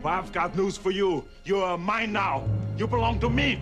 Well, I've got news for you. You're mine now. You belong to me.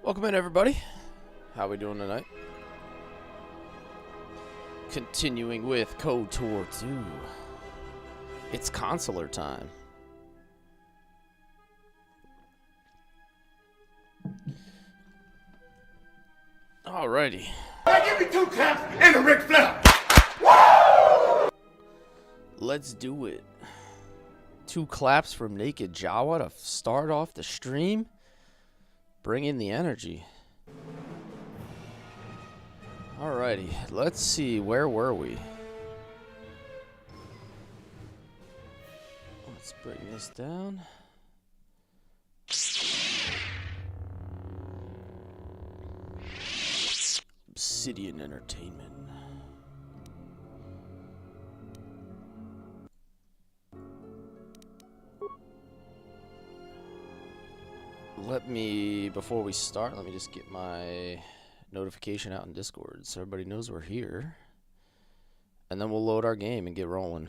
Welcome in, everybody. How we doing tonight? Continuing with KOTOR 2. It's Consular time. Alrighty. Give me 2 claps and a Ric Flair. Let's do it. 2 claps from Naked Jawa to start off the stream. Bring in the energy. Alrighty, let's see, where were we? Let's bring this down. Obsidian Entertainment. Let me, before we start, let me just get my notification out in Discord so everybody knows we're here. And then we'll load our game and get rolling.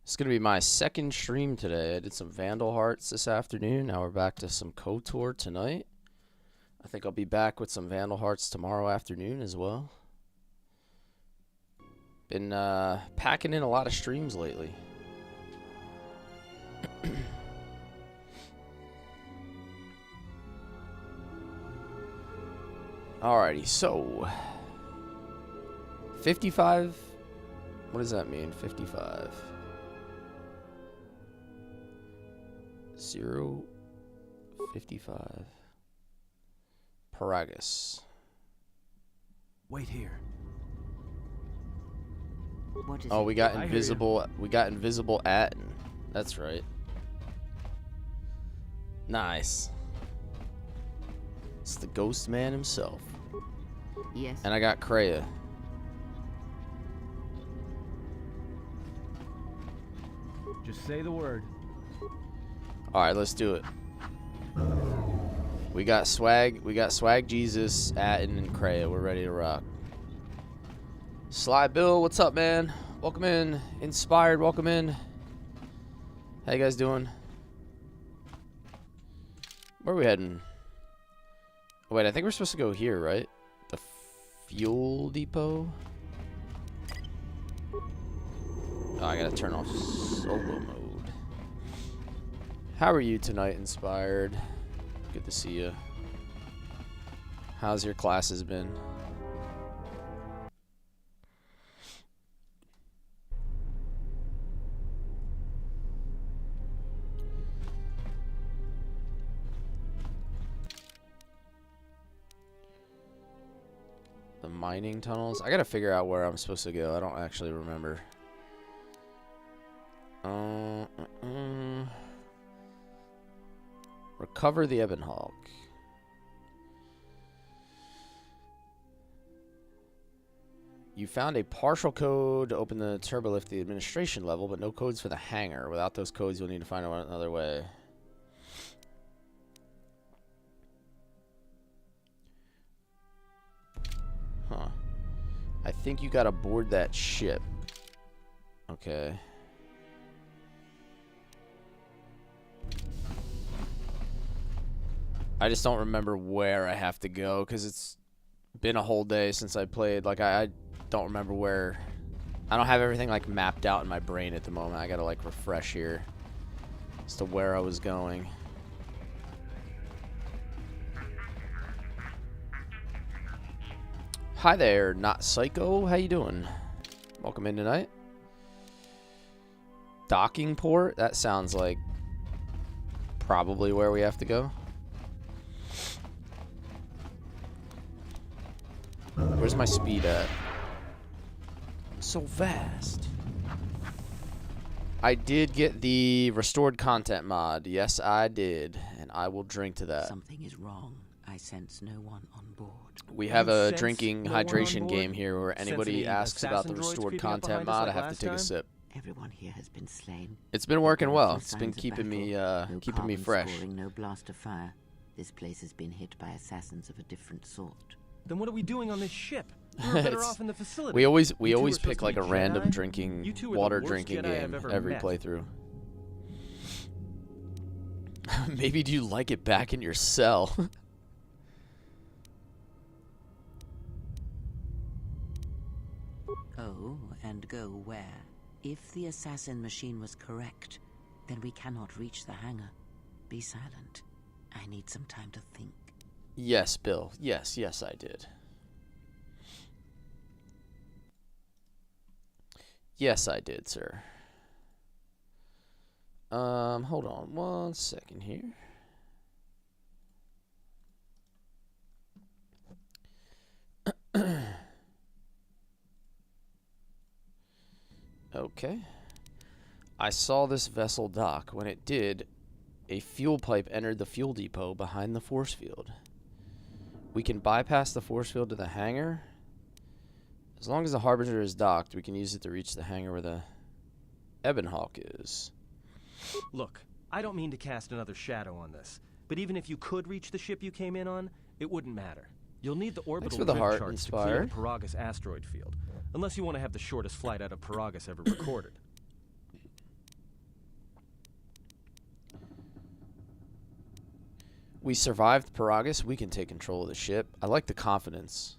It's going to be my second stream today. I did some Vandal Hearts this afternoon. Now we're back to some KOTOR tonight. I think I'll be back with some Vandal Hearts tomorrow afternoon as well. Been packing in a lot of streams lately. Alrighty, so 55. What does that mean? 55. 0. 55. Paragus. Wait here. What is Oh, it? we got invisible. We got invisible Atten. That's right. Nice. It's the ghost man himself. Yes. And I got Kreia. Just say the word. Alright, let's do it. We got swag. We got swag Jesus, Atten, and Kreia. We're ready to rock. Sly Bill, what's up, man? Welcome in. Inspired, welcome in. How you guys doing? Where are we heading? Oh, wait, I think we're supposed to go here, right? The fuel depot? Oh, I gotta turn off solo mode. How are you tonight, Inspired? Good to see you. How's your classes been? The mining tunnels? I gotta figure out where I'm supposed to go. I don't actually remember. Recover the Ebon Hawk. You found a partial code to open the turbolift at the administration level, but no codes for the hangar. Without those codes, you'll need to find another way. Huh. I think you gotta board that ship. Okay. I just don't remember where I have to go because it's been a whole day since I played. Like, I don't remember where. I don't have everything, like, mapped out in my brain at the moment. I gotta, like, refresh here as to where I was going. Hi there, Not Psycho. How you doing? Welcome in tonight. Docking port? That sounds like probably where we have to go. Where's my speed at? So fast. I did get the restored content mod. Yes, I did. And I will drink to that. Something is wrong. I sense no one on board. We have a sense drinking no one on hydration board? game here where anybody any asks about the assassin droids restored creeping up content behind us mod. like I have to last take a time? sip. Everyone here has been slain. It's been working No well. signs It's been of keeping me battle, no keeping me carbon fresh. scoring, no blast of fire. This place has been hit by assassins of a different sort. Then what are we doing on this ship? We were better It's- off in the facility. We always You two are pick supposed to like be a random Jedi? drinking You two are the water worst drinking Jedi I've game ever every met. playthrough. Maybe do you like it back in your cell? Oh, and go where? If the assassin machine was correct, then we cannot reach the hangar. Be silent. I need some time to think. Yes, Bill. Yes, I did. Yes, I did, sir. Hold on 1 second here. Okay. I saw this vessel dock. When it did, a fuel pipe entered the fuel depot behind the force field. We can bypass the force field to the hangar. As long as the Harbinger is docked, we can use it to reach the hangar where the Ebonhawk is. Look, I don't mean to cast another shadow on this, but even if you could reach the ship you came in on, it wouldn't matter. You'll need the orbital for the drift heart, charts to clear the Paragus asteroid field, unless you want to have the shortest flight out of Paragus ever recorded. We survived Paragus. We can take control of the ship. I like the confidence.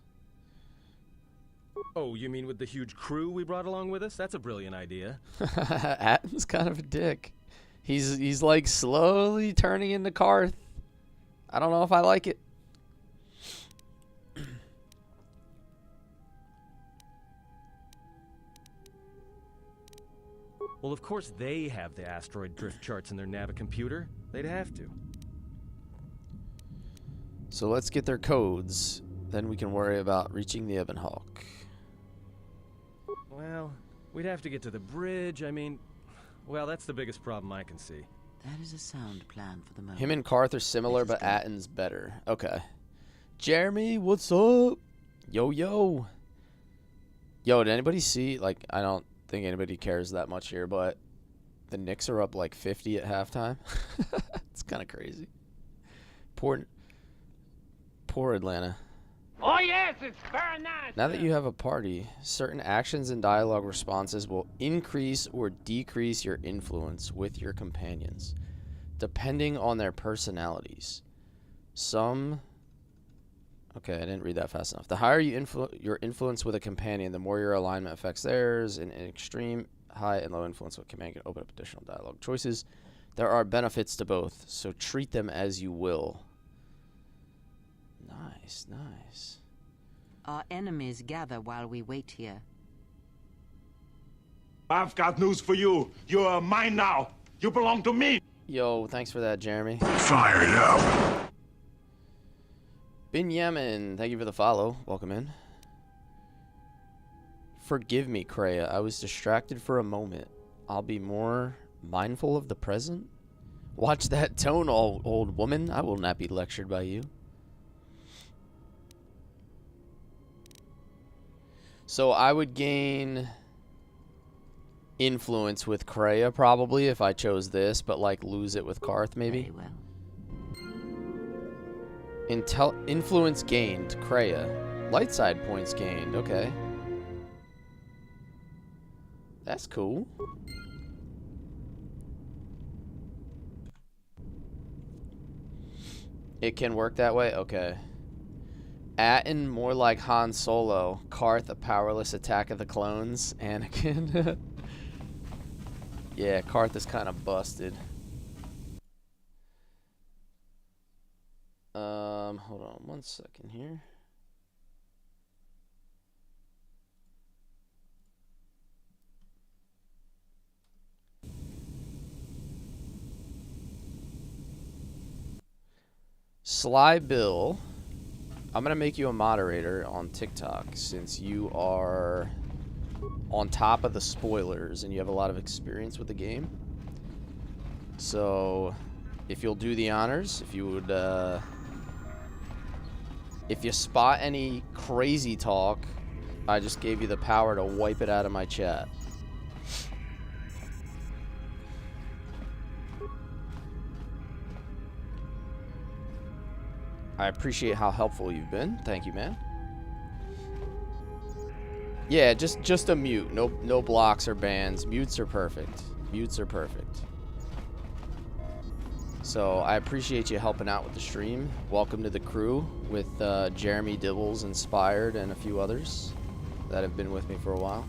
Oh, you mean with the huge crew we brought along with us? That's a brilliant idea. Atton's kind of a dick. He's like slowly turning into Karth. I don't know if I like it. Well, of course they have the asteroid drift charts in their Navicomputer. They'd have to. So let's get their codes. Then we can worry about reaching the Ebonhawk. Well, we'd have to get to the bridge. I mean, well, that's the biggest problem I can see. That is a sound plan for the moment. Him and Karth are similar, but Atton's better. Okay. Jeremy, what's up? Yo, yo. Yo, did anybody see, like, I don't think anybody cares that much here, but the Knicks are up like 50 at halftime. It's kind of crazy. Poor Atlanta. Oh yes, it's very nice. Now that you have a party, certain actions and dialogue responses will increase or decrease your influence with your companions, depending on their personalities. Okay, I didn't read that fast enough. The higher your influence with a companion, the more your alignment affects theirs. In extreme high and low influence with a companion can open up additional dialogue choices. There are benefits to both, so treat them as you will. Nice, nice. Our enemies gather while we wait here. I've got news for you. You're mine now. You belong to me. Yo, thanks for that, Jeremy. Fire it up. Binyamin, thank you for the follow. Welcome in. Forgive me, Kreia. I was distracted for a moment. I'll be more mindful of the present. Watch that tone, old woman. I will not be lectured by you. So I would gain influence with Kreia probably if I chose this, but like lose it with Karth maybe. Very well. Influence gained, Kreia. Light side points gained, okay. That's cool. It can work that way? Okay. Atton more like Han Solo. Karth a powerless attack of the clones. Anakin. Yeah, Karth is kind of busted. Hold on 1 second here. Sly Bill, I'm gonna make you a moderator on TikTok since you are on top of the spoilers and you have a lot of experience with the game. So if you'll do the honors, if you would if you spot any crazy talk, I just gave you the power to wipe it out of my chat. I appreciate how helpful you've been. Thank you, man. Yeah, just a mute. No blocks or bans. Mutes are perfect. Mutes are perfect. So I appreciate you helping out with the stream. Welcome to the crew with Jeremy Dibbles inspired and a few others that have been with me for a while.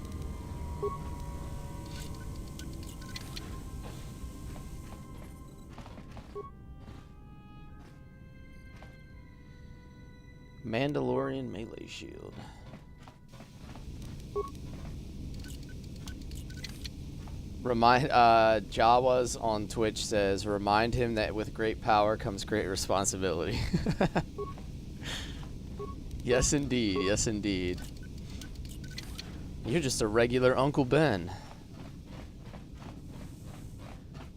Mandalorian melee shield. Jawas on Twitch says, remind him that with great power comes great responsibility. Yes, indeed. Yes, indeed. You're just a regular Uncle Ben.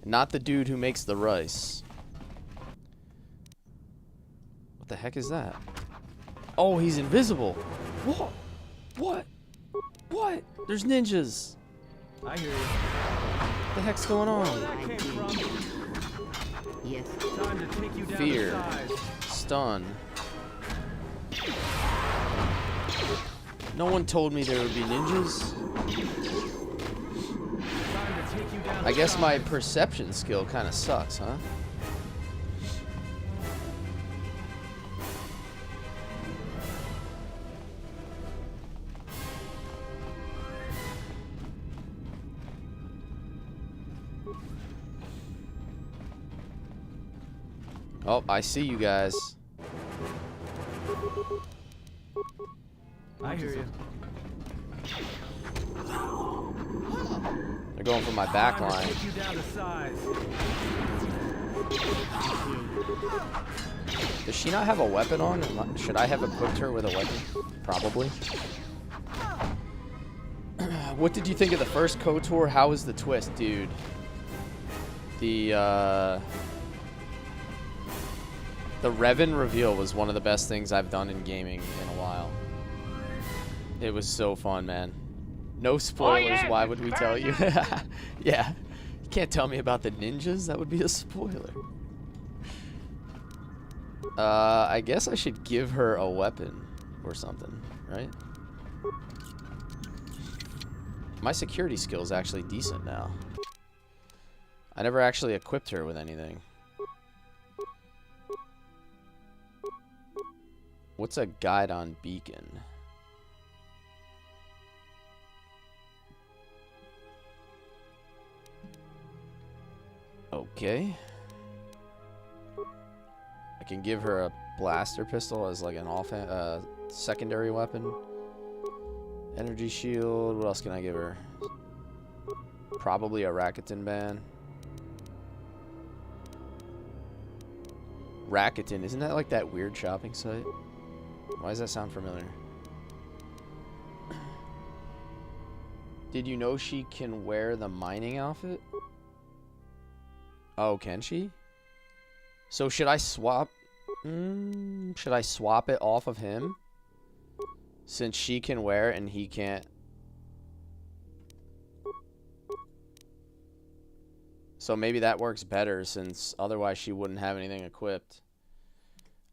Not the dude who makes the rice. What the heck is that? Oh, he's invisible. What? What? What? There's ninjas. I hear you. the heck's going on? Yes. Time to take you down Fear. to size. Stun. No one told me there would be ninjas. Time to take you down I to guess my size. perception skill kind of sucks, huh? Oh, I see you guys. I hear you. They're going for my back Time to line. take you down to size. Does she not have a weapon on? Should I have equipped her with a weapon? Probably. What did you think of the first KOTOR? How was the twist, dude? The Revan reveal was one of the best things I've done in gaming in a while. It was so fun, man. No spoilers, yeah, why would we very tell you? nice. Yeah. You can't tell me about the ninjas? That would be a spoiler. I guess I should give her a weapon or something, right? My security skill is actually decent now. I never actually equipped her with anything. What's a guide on beacon? Okay. I can give her a blaster pistol as like an secondary weapon. Energy shield. What else can I give her? Probably a Rakuten band. Rakuten, isn't that like that weird shopping site? Why does that sound familiar? Did you know she can wear the mining outfit? Oh, can she? So should I swap? Should I swap it off of him? Since she can wear it and he can't. So maybe that works better since otherwise she wouldn't have anything equipped.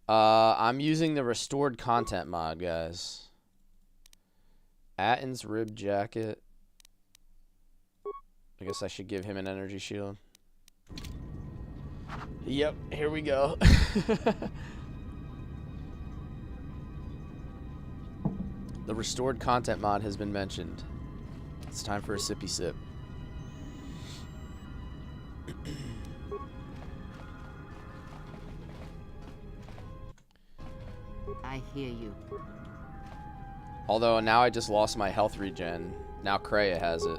I'm using the restored content mod, guys. Atten's rib jacket. I guess I should give him an energy shield. Yep, here we go. The restored content mod has been mentioned. It's time for a sippy sip. I hear you. Although now I just lost my health regen. Now Kreia has it.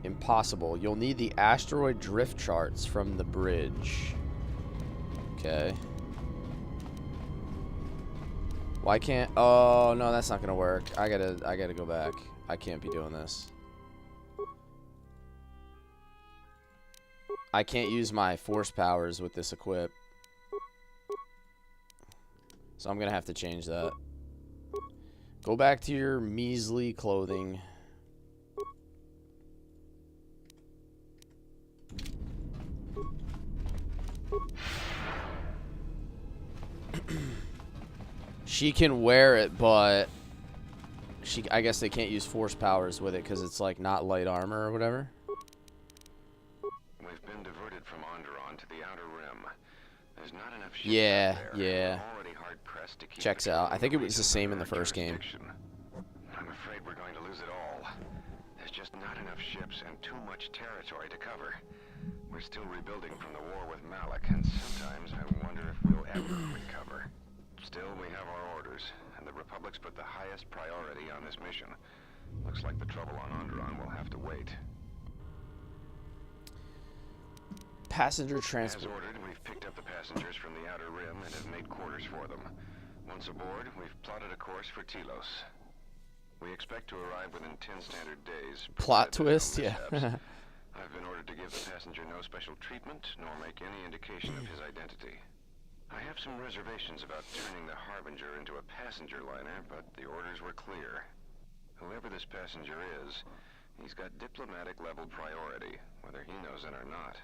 Impossible. You'll need the asteroid drift charts from the bridge. Okay. Why can't... Oh, no, that's not gonna work. I gotta go back. I can't be doing this. I can't use my force powers with this equip. So I'm gonna have to change that. Go back to your measly clothing. She can wear it, but I guess they can't use force powers with it because it's like not light armor or whatever. We've been diverted from Onderon to the Outer Rim. There's not enough ships Yeah, out there. yeah. We're already hard pressed to keep Checks patrol out. I think it was the regions same in under the our first game. jurisdiction. I'm afraid we're going to lose it all. There's just not enough ships and too much territory to cover. We're still rebuilding from the war with Malik, and sometimes I wonder if we'll ever recover. Still, we have our orders, and the Republic's put the highest priority on this mission. Looks like the trouble on Onderon will have to wait. Passenger As transport. ordered, we've picked up the passengers from the Outer Rim and have made quarters for them. Once aboard, we've plotted a course for Telos. We expect to arrive within 10 standard days. Plot provided no twist, yeah. mishaps. I've been ordered to give the passenger no special treatment, nor make any indication of his identity. I have some reservations about turning the Harbinger into a passenger liner, but the orders were clear. Whoever this passenger is, he's got diplomatic level priority, whether he knows it or not.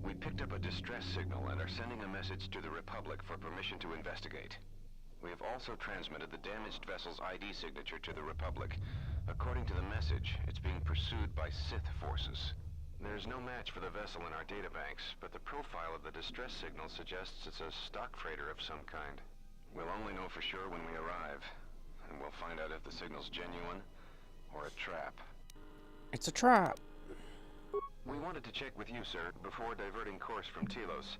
We picked up a distress signal and are sending a message to the Republic for permission to investigate. We have also transmitted the damaged vessel's ID signature to the Republic. According to the message, it's being pursued by Sith forces. There's no match for the vessel in our databanks, but the profile of the distress signal suggests it's a stock freighter of some kind. We'll only know for sure when we arrive, and we'll find out if the signal's genuine or a trap. It's a trap. We wanted to check with you, sir, before diverting course from Telos.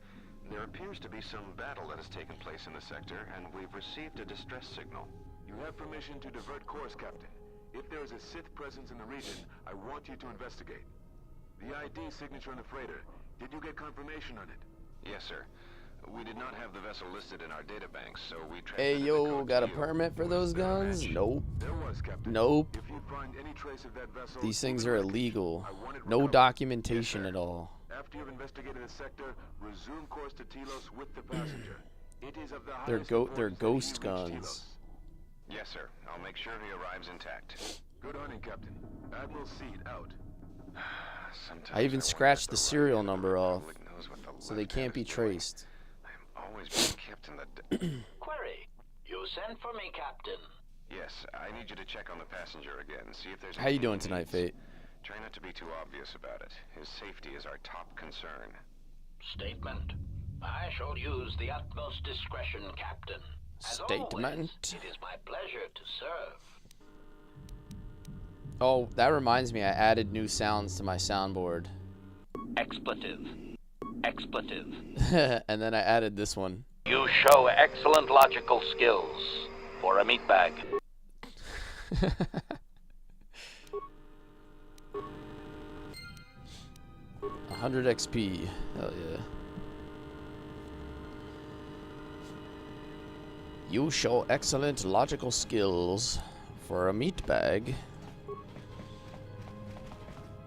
There appears to be some battle that has taken place in the sector, and we've received a distress signal. You have permission to divert course, Captain. If there is a Sith presence in the region, I want you to investigate. The ID signature on the freighter, did you get confirmation on it? Yes, sir. We did not have the vessel listed in our databanks, so we Hey, transmitted the yo, code got to a you. permit for Was those there a guns? match? Nope. There was, Captain. Nope. If you find any trace of that vessel, These things move are it back. illegal. I want it No recovered. documentation Yes, at sir. all. After you've investigated the sector, resume course to Telos with the passenger. It is of the They're highest they're importance that he ghost reach guns. Telos. Yes, sir. I'll make sure he arrives intact. Good hunting, Captain. Admiral Seed out. Sometimes I even wonder scratched if the right serial hand of the number off, Republic knows what the so they left can't hand be is doing. traced. I'm always being kept in the... Query. You sent for me, Captain. Yes, I need you to check on the passenger again and see if there's How you anything doing he tonight, needs. Fate? Try not to be too obvious about it. His safety is our top concern. Statement. I shall use the utmost discretion, Captain. As Statement. always, it is my pleasure to serve. Oh, that reminds me, I added new sounds to my soundboard. Expletive. Expletive. And then I added this one. You show excellent logical skills for a meatbag. 100 XP. Hell yeah. You show excellent logical skills for a meat bag.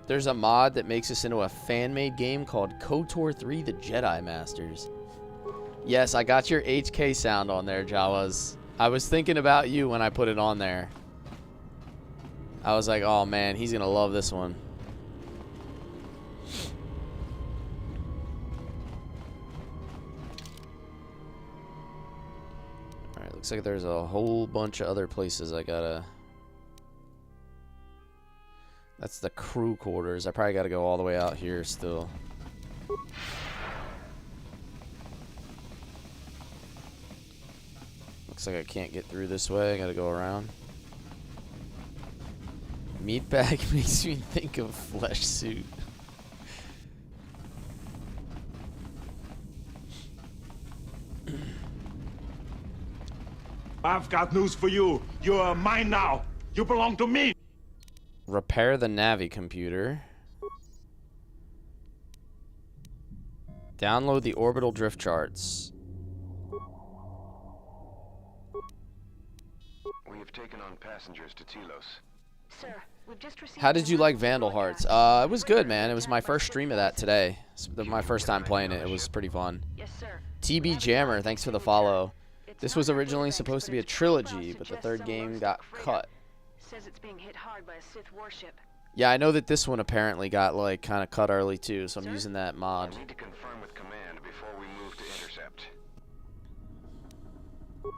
There's a mod that makes this into a fan-made game called KOTOR 3 The Jedi Masters. Yes, I got your HK sound on there, Jawas. I was thinking about you when I put it on there. I was like, oh man, he's gonna love this one. Alright, looks like there's a whole bunch of other places I gotta... That's the crew quarters. I probably gotta go all the way out here still. Looks like I can't get through this way. I gotta go around. Meat bag makes me think of flesh suit. I've got news for you. You are mine now. You belong to me. Repair the Navi computer. Download the orbital drift charts. We have taken on passengers to Telos. Sir, we've just received How did you like Vandal Hearts? It was good, man. It was my first stream of that today. It's my first time playing it. It was pretty fun. Yes, sir. TB Jammer, thanks for the follow. This was originally supposed to be a trilogy, but the third game got cut. Says it's being hit hard by a Sith warship. Yeah, I know that this one apparently got like kind of cut early too, so I'm using that mod. I need to confirm with command before we move to intercept.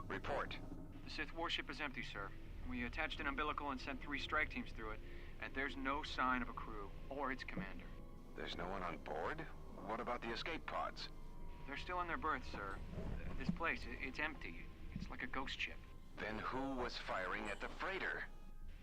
Report. The Sith warship is empty, sir. We attached an umbilical and sent 3 strike teams through it, and there's no sign of a crew or its commander. There's no one on board? What about the escape pods? They're still in their berths, sir. This place, it's empty. It's like a ghost ship. Then who was firing at the freighter?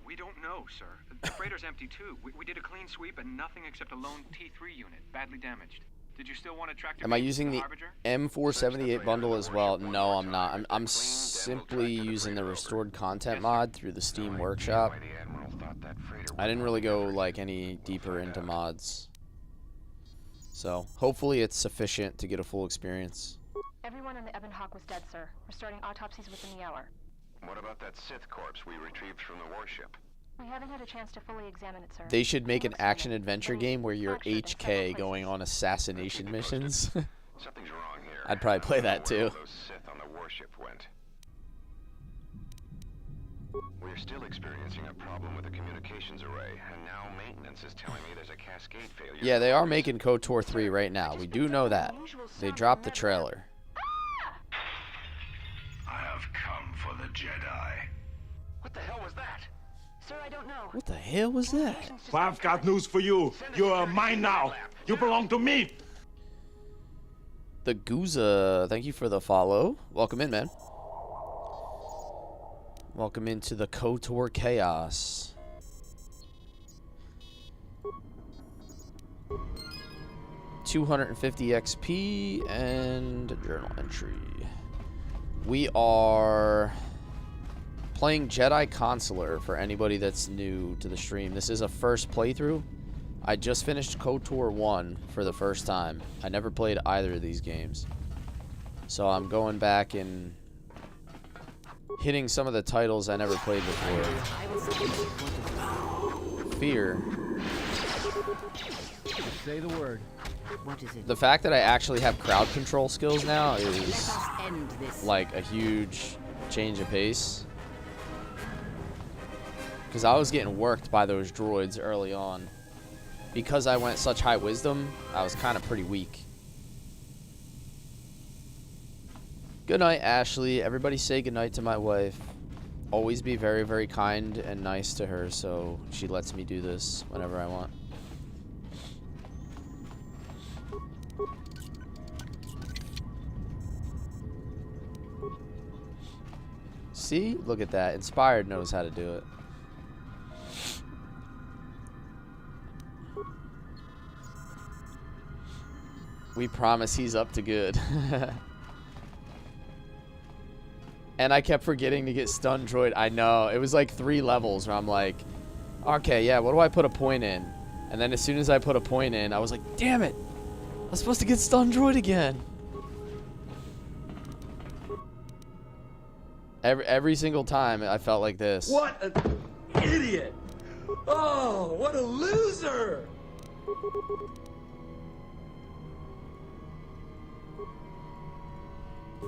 We don't know, sir. The freighter's empty, too. We did a clean sweep and nothing except a lone T3 unit, badly damaged. Did you still want to track Am I using the Harbinger? M478 bundle as well? No, I'm not. I'm simply using the restored content mod through the Steam Workshop. Why the Admiral thought that freighter I didn't really go like any deeper into mods. So, hopefully it's sufficient to get a full experience. Everyone in the Ebon Hawk was dead, sir. We're starting autopsies within the hour. What about that Sith corpse we retrieved from the warship? We haven't had a chance to fully examine it, sir. They should make an Looks human, action-adventure but game where you're fractured in several HK going places. on assassination missions. Something's wrong here. I'd probably play that Where too. all those Sith on the warship went. We're still experiencing a problem with the communications array, and now maintenance is telling me there's a cascade failure. Yeah, they are making KOTOR 3 right now. We do know that. They dropped the trailer. I have come for the Jedi. What the hell was that? Sir, I don't know. What the hell was that? Well, I've got news for you. You're mine now. You belong to me. The Gooza, thank you for the follow. Welcome in, man. Welcome into the KOTOR chaos. $250 XP and a journal entry. We are playing Jedi Consular for anybody that's new to the stream. This is a first playthrough. I just finished KOTOR 1 for the first time. I never played either of these games. So I'm going back and hitting some of the titles I never played before. Fear. Say the word. What is it? The fact that I actually have crowd control skills now is Let us end this. like a huge change of pace. Because I was getting worked by those droids early on. Because I went such high wisdom, I was kind of pretty weak. Good night, Ashley. Everybody say goodnight to my wife. Always be very, very kind and nice to her so she lets me do this whenever I want. See? Look at that. Inspired knows how to do it. We promise he's up to good. And I kept forgetting to get stun droid. I know. It was like 3 levels where I'm like, okay, yeah, what do I put a point in? And then as soon as I put a point in, I was like, damn it. I was supposed to get stun droid again. Every single time I felt like this. What an idiot! Oh, what a loser!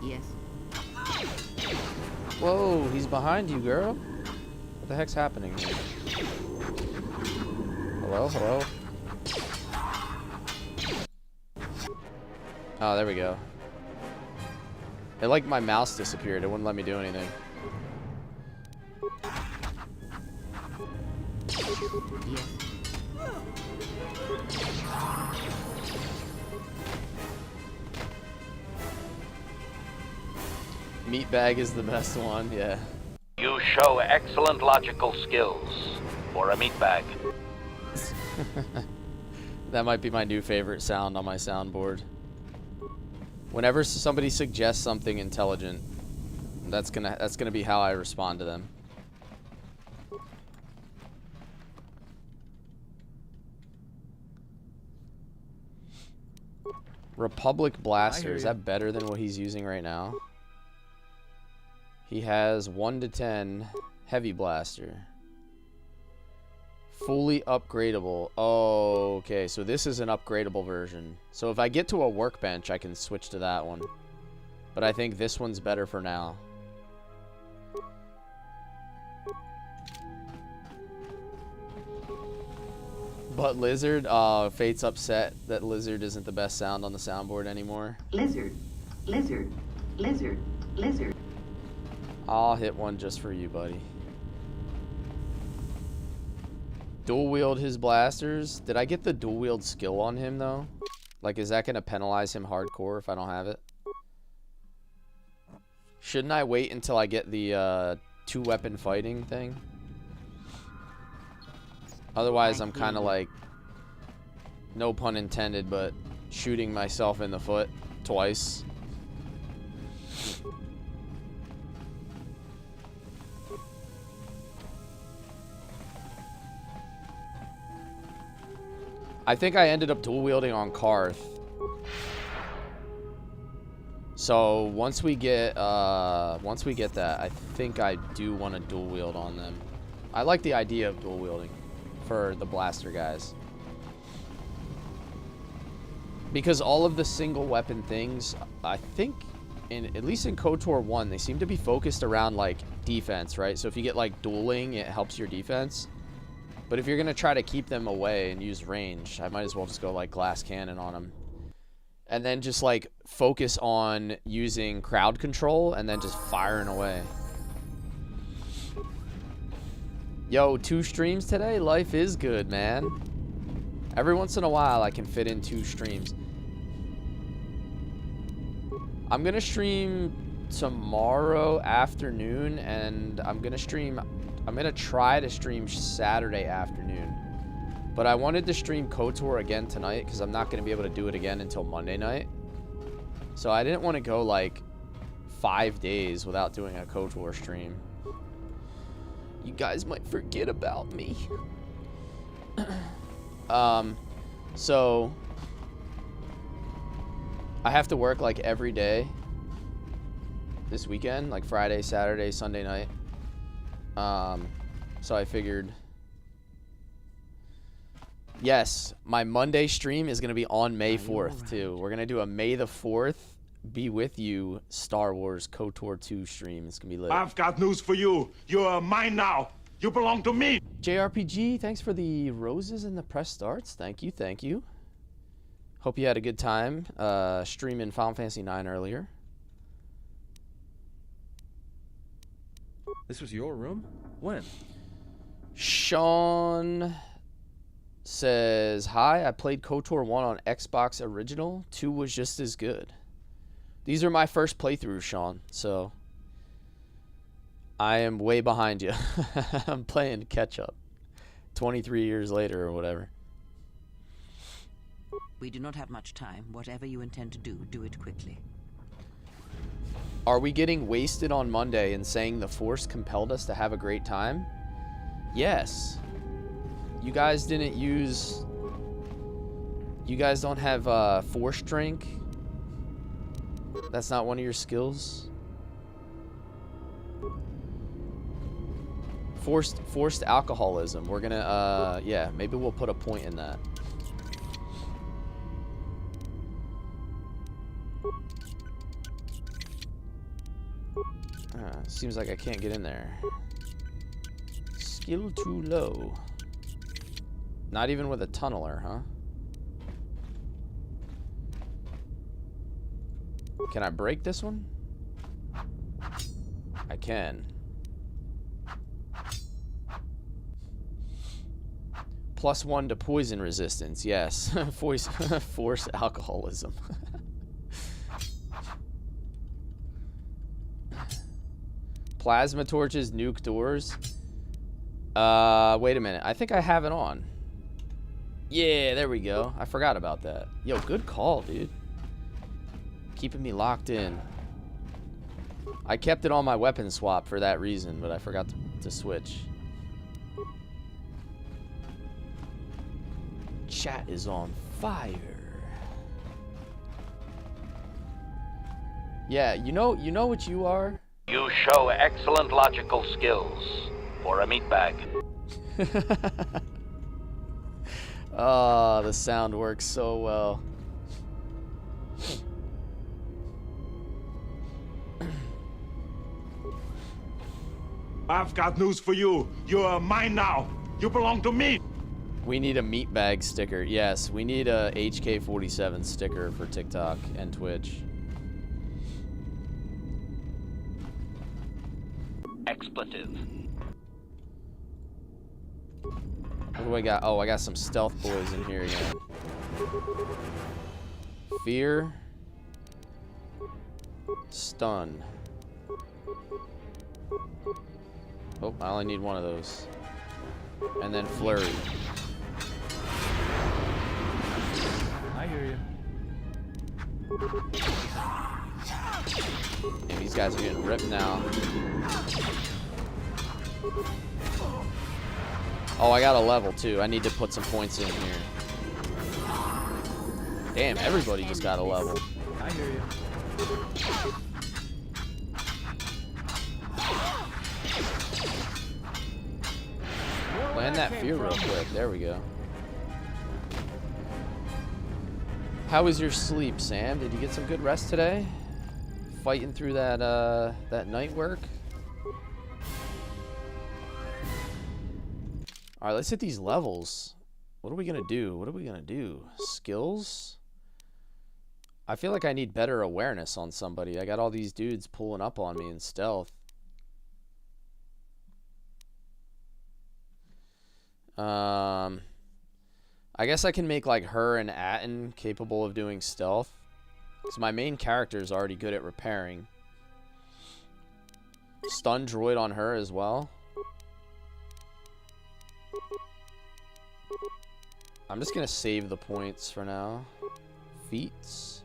Yes. Whoa, he's behind you, girl. What the heck's happening here? Hello, hello. Oh, there we go. It like my mouse disappeared. It wouldn't let me do anything. Yes. Meatbag is the best one, yeah. You show excellent logical skills for a meatbag. That might be my new favorite sound on my soundboard. Whenever somebody suggests something intelligent, that's gonna be how I respond to them. Republic Blaster, is that better than what he's using right now? He has 1 to 10 Heavy Blaster. Fully upgradable. Oh, okay, so this is an upgradable version. So if I get to a workbench, I can switch to that one. But I think this one's better for now. But Lizard, Fate's upset that Lizard isn't the best sound on the soundboard anymore. Lizard. Lizard. Lizard. Lizard. I'll hit one just for you, buddy. Dual wield his blasters. Did I get the dual wield skill on him though? Like, is that gonna penalize him hardcore if I don't have it? Shouldn't I wait until I get the 2-weapon fighting thing? Otherwise, I'm kind of like, no pun intended, but shooting myself in the foot twice. I think I ended up dual wielding on Karth. So once we get that, I think I do want to dual wield on them. I like the idea of dual wielding for the blaster guys. Because all of the single weapon things, I think, at least in KOTOR 1, they seem to be focused around, like, defense, right? So if you get, like, dueling, it helps your defense. But if you're going to try to keep them away and use range, I might as well just go, like, glass cannon on them. And then just, like, focus on using crowd control and then just firing away. Yo, 2 streams today? Life is good, man. Every once in a while, I can fit in 2 streams. I'm going to stream tomorrow afternoon, and I'm going to try to stream Saturday afternoon. But I wanted to stream KOTOR again tonight, because I'm not going to be able to do it again until Monday night. So I didn't want to go, like, 5 days without doing a KOTOR stream. You guys might forget about me. So I have to work like every day this weekend, like Friday, Saturday, Sunday night. So I figured, yes, my Monday stream is going to be on May 4th too. We're going to do a May the 4th Be With You Star Wars KOTOR 2 stream. It's going to be lit. I've got news for you. You're mine now. You belong to me. JRPG, thanks for the roses and the press starts. Thank you, thank you. Hope you had a good time streaming Final Fantasy 9 earlier. This was your room? When? Sean says, hi, I played KOTOR 1 on Xbox Original. 2 was just as good. These are my first playthroughs, Sean, so I am way behind you. I'm playing catch up 23 years later or whatever. We do not have much time. Whatever you intend to do, do it quickly. Are we getting wasted on Monday and saying the Force compelled us to have a great time? Yes. You guys didn't use... You guys don't have Force Drink? That's not one of your skills? Forced alcoholism. We're gonna, yeah, maybe we'll put a point in that. Seems like I can't get in there. Skill too low. Not even with a tunneler, huh? Can I break this one? I can. +1 to poison resistance, yes. Force alcoholism. Plasma torches, nuke doors. Wait a minute. I think I have it on. Yeah, there we go. I forgot about that. Yo, good call, dude. Keeping me locked in. I kept it on my weapon swap for that reason, but I forgot to switch. Chat is on fire. Yeah, you know what you are? You show excellent logical skills for a meatbag. Oh, the sound works so well. I've got news for you. You're mine now. You belong to me. We need a meatbag sticker. Yes, we need a HK47 sticker for TikTok and Twitch. Expletive. What do I got? Oh, I got some stealth boys in here again. Fear. Stun. Oh, I only need one of those. And then flurry. I hear you. And these guys are getting ripped now. Oh, I got a level too. I need to put some points in here. Damn, everybody just got a level. I hear you. find that fear real quick. There we go. How was your sleep, Sam? Did you get some good rest today? Fighting through that that night work? All right, let's hit these levels. What are we gonna do? What are we gonna do? Skills? I feel like I need better awareness on somebody. I got all these dudes pulling up on me in stealth. I guess I can make like her and Atten capable of doing stealth. Because my main character is already good at repairing. Stun droid on her as well. I'm just going to save the points for now. Feats.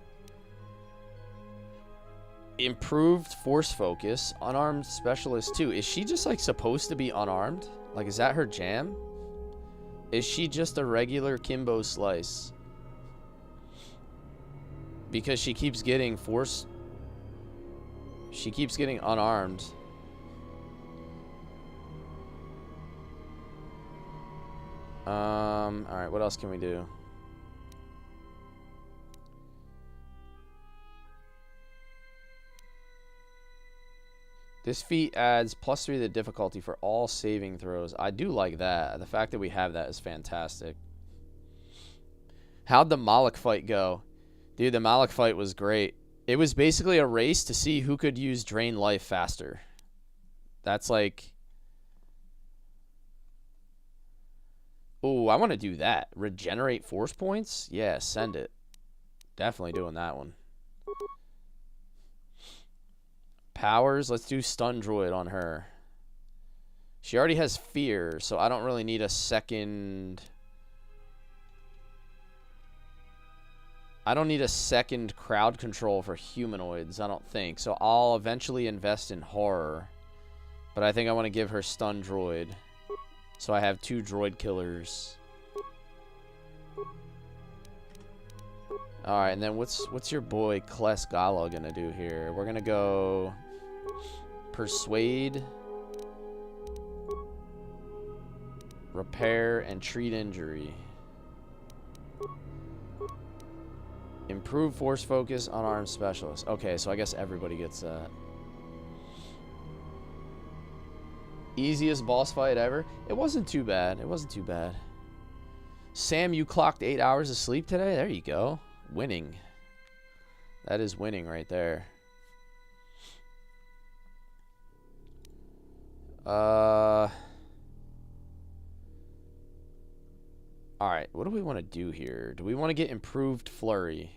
Improved force focus. Unarmed specialist 2. Is she just like supposed to be unarmed? Like, is that her jam? Is she just a regular Kimbo Slice? Because she keeps getting force. She keeps getting unarmed. Alright, what else can we do? This feat adds +3 to the difficulty for all saving throws. I do like that. The fact that we have that is fantastic. How'd the Moloch fight go? Dude, the Moloch fight was great. It was basically a race to see who could use Drain Life faster. That's like... Ooh, I want to do that. Regenerate force points? Yeah, send it. Definitely doing that one. Powers, let's do Stun Droid on her. She already has fear, so I don't really need a second... I don't need a second crowd control for humanoids, I don't think. So I'll eventually invest in horror. But I think I want to give her Stun Droid. So I have 2 droid killers. Alright, and then what's your boy Kles Gala gonna do here? We're gonna go... Persuade, repair, and treat injury. Improve force focus, unarmed specialist. Okay, so I guess everybody gets that. Easiest boss fight ever. It wasn't too bad. It wasn't too bad. Sam, you clocked 8 hours of sleep today? There you go. Winning. That is winning right there. Alright, what do we want to do here? Do we want to get improved flurry?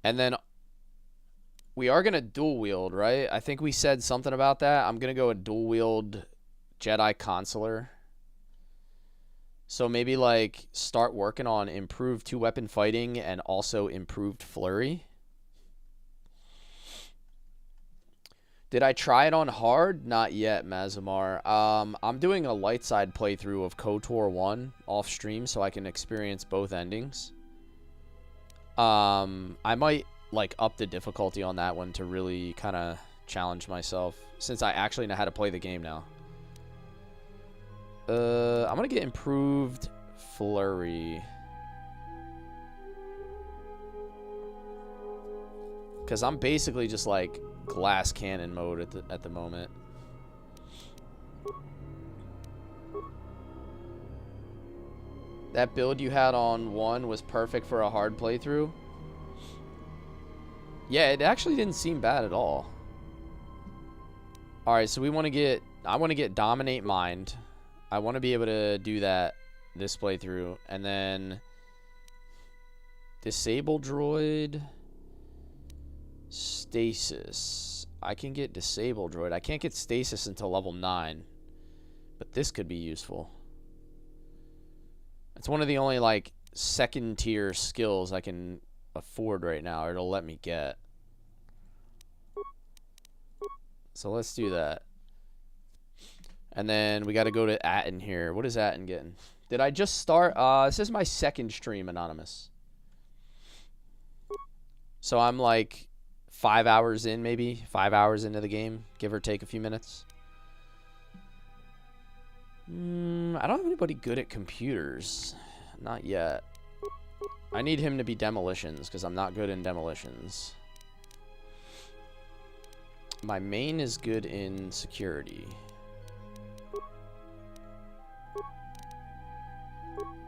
And then we are going to dual wield, right? I think we said something about that. I'm going to go a dual wield Jedi Consular. So maybe like start working on improved 2-weapon fighting and also improved flurry. Did I try it on hard? Not yet, Mazamar. I'm doing a light side playthrough of KOTOR 1 off stream so I can experience both endings. I might like up the difficulty on that one to really kind of challenge myself since I actually know how to play the game now. I'm gonna get improved flurry. Because I'm basically just like glass cannon mode at the moment. That build you had on 1 was perfect for a hard playthrough. Yeah, it actually didn't seem bad at all. Alright, so I want to get Dominate Mind. I want to be able to do that this playthrough. And then Disable Droid. Stasis. I can get Disable Droid. I can't get Stasis until level 9. But this could be useful. It's one of the only like second tier skills I can afford right now, or it'll let me get. So let's do that. And then we got to go to Atten here. What is Atten getting? Did I just start? This is my second stream, Anonymous. So I'm like 5 hours in, maybe 5 hours into the game, give or take a few minutes. I don't have anybody good at computers. Not yet. I need him to be demolitions, because I'm not good in demolitions. My main is good in security.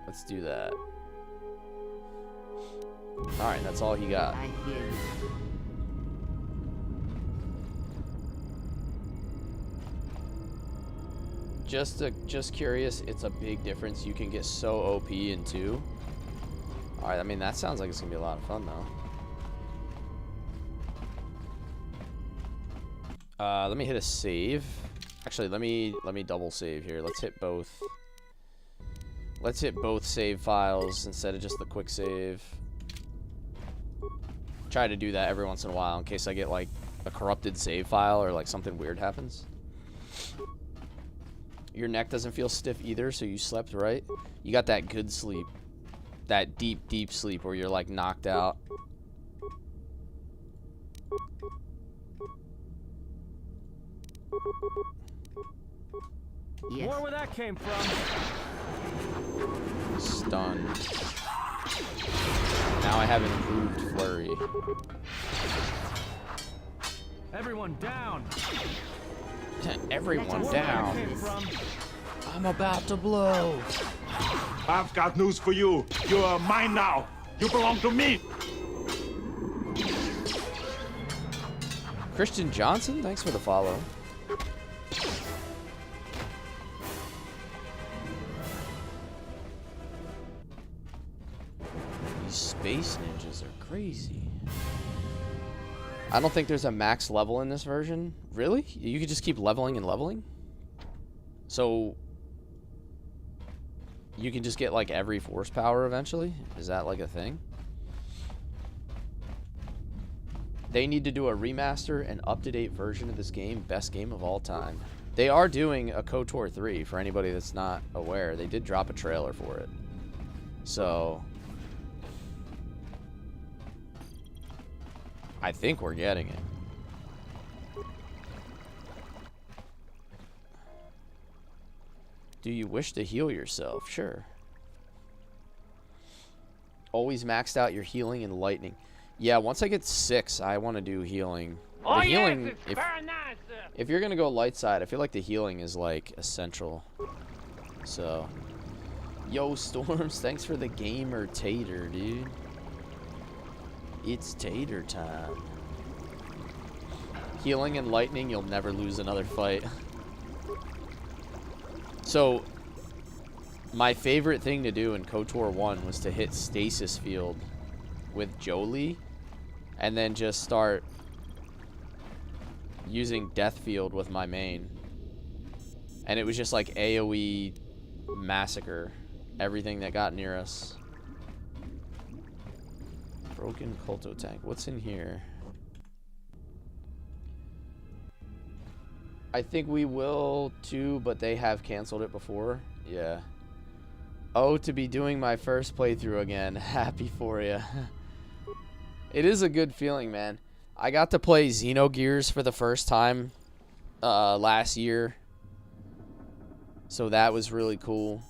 Let's do that. Alright, that's all he got. I hear you. Just curious, it's a big difference. You can get so OP in 2. Alright, I mean, that sounds like it's gonna be a lot of fun, though. Let me hit a save. Actually, let me double save here. Let's hit both. Let's hit both save files instead of just the quick save. Try to do that every once in a while in case I get, like, a corrupted save file or, like, something weird happens. Your neck doesn't feel stiff either, so you slept right. You got that good sleep. That deep, deep sleep where you're, like, knocked out. Yes. More where that came from. Stunned. Now I have improved flurry. Everyone down. Everyone down. I'm about to blow. I've got news for you. You're mine now. You belong to me. Christian Johnson, thanks for the follow. These space ninjas are crazy. I don't think there's a max level in this version. Really? You could just keep leveling and leveling? So you can just get like every force power eventually? Is that like a thing? They need to do a remaster and up-to-date version of this game. Best game of all time. They are doing a KOTOR 3 for anybody that's not aware. They did drop a trailer for it. So I think we're getting it. Do you wish to heal yourself? Sure. Always maxed out your healing and lightning. Yeah, once I get 6, I want to do healing. Oh, the healing, yes, it's very nice. If you're gonna go light side, I feel like the healing is like essential. So, yo, Storms, thanks for the gamer tater, dude. It's tater time. Healing and lightning, you'll never lose another fight. So, my favorite thing to do in KOTOR 1 was to hit Stasis Field with Jolie, and then just start using Death Field with my main. And it was just like AoE massacre everything that got near us. Broken Colto tank. What's in here? I think we will too, but they have canceled it before. Yeah. Oh, to be doing my first playthrough again. Happy for you. It is a good feeling, man. I got to play Xenogears for the first time last year. So that was really cool.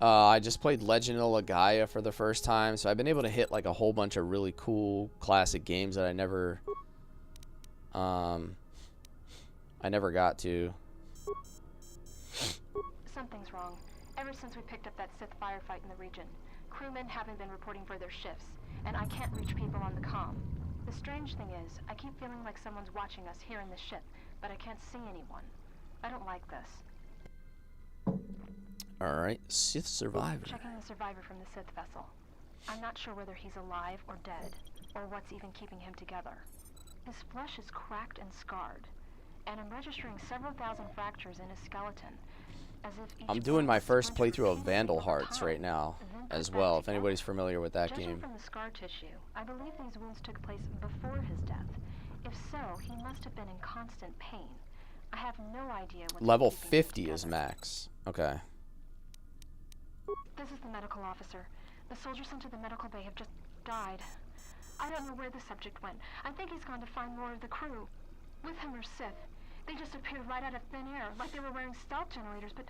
I just played Legend of Legaia for the first time. So I've been able to hit like a whole bunch of really cool classic games that I never got to. Something's wrong. Ever since we picked up that Sith firefight in the region, crewmen haven't been reporting for their shifts, and I can't reach people on the comm. The strange thing is, I keep feeling like someone's watching us here in the ship, but I can't see anyone. I don't like this. Alright, Sith survivor. Checking the survivor from the Sith vessel. I'm not sure whether he's alive or dead, or what's even keeping him together. His flesh is cracked and scarred, and I'm registering several thousand fractures in his skeleton. As if I'm doing my first playthrough of Vandal Hearts right now as well, if anybody's familiar with that game. From the scar tissue, I believe these wounds took place before his death. If so, he must have been in constant pain. I have no idea what Level 50 is max. Okay. This is the medical officer. The soldiers sent to the medical bay have just died. I don't know where the subject went. I think he's gone to find more of the crew. With him are Sith. They just appeared right out of thin air, like they were wearing stealth generators, but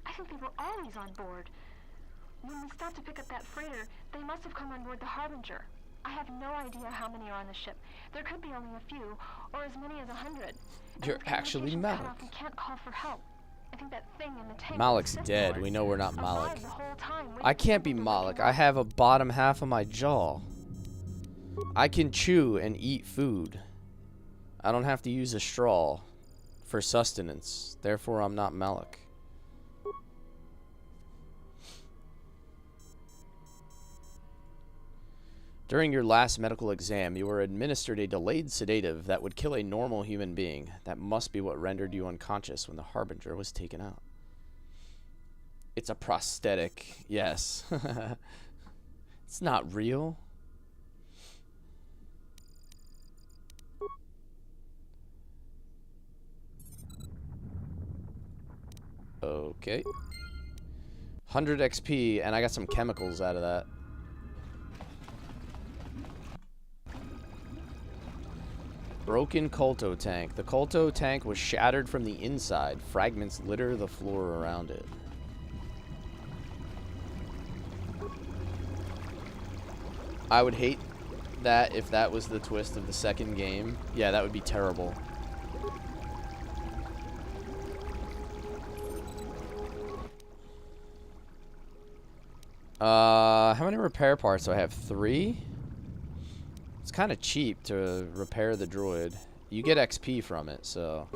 I think they were always on board. When we stopped to pick up that freighter, they must have come on board the Harbinger. I have no idea how many are on the ship. There could be only a few, or as many as 100. You're actually Malik. We can't call for help. I think that thing in the tank. Malik's dead. We know we're not Malik. I can't be Malik. I have a bottom half of my jaw. I can chew and eat food. I don't have to use a straw for sustenance. Therefore, I'm not Malik. During your last medical exam, you were administered a delayed sedative that would kill a normal human being. That must be what rendered you unconscious when the Harbinger was taken out. It's a prosthetic. Yes. It's not real. Okay. 100 XP, and I got some chemicals out of that. Broken Kolto tank. The Kolto tank was shattered from the inside. Fragments litter the floor around it. I would hate that if that was the twist of the second game. Yeah, that would be terrible. How many repair parts do I have? 3? It's kind of cheap to repair the droid. You get XP from it, so.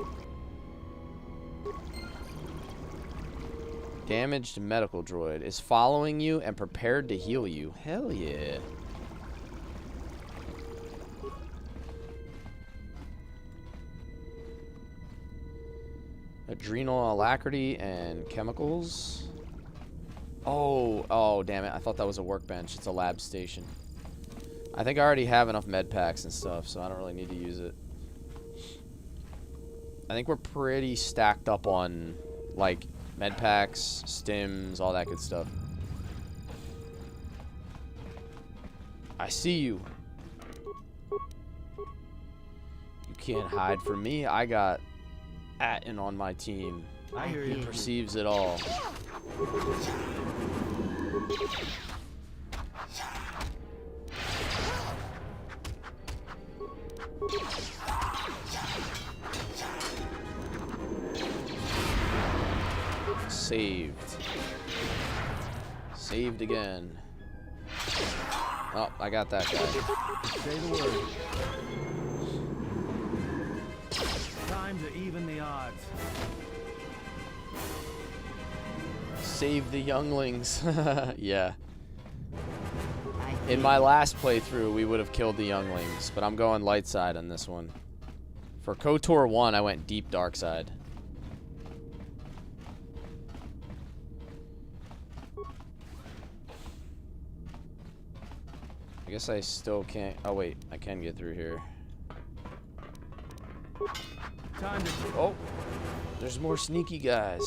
Damaged medical droid is following you and prepared to heal you. Hell yeah. Adrenal alacrity and chemicals. Oh, damn it. I thought that was a workbench. It's a lab station. I think I already have enough med packs and stuff, so I don't really need to use it. I think we're pretty stacked up on, like, med packs, stims, all that good stuff. I see you. You can't hide from me. I got Atten on my team. I hear you. He perceives it all. Saved. Saved again. Oh, I got that guy. Say the word. Time to even the odds. Save the younglings. Yeah. In my last playthrough, we would have killed the younglings, but I'm going light side on this one. For KOTOR 1, I went deep dark side. I guess I still can't. Oh wait, I can get through here. Time to. Oh, there's more sneaky guys.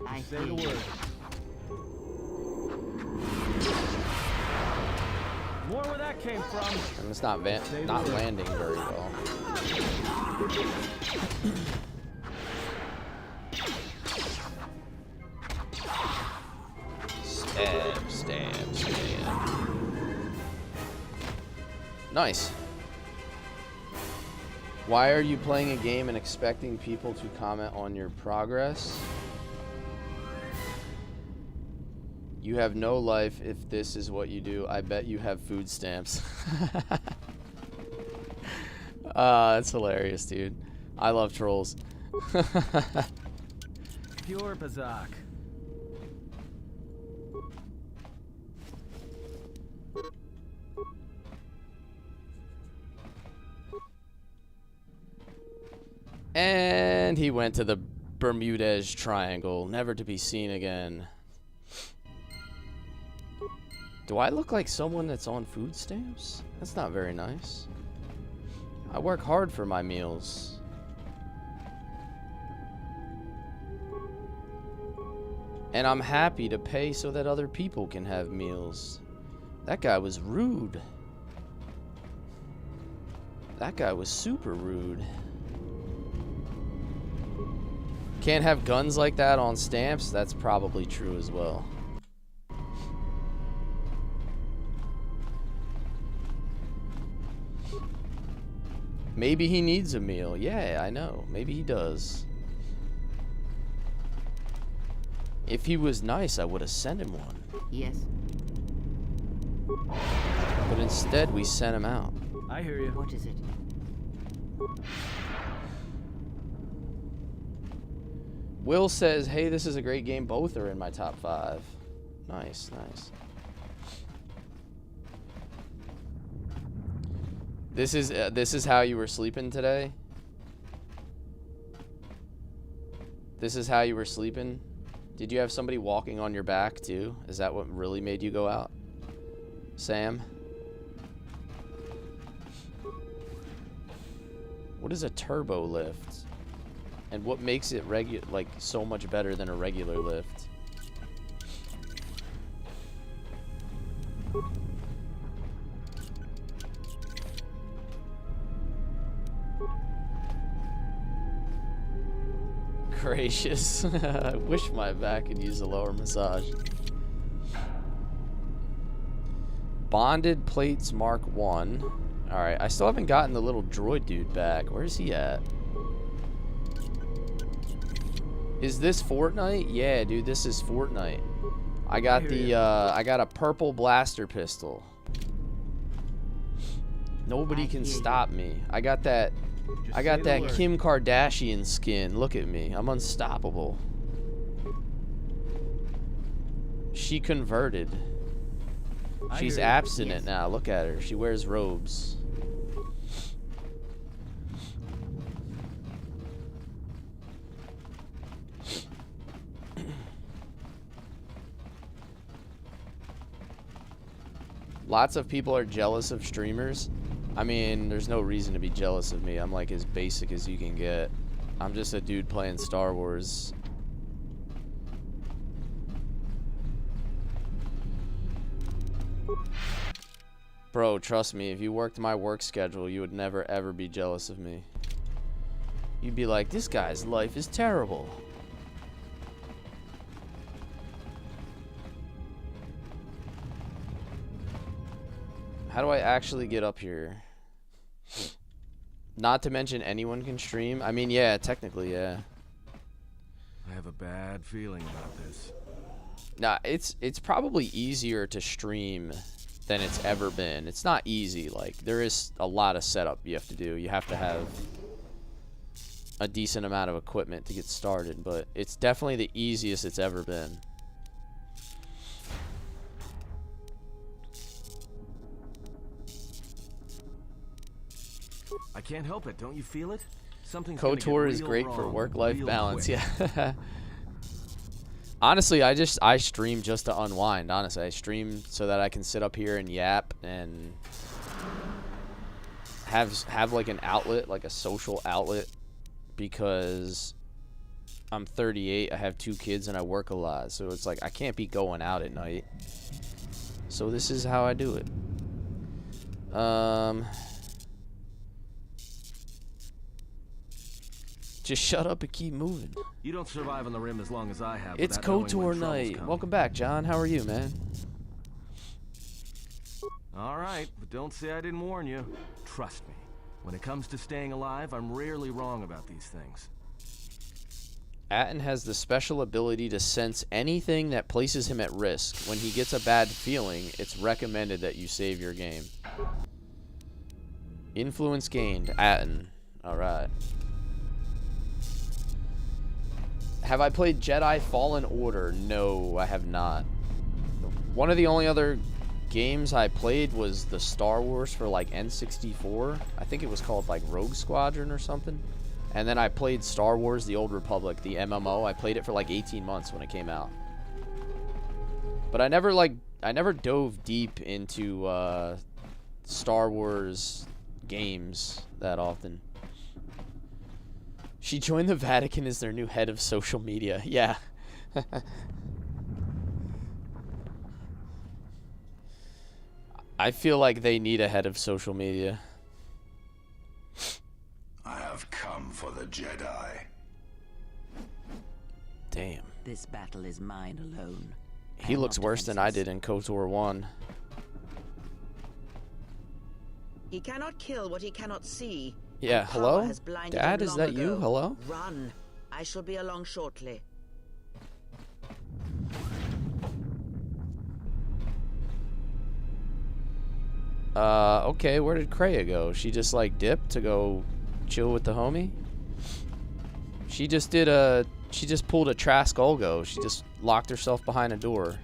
I say the word. More where that came from. And it's not landing very well. Stab, stab, stab. Nice. Why are you playing a game and expecting people to comment on your progress? You have no life if this is what you do. I bet you have food stamps. That's hilarious, dude. I love trolls. Pure Bazak. And he went to the Bermudez Triangle, never to be seen again. Do I look like someone that's on food stamps? That's not very nice. I work hard for my meals. And I'm happy to pay so that other people can have meals. That guy was rude. That guy was super rude. can't have guns like that on stamps, that's probably true as well. Maybe he needs a meal. Yeah, I know. Maybe he does. If he was nice, I would have sent him one. Yes. But instead, we sent him out. I hear you. What is it? Will says, hey, this is a great game. Both are in my top 5. Nice, nice. This is how you were sleeping today? This is how you were sleeping? Did you have somebody walking on your back too? Is that what really made you go out? Sam? What is a turbo lift? And what makes it like so much better than a regular lift? Gracious. I wish my back could use a lower massage. Bonded plates Mark 1. Alright, I still haven't gotten the little droid dude back. Where's he at? Is this Fortnite? Yeah, dude, this is Fortnite. I got I got a purple blaster pistol. Nobody can stop me. I got that Kim Kardashian skin. Look at me. I'm unstoppable. She converted. She's abstinent now. Look at her. She wears robes. Lots of people are jealous of streamers. I mean, there's no reason to be jealous of me. I'm like as basic as you can get. I'm just a dude playing Star Wars. Bro, trust me, if you worked my work schedule, you would never ever be jealous of me. You'd be like, this guy's life is terrible. How do I actually get up here? Not to mention anyone can stream. I mean, yeah, technically, yeah. I have a bad feeling about this. Nah, it's probably easier to stream than it's ever been. It's not easy. Like, there is a lot of setup you have to do. You have to have a decent amount of equipment to get started, but it's definitely the easiest it's ever been. I can't help it. Don't you feel it? Something's KOTOR is great for work-life balance. Yeah. Honestly, I stream just to unwind. Honestly, I stream so that I can sit up here and yap and have like an outlet, like a social outlet, because I'm 38, I have 2 kids, and I work a lot. So it's like I can't be going out at night. So this is how I do it. Just shut up and keep moving. You don't survive on the rim as long as I have. It's KOTOR night. Welcome back, John. How are you, man? All right, but don't say I didn't warn you. Trust me. When it comes to staying alive, I'm rarely wrong about these things. Atten has the special ability to sense anything that places him at risk. When he gets a bad feeling, it's recommended that you save your game. Influence gained. Atten. Alright. Have I played Jedi Fallen Order? No, I have not. One of the only other games I played was the Star Wars for like N64. I think it was called like Rogue Squadron or something. And then I played Star Wars The Old Republic, the MMO. I played it for like 18 months when it came out. But I never dove deep into Star Wars games that often. She joined the Vatican as their new head of social media. Yeah. I feel like they need a head of social media. I have come for the Jedi. This battle is mine alone. He I'm looks not worse than I defenseless. did in KOTOR 1. He cannot kill what he cannot see. Yeah, And hello? power has blinded Dad, him is long that you? ago. Hello? Run. I shall be along shortly. Okay, where did Kreia go? She just, like, dipped to go chill with the homie? She just pulled a Trask Olgo. She just locked herself behind a door.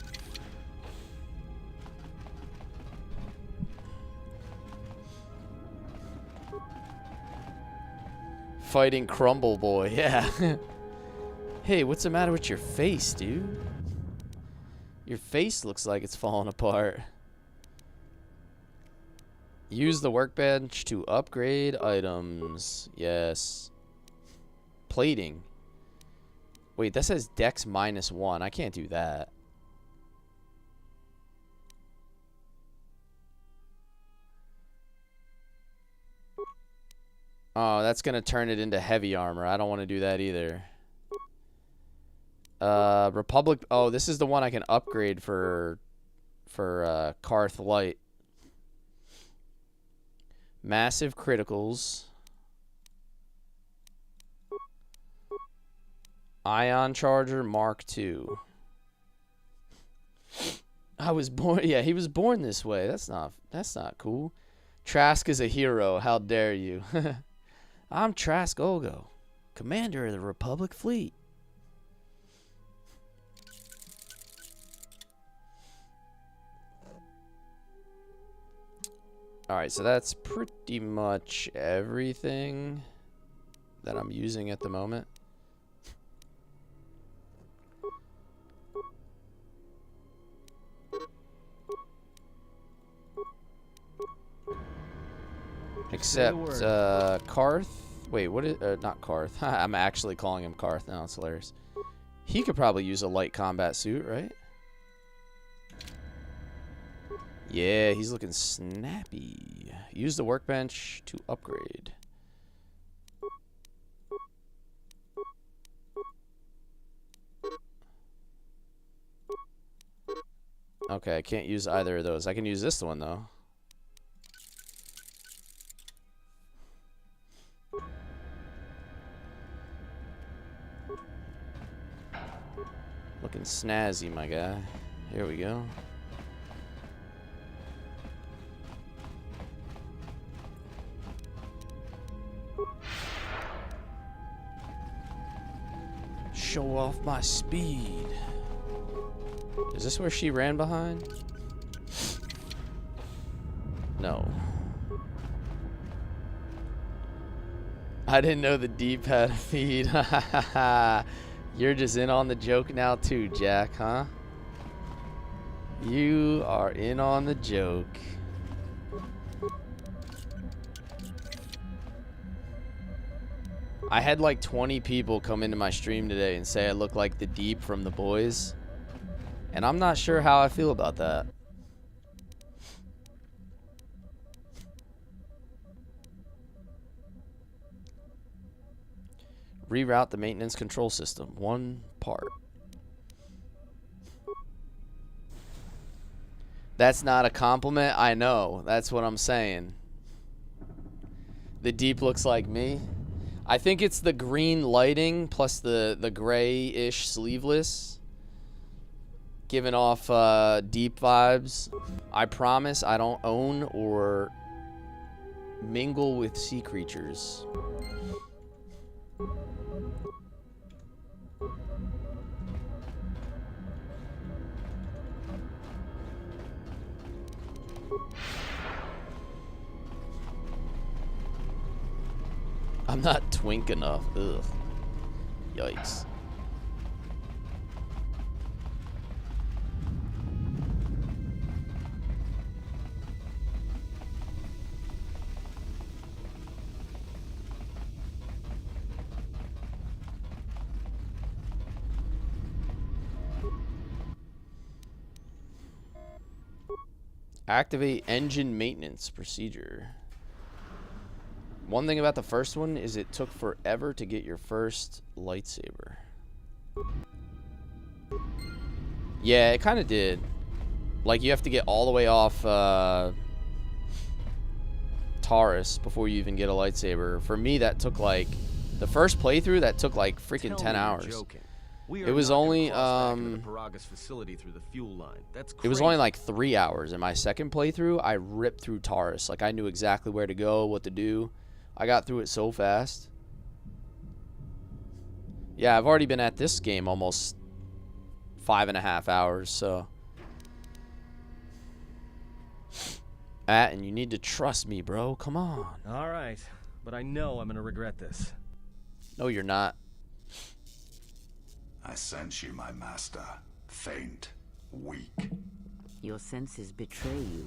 Fighting Crumble Boy, yeah. Hey, what's the matter with your face, dude? Your face looks like it's falling apart. Use the workbench to upgrade items. Yes. Plating. Wait, that says Dex -1. I can't do that. Oh, that's going to turn it into heavy armor. I don't want to do that either. Republic. Oh, this is the one I can upgrade for Karth Light. Massive criticals. Ion Charger Mark II. I was born. Yeah, he was born this way. That's not cool. Trask is a hero. How dare you? I'm Trask Olgo, commander of the Republic fleet. Alright, so that's pretty much everything that I'm using at the moment. Except, Karth. Wait, what is, not Karth. I'm actually calling him Karth now, it's hilarious. He could probably use a light combat suit, right? Yeah, he's looking snappy. Use the workbench to upgrade. Okay, I can't use either of those. I can use this one, though. Looking snazzy, my guy. Here we go. Show off my speed. Is this where she ran behind? No. I didn't know the deep had a feed. You're just in on the joke now too, Jack, huh? You are in on the joke. I had like 20 people come into my stream today and say I look like the Deep from The Boys. And I'm not sure how I feel about that. Reroute the maintenance control system. One part. That's not a compliment. I know. That's what I'm saying. The Deep looks like me. I think it's the green lighting plus the gray-ish sleeveless. Giving off Deep vibes. I promise I don't own or mingle with sea creatures. I'm not twink enough. Ugh. Yikes. Activate engine maintenance procedure. One thing about the first one is it took forever to get your first lightsaber. Yeah, it kind of did. Like, you have to get all the way off Taurus before you even get a lightsaber. For me, that took like the first playthrough. That took like freaking 10 hours. We It was not gonna only cross back into the Paragas facility through the fuel line. That's crazy. it was only like 3 hours. In my second playthrough, I ripped through Taurus. Like, I knew exactly where to go, what to do. I got through it so fast. Yeah, I've already been at this game almost 5.5 hours, so. And you need to trust me, bro. Come on. All right, but I know I'm gonna regret this. No, you're not. I sense you, my master. Faint, weak. Your senses betray you,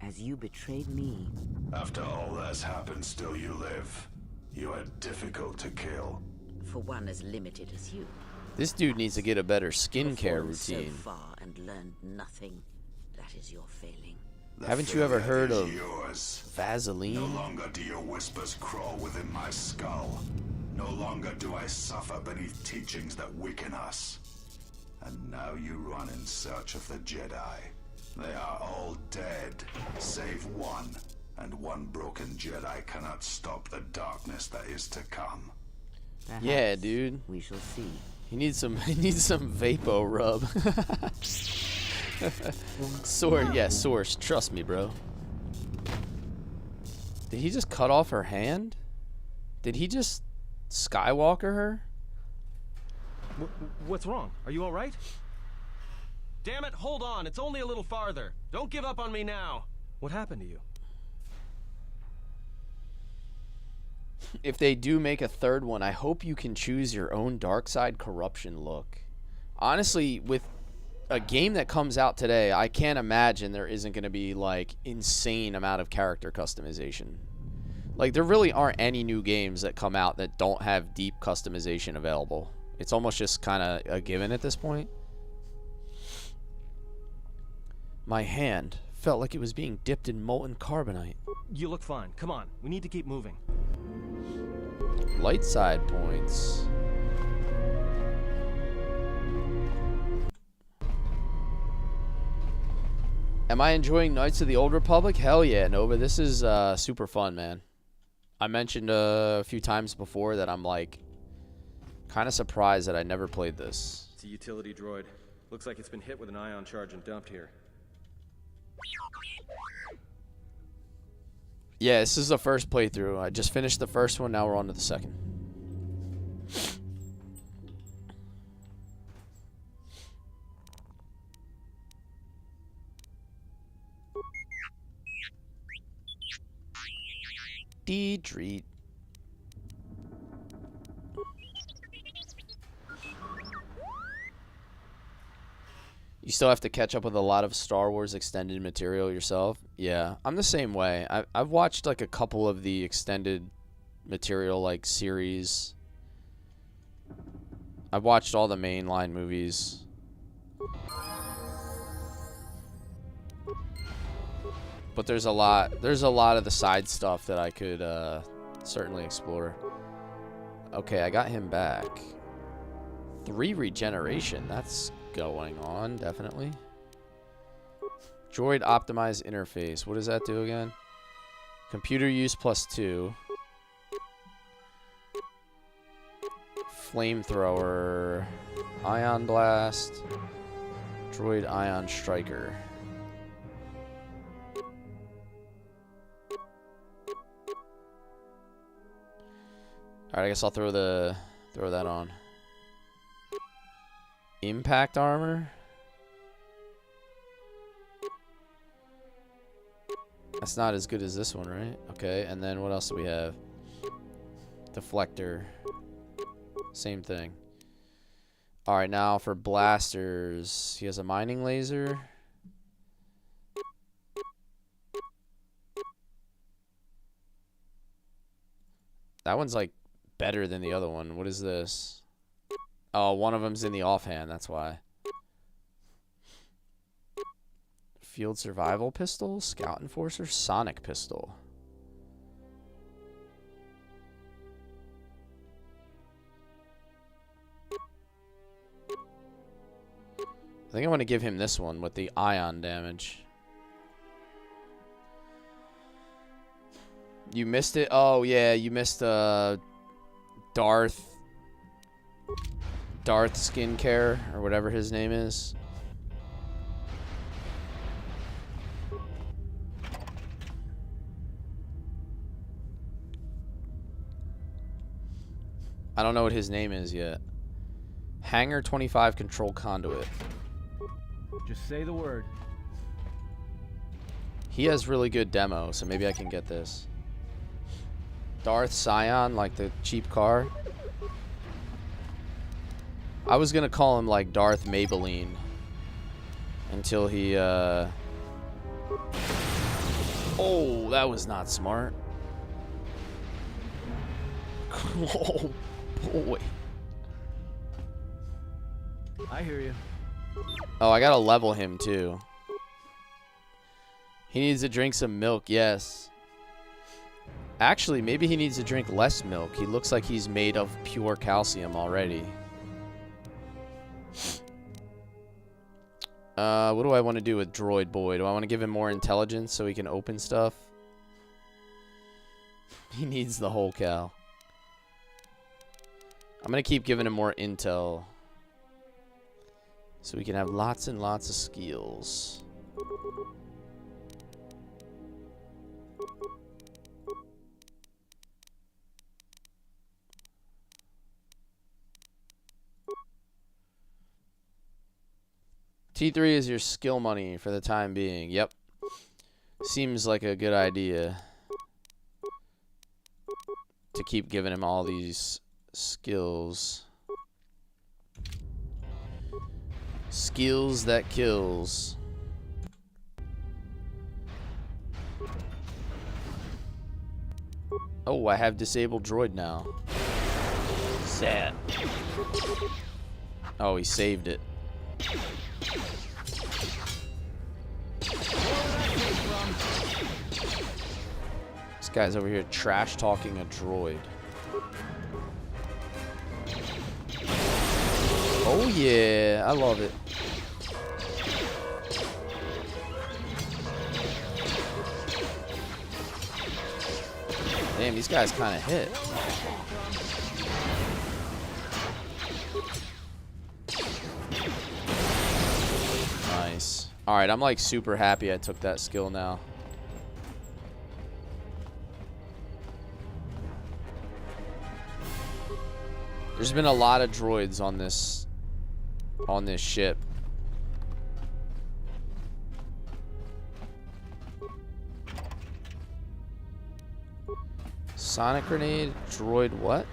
as you betrayed me. After all that's happened, still you live. You are difficult to kill. For one as limited as you. This dude needs to get a better skincare Performed routine. So far and learned nothing. That is your failing. Haven't you ever heard of yours. Vaseline? No longer do your whispers crawl within my skull. No longer do I suffer beneath teachings that weaken us. And now you run in search of the Jedi. They are all dead, save one. And one broken Jedi cannot stop the darkness that is to come. Perhaps yeah, dude. We shall see. He needs some Vapo rub. Sword, yeah, Source. Trust me, bro. Did he just cut off her hand? Did he just Skywalker her? What's wrong? Are you all right? Damn it, hold on. It's only a little farther. Don't give up on me now. What happened to you? If they do make a third one, I hope you can choose your own dark side corruption look. Honestly, with a game that comes out today, I can't imagine there isn't going to be like insane amount of character customization. Like, there really aren't any new games that come out that don't have deep customization available. It's almost just kind of a given at this point. My hand felt like it was being dipped in molten carbonite. You look fine. Come on. We need to keep moving. Light side points. Am I enjoying Knights of the Old Republic? Hell yeah, Nova. This is super fun, man. I mentioned a few times before that I'm like kind of surprised that I never played this. It's a utility droid. Looks like it's been hit with an ion charge and dumped here. Yeah, this is the first playthrough. I just finished the first one, now we're on to the second. Deedreet. You still have to catch up with a lot of Star Wars extended material yourself? Yeah, I'm the same way. I've watched like a couple of the extended material like series. I've watched all the mainline movies. But there's a lot of the side stuff that I could certainly explore. Okay, I got him back. 3 regeneration. That's going on, definitely. Droid optimized interface. What does that do again? Computer use +2. Flamethrower. Ion blast. Droid ion striker. Alright, I guess I'll throw that on. Impact armor. That's not as good as this one, right? Okay, and then what else do we have? Deflector. Same thing. Alright, now for blasters. He has a mining laser. That one's like better than the other one. What is this? Oh, one of them's in the offhand, that's why. Field survival pistol, scout enforcer, sonic pistol. think I want to give him this one with the ion damage. You missed it? Oh, yeah, you missed Darth Skincare, or whatever his name is. I don't know what his name is yet. Hangar 25 Control Conduit. Just say the word. He has really good demo, so maybe I can get this. Darth Scion, like the cheap car. I was gonna call him like Darth Maybelline until he oh, that was not smart. Oh boy. I hear you. Oh, I gotta level him too. He needs to drink some milk, yes. Actually, maybe he needs to drink less milk. He looks like he's made of pure calcium already. What do I want to do with Droid Boy? Do I want to give him more intelligence so he can open stuff? He needs the whole cow. I'm going to keep giving him more intel so we can have lots and lots of skills. T3 is your skill money for the time being. Yep. Seems like a good idea to keep giving him all these skills. Skills that kills. Oh, I have disabled droid now. Sad. Oh, he saved it. This guy's over here trash talking a droid. Oh yeah, I love it. Damn, these guys kind of hit. Nice. Alright, I'm like super happy I took that skill now. There's been a lot of droids on this ship. Sonic grenade, droid what?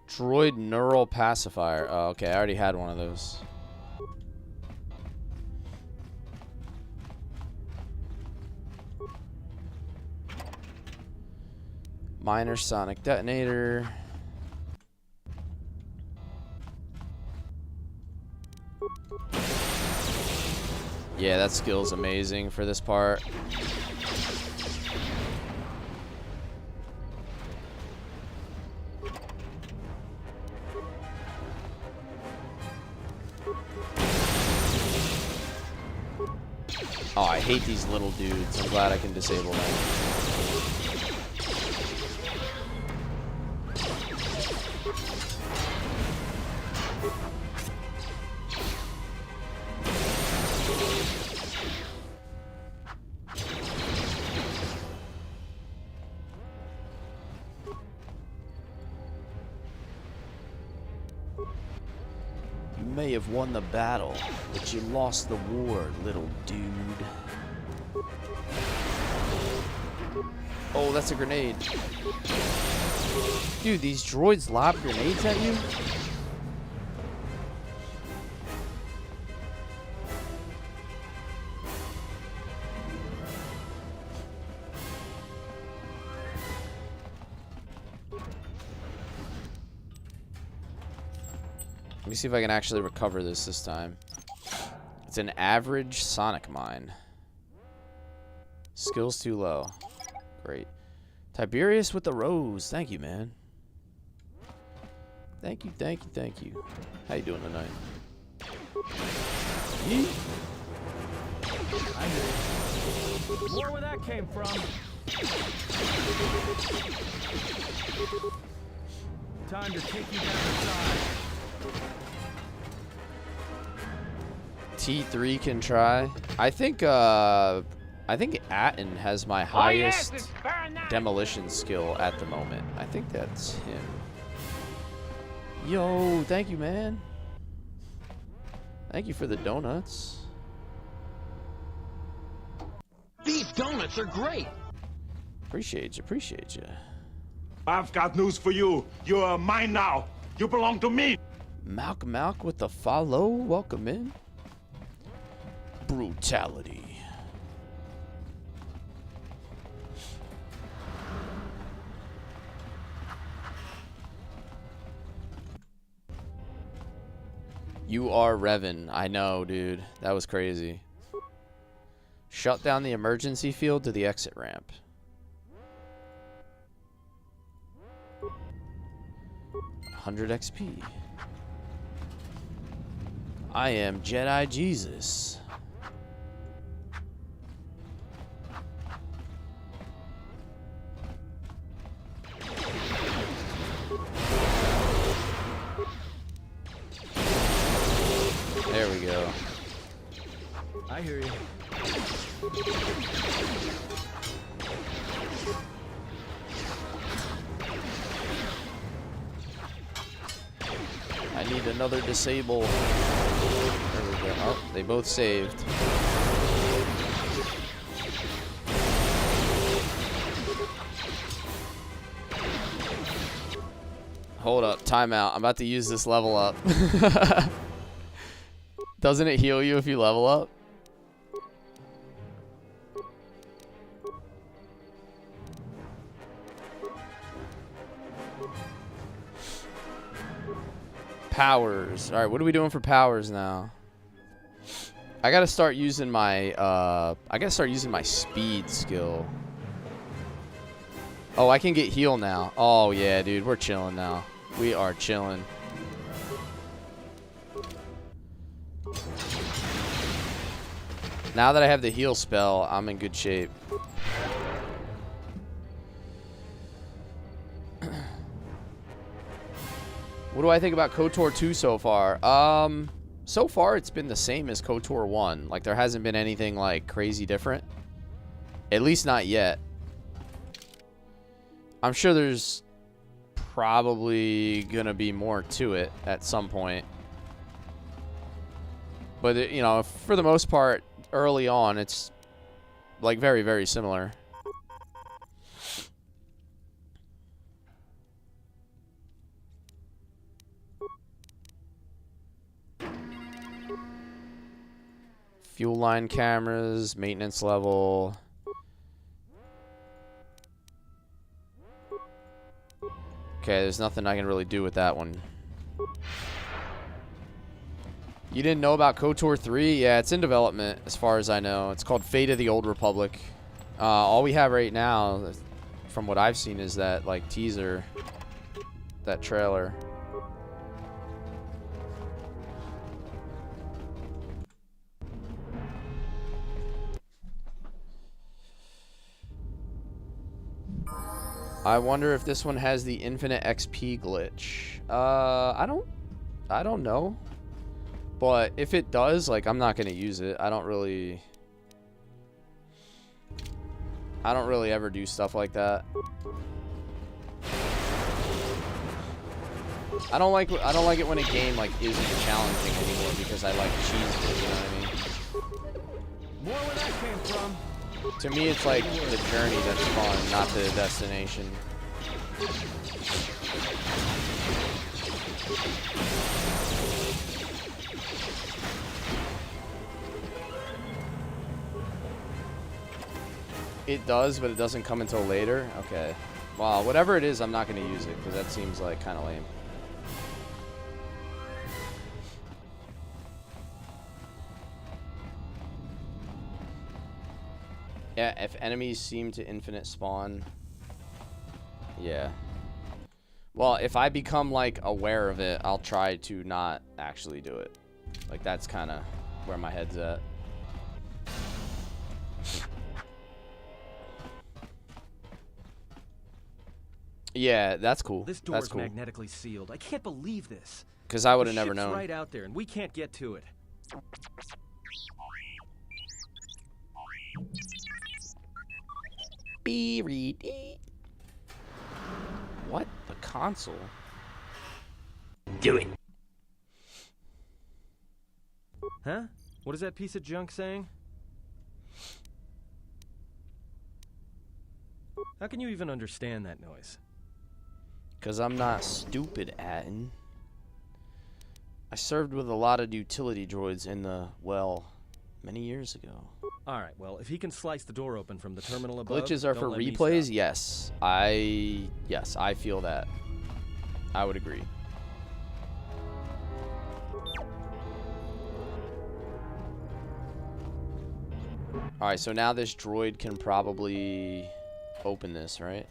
Droid neural pacifier. Oh, okay, I already had one of those. Minor sonic detonator. Yeah, that skill's amazing for this part. Oh, I hate these little dudes. I'm glad I can disable them. You may have won the battle, but you lost the war, little dude. Oh, that's a grenade. Dude, these droids lob grenades at you? Let me see if I can actually recover this time. It's an average sonic mine. Skills too low. Great. Tiberius with the rose. Thank you, man. Thank you, thank you, thank you. How you doing tonight? Yeet. I hear you. More where that came from. Time to take you down the side. T3 can try. I think Atten has my highest demolition skill at the moment. I think that's him. Yo, thank you, man. Thank you for the donuts. These donuts are great. Appreciate you, appreciate you. I've got news for you. You're mine now. You belong to me. Malk with the follow. Welcome in. Brutality. You are Revan. I know, dude. That was crazy. Shut down the emergency field to the exit ramp. $100 XP. I am Jedi Jesus. There we go. I hear you. I need another disable. There we go. Oh, they both saved. Hold up, timeout. I'm about to use this level up. Doesn't it heal you if you level up? Powers. All right, what are we doing for powers now? I gotta start using my speed skill. Oh, I can get heal now. Oh yeah, dude, we're chilling now. We are chilling. Now that I have the heal spell, I'm in good shape. What do I think about KOTOR 2 so far? So far it's been the same as KOTOR 1. Like, there hasn't been anything, like, crazy different. At least not yet. I'm sure there's probably gonna be more to it at some point. But, you know, for the most part, early on, it's, like, very, very similar. Fuel line cameras, maintenance level. Okay, there's nothing I can really do with that one. You didn't know about KOTOR 3? Yeah, it's in development as far as I know. It's called Fate of the Old Republic. All we have right now, from what I've seen, is that, like, teaser. That trailer. I wonder if this one has the infinite XP glitch. I don't know. But if it does, like, I'm not gonna use it. I don't really ever do stuff like that. I don't like it when a game, like, isn't challenging anymore because I like cheese it, you know what I mean? More where that came from. To me, it's like the journey that's fun, not the destination. It does, but it doesn't come until later? Okay. Well, whatever it is, I'm not going to use it, because that seems like kind of lame. Yeah, if enemies seem to infinite spawn. Yeah. Well, if I become, like, aware of it, I'll try to not actually do it. Like, that's kind of where my head's at. Yeah, that's cool. This That's door's cool. magnetically sealed. I can't believe this. Because I would have The never ship's known. right out there, and we can't get to it. What? The console? Do it. Huh? What is that piece of junk saying? How can you even understand that noise? Because I'm not stupid, Atten. I served with a lot of utility droids in the, well, many years ago. Alright, well, if he can slice the door open from the terminal above... Glitches are don't for let me replays? stop. Yes, I feel that. I would agree. Alright, so now this droid can probably open this, right?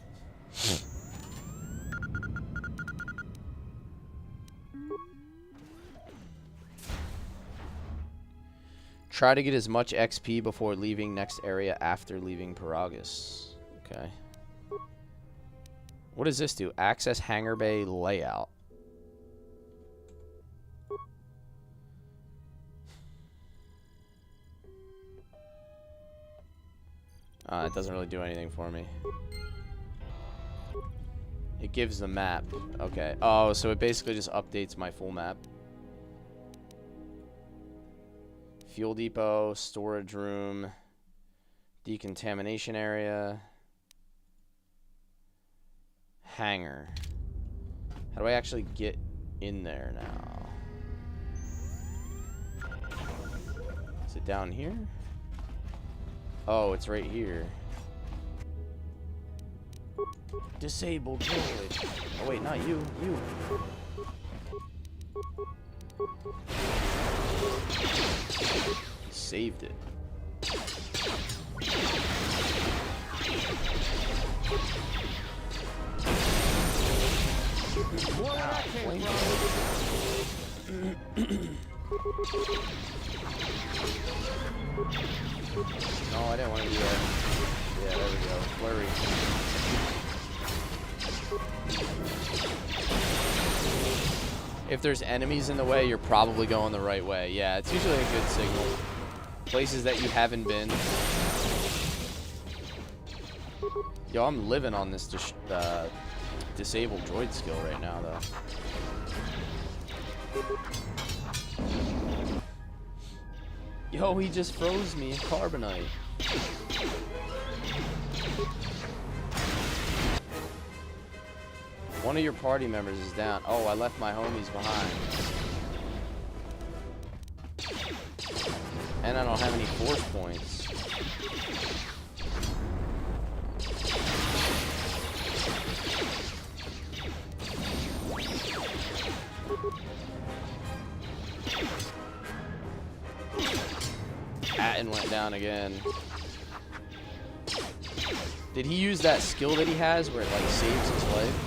Try to get as much XP before leaving next area after leaving Paragus. Okay. What does this do? Access hangar bay layout. It doesn't really do anything for me. It gives the map. Okay. Oh, so it basically just updates my full map. Fuel depot, storage room, decontamination area, hangar. How do I actually get in there now? Is it down here? Oh, it's right here. Disabled droid. Oh wait, not you. You. He saved it. No, I didn't want to do that. Yeah, there we go. Flurry. If there's enemies in the way, you're probably going the right way. Yeah, it's usually a good signal. Places that you haven't been. Yo, I'm living on this disabled droid skill right now, though. Yo, he just froze me in carbonite. One of your party members is down. Oh, I left my homies behind. And I don't have any force points. Atten went down again. Did he use that skill that he has where it like saves his life?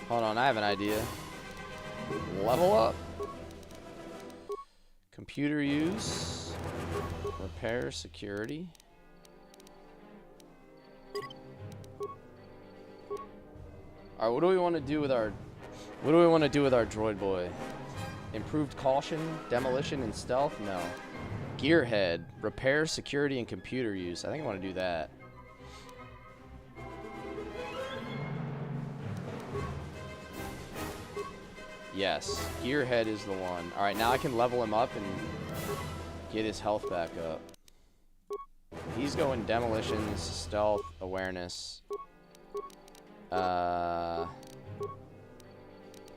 Hold on, I have an idea. Level up. Computer use. Repair security. Alright, what do we want to do with our droid boy? Improved caution, demolition, and stealth? No. Gearhead, repair, security, and computer use. I think I want to do that. Yes, Gearhead is the one. Alright, now I can level him up and get his health back up. He's going demolitions, stealth, awareness,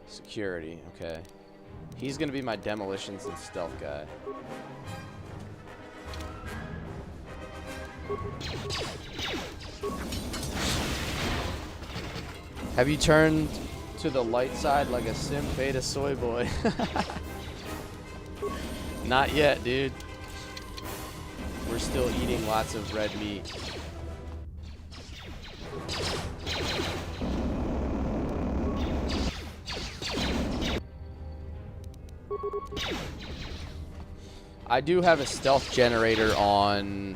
security, okay. He's gonna be my demolitions and stealth guy. Have you turned to the light side like a simp beta soy boy? Not yet, dude. we're still eating lots of red meat. I do have a stealth generator on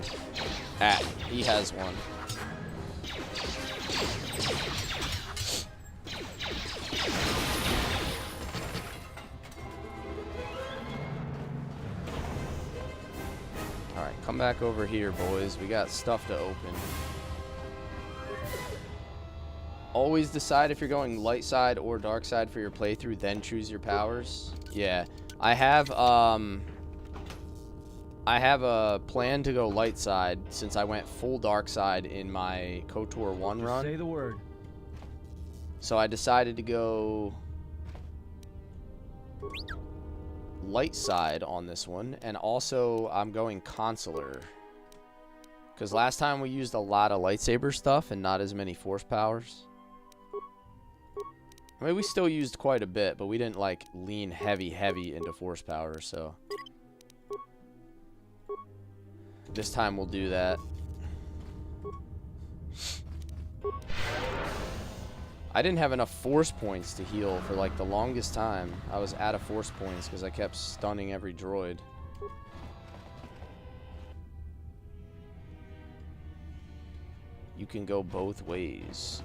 At. He has one. Alright, come back over here, boys. We got stuff to open. Always decide if you're going light side or dark side for your playthrough, then choose your powers. Yeah. I have a plan to go light side since I went full dark side in my KOTOR 1 run. Say the word. So I decided to go light side on this one, and also I'm going Consular. Because last time we used a lot of lightsaber stuff and not as many force powers. I mean, we still used quite a bit, but we didn't, like, lean heavy into force power, so. This time we'll do that. I didn't have enough force points to heal for, like, the longest time. I was out of force points because I kept stunning every droid. You can go both ways.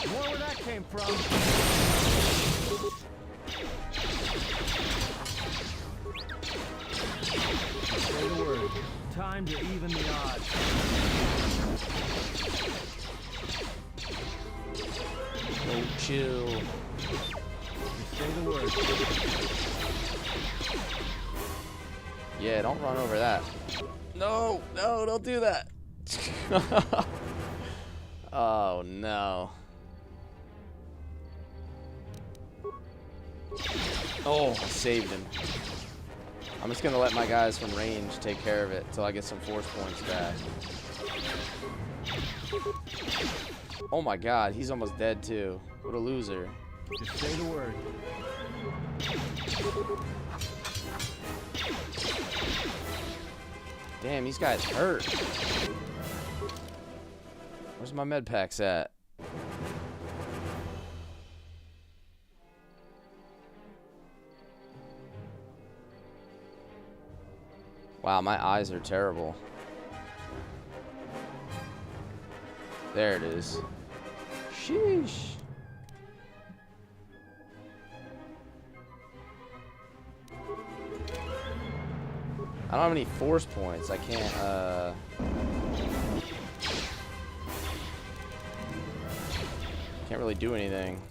More where that came from. Say the word. Time to even the odds. Oh, chill. Just say the word. Yeah, don't run over that. No, no, don't do that. Oh, no. Oh, I saved him. I'm just gonna let my guys from range take care of it until I get some force points back. Oh my god, he's almost dead too. What a loser. Just say the word. Damn, these guys hurt. Where's my med packs at? Wow, my eyes are terrible. There it is. Sheesh. I don't have any force points. I can't, can't really do anything.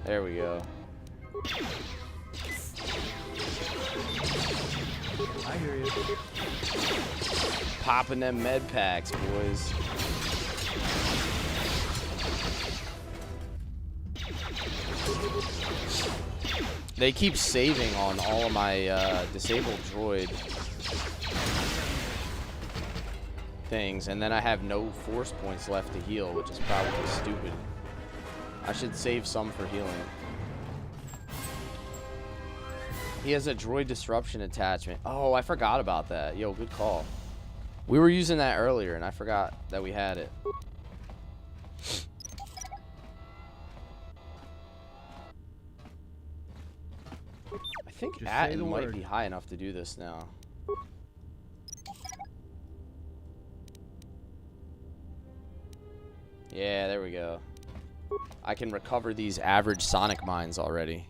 There we go. I hear you. Popping them med packs, boys. They keep saving on all of my disabled droid things, and then I have no force points left to heal, which is probably stupid. I should save some for healing. He has a droid disruption attachment. Oh, I forgot about that. Yo, good call. We were using that earlier, and I forgot that we had it. I think Atten might be high enough to do this now. Yeah, there we go. I can recover these average sonic mines already.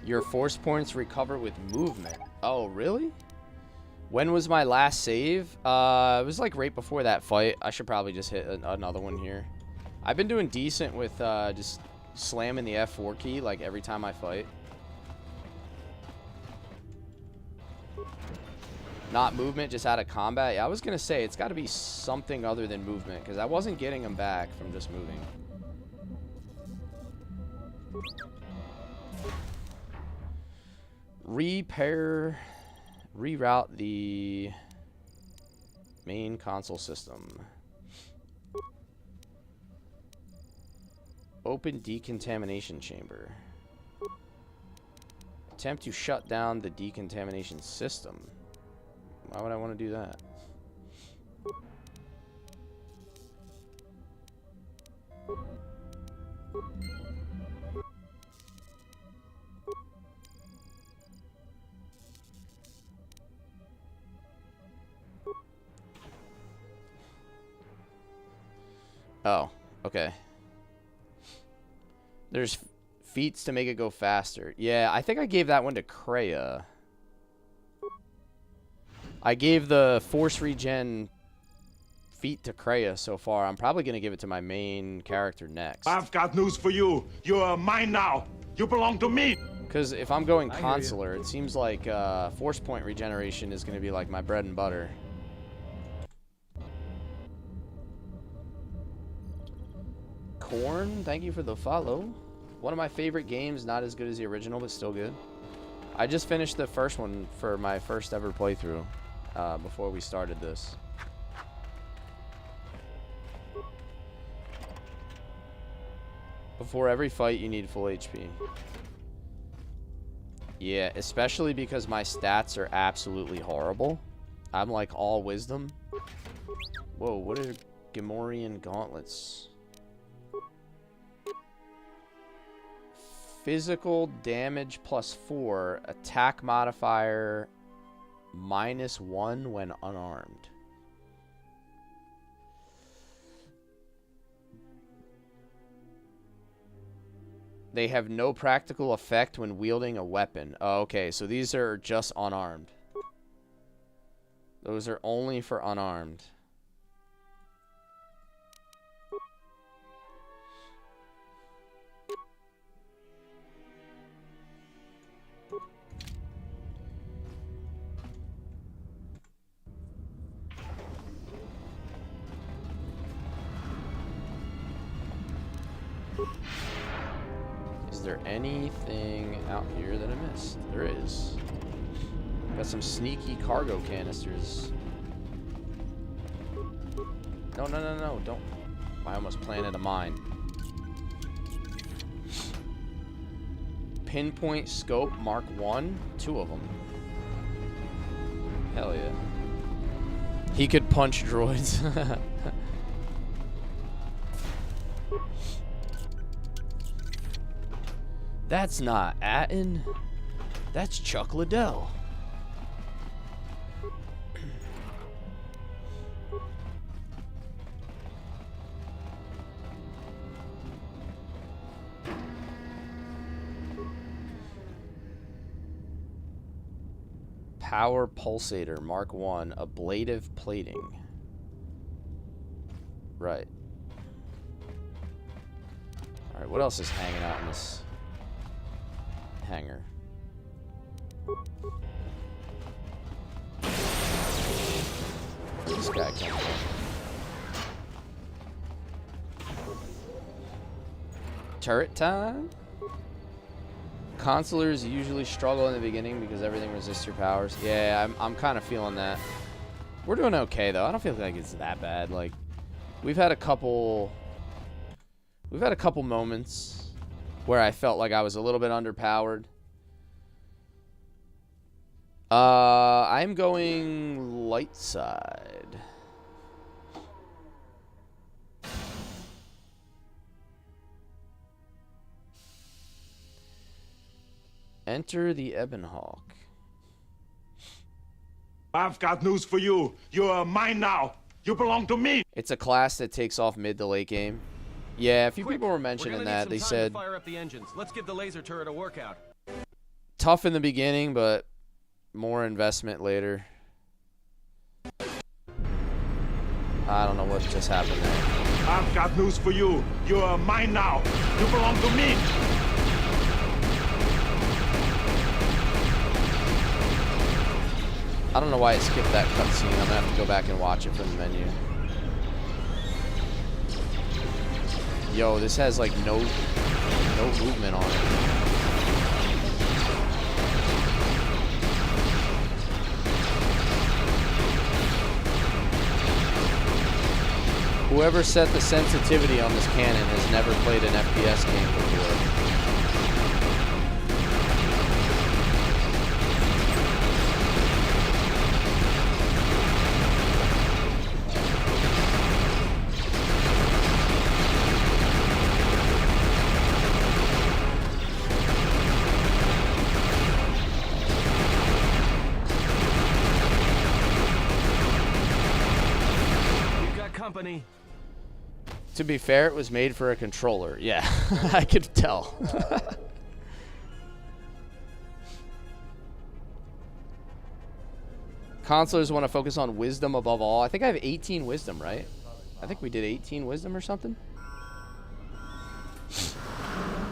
Your force points recover with movement. Oh, really? When was my last save? It was like right before that fight. I should probably just hit another one here. I've been doing decent with just slamming the F4 key like every time I fight. Not movement, just out of combat. Yeah, I was gonna say it's got to be something other than movement because I wasn't getting them back from just moving. Reroute the main console system. Open decontamination chamber. Attempt to shut down the decontamination system. Why would I want to do that? Oh, okay. There's feats to make it go faster. Yeah, I think I gave that one to Kreia. I gave the force regen feat to Kreia so far. I'm probably going to give it to my main character next. I've got news for you. You're mine now. You belong to me. Because if I'm going Consular, it seems like force point regeneration is going to be like my bread and butter. Corn, thank you for the follow. One of my favorite games, not as good as the original, but still good. I just finished the first one for my first ever playthrough before we started this. Before every fight, you need full HP. Yeah, especially because my stats are absolutely horrible. I'm like all wisdom. Whoa, what are Gamorrean gauntlets? Physical damage +4, attack modifier -1 when unarmed. They have no practical effect when wielding a weapon. Oh, okay, so these are just unarmed. Those are only for unarmed. Is there anything out here that I missed? There is. Got some sneaky cargo canisters. No, no, no, no, don't. I almost planted a mine. Pinpoint scope Mark 1, 2 of them. Hell yeah. He could punch droids. That's not Atten. That's Chuck Liddell. Power pulsator Mark 1, ablative plating. Right. All right, what else is hanging out in this hangar? Where'd this guy come from? Turret time? Consulars usually struggle in the beginning because everything resists your powers. Yeah, I'm kind of feeling that. We're doing okay though. I don't feel like it's that bad. Like, we've had a couple moments where I felt like I was a little bit underpowered. I'm going light side. Enter the Ebonhawk. I've got news for you. You're mine now. You belong to me. It's a class that takes off mid to late game. Yeah, a few people were mentioning that. They said fire up the engines. Let's give the laser turret a workout. Tough in the beginning, but more investment later. I don't know what just happened there. I've got news for you. You're mine now. You belong to me. I don't know why it skipped that cutscene. I'm gonna have to go back and watch it from the menu. Yo, this has like no movement on it. Whoever set the sensitivity on this cannon has never played an FPS game before. Company. To be fair, it was made for a controller. Yeah, I could tell. Consulars want to focus on wisdom above all. I think I have 18 wisdom, right? I think we did 18 wisdom or something.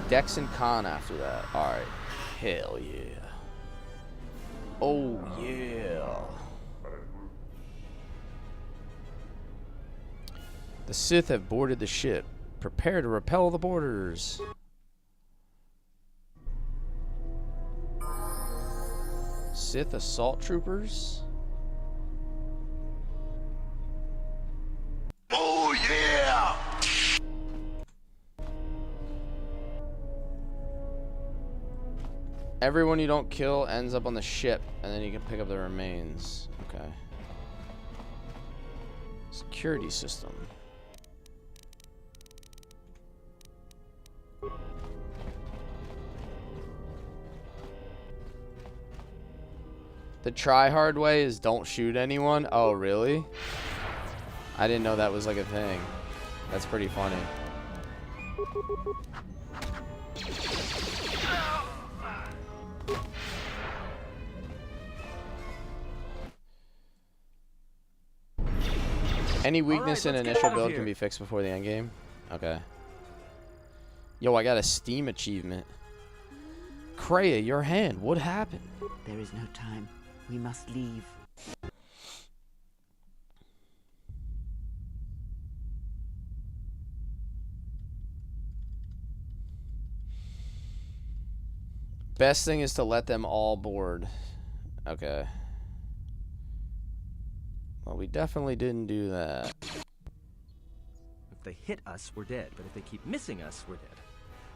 Dex and Con after that. All right. Hell yeah. Oh yeah. The Sith have boarded the ship. Prepare to repel the boarders. Sith assault troopers. Oh yeah! Everyone you don't kill ends up on the ship, and then you can pick up the remains. Okay. Security system. The try-hard way is don't shoot anyone? Oh, really? I didn't know that was like a thing. That's pretty funny. Any weakness in initial build can be fixed before the end game? Okay. Yo, I got a Steam achievement. Kreia, your hand. What happened? There is no time. We must leave. Best thing is to let them all board. Okay. Well, we definitely didn't do that. If they hit us, we're dead. But if they keep missing us, we're dead.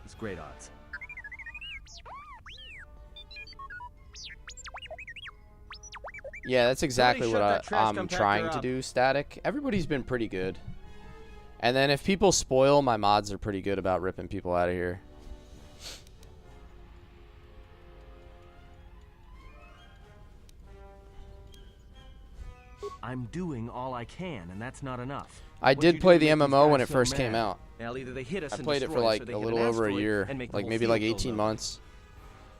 It's great odds. Yeah, that's exactly what I'm trying to up. do, Static. Everybody's been pretty good. And then if people spoil, my mods are pretty good about ripping people out of here. I'm doing all I can, and that's not enough. I did play the MMO when it first came out. Well, either they hit us I played it for like a little over a year, like maybe like 18 months.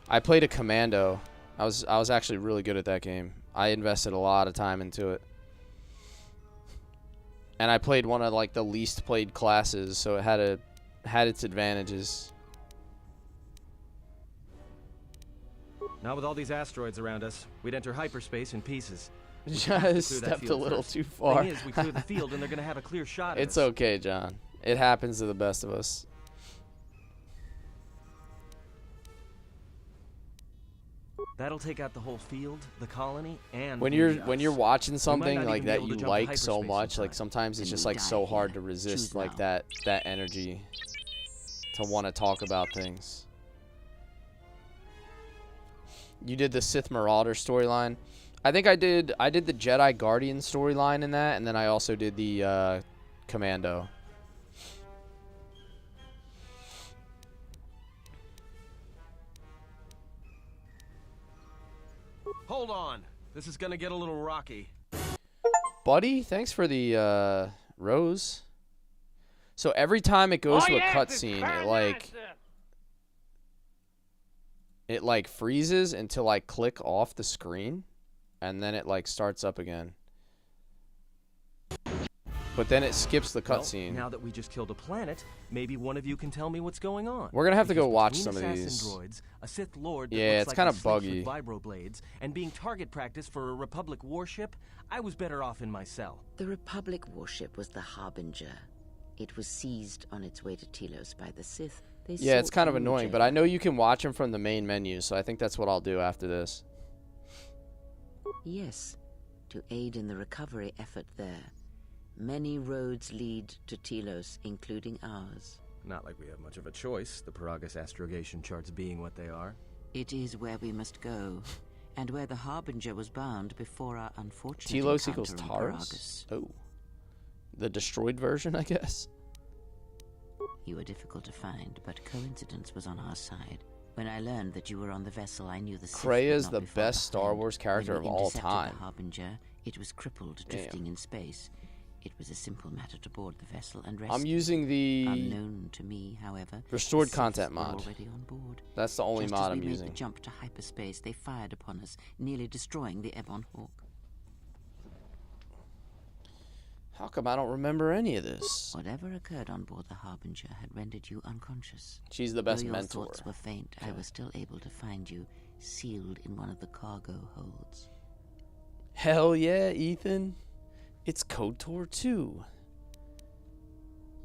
I played a commando. I was actually really good at that game. I invested a lot of time into it. And I played one of like the least played classes, so it had its advantages. Not with all these asteroids around us. We'd enter hyperspace in pieces. Just stepped a little too far. Thing is, we clear the field and they're gonna have a clear shot at It's us. okay, John. It happens to the best of us. That'll take out the whole field, the colony, and when you're watching something like that you like so much, like sometimes it's just like so hard to resist like that energy to want to talk about things. You did the Sith Marauder storyline. I think I did the Jedi Guardian storyline in that, and then I also did the Commando. Hold on. This is gonna get a little rocky. Buddy, thanks for the rose. So every time it goes to a cutscene, it like freezes until I click off the screen, and then it like starts up again. but then it skips the Well, cutscene. now that we just killed a planet, maybe one of you can tell me what's going on. We're gonna have to go Because watch between some of assassin these. droids, a Sith Lord that Yeah, looks it's like kind a of Sith buggy. with vibroblades, and being target practice for a Republic warship, I was better off in my cell. The Republic warship was the Harbinger. It was seized on its way to Telos by the Sith. They Yeah, it's sought kind of you, annoying, but I know you can watch them from the main menu, so I think that's what I'll do after this. Yes, to aid in the recovery effort there. Many roads lead to Telos, including ours. Not like we have much of a choice, the Paragus astrogation charts being what they are. It is where we must go, and where the Harbinger was bound before our unfortunate Telos encounter equals on Taurus? Paragus. Oh. The destroyed version, I guess? You were difficult to find, but coincidence was on our side. When I learned that you were on the vessel, I knew the Sith would Kreia is not the be far best Star behind. Wars character When of we all intercepted time. The Harbinger, it was crippled, drifting in space. It was a simple matter to board the vessel and rescue. I'm using the Unknown to me, however, restored the Siths content were mod. already on board. That's the only Just mod as I'm we using. made the jump to hyperspace, they fired upon us, nearly destroying the Ebon Hawk. How come I don't remember any of this? Whatever occurred on board the Harbinger had rendered you unconscious. She's the best Though your mentor. thoughts were faint, I was still able to find you sealed in one of the cargo holds. Hell yeah, Ethan. It's KOTOR 2.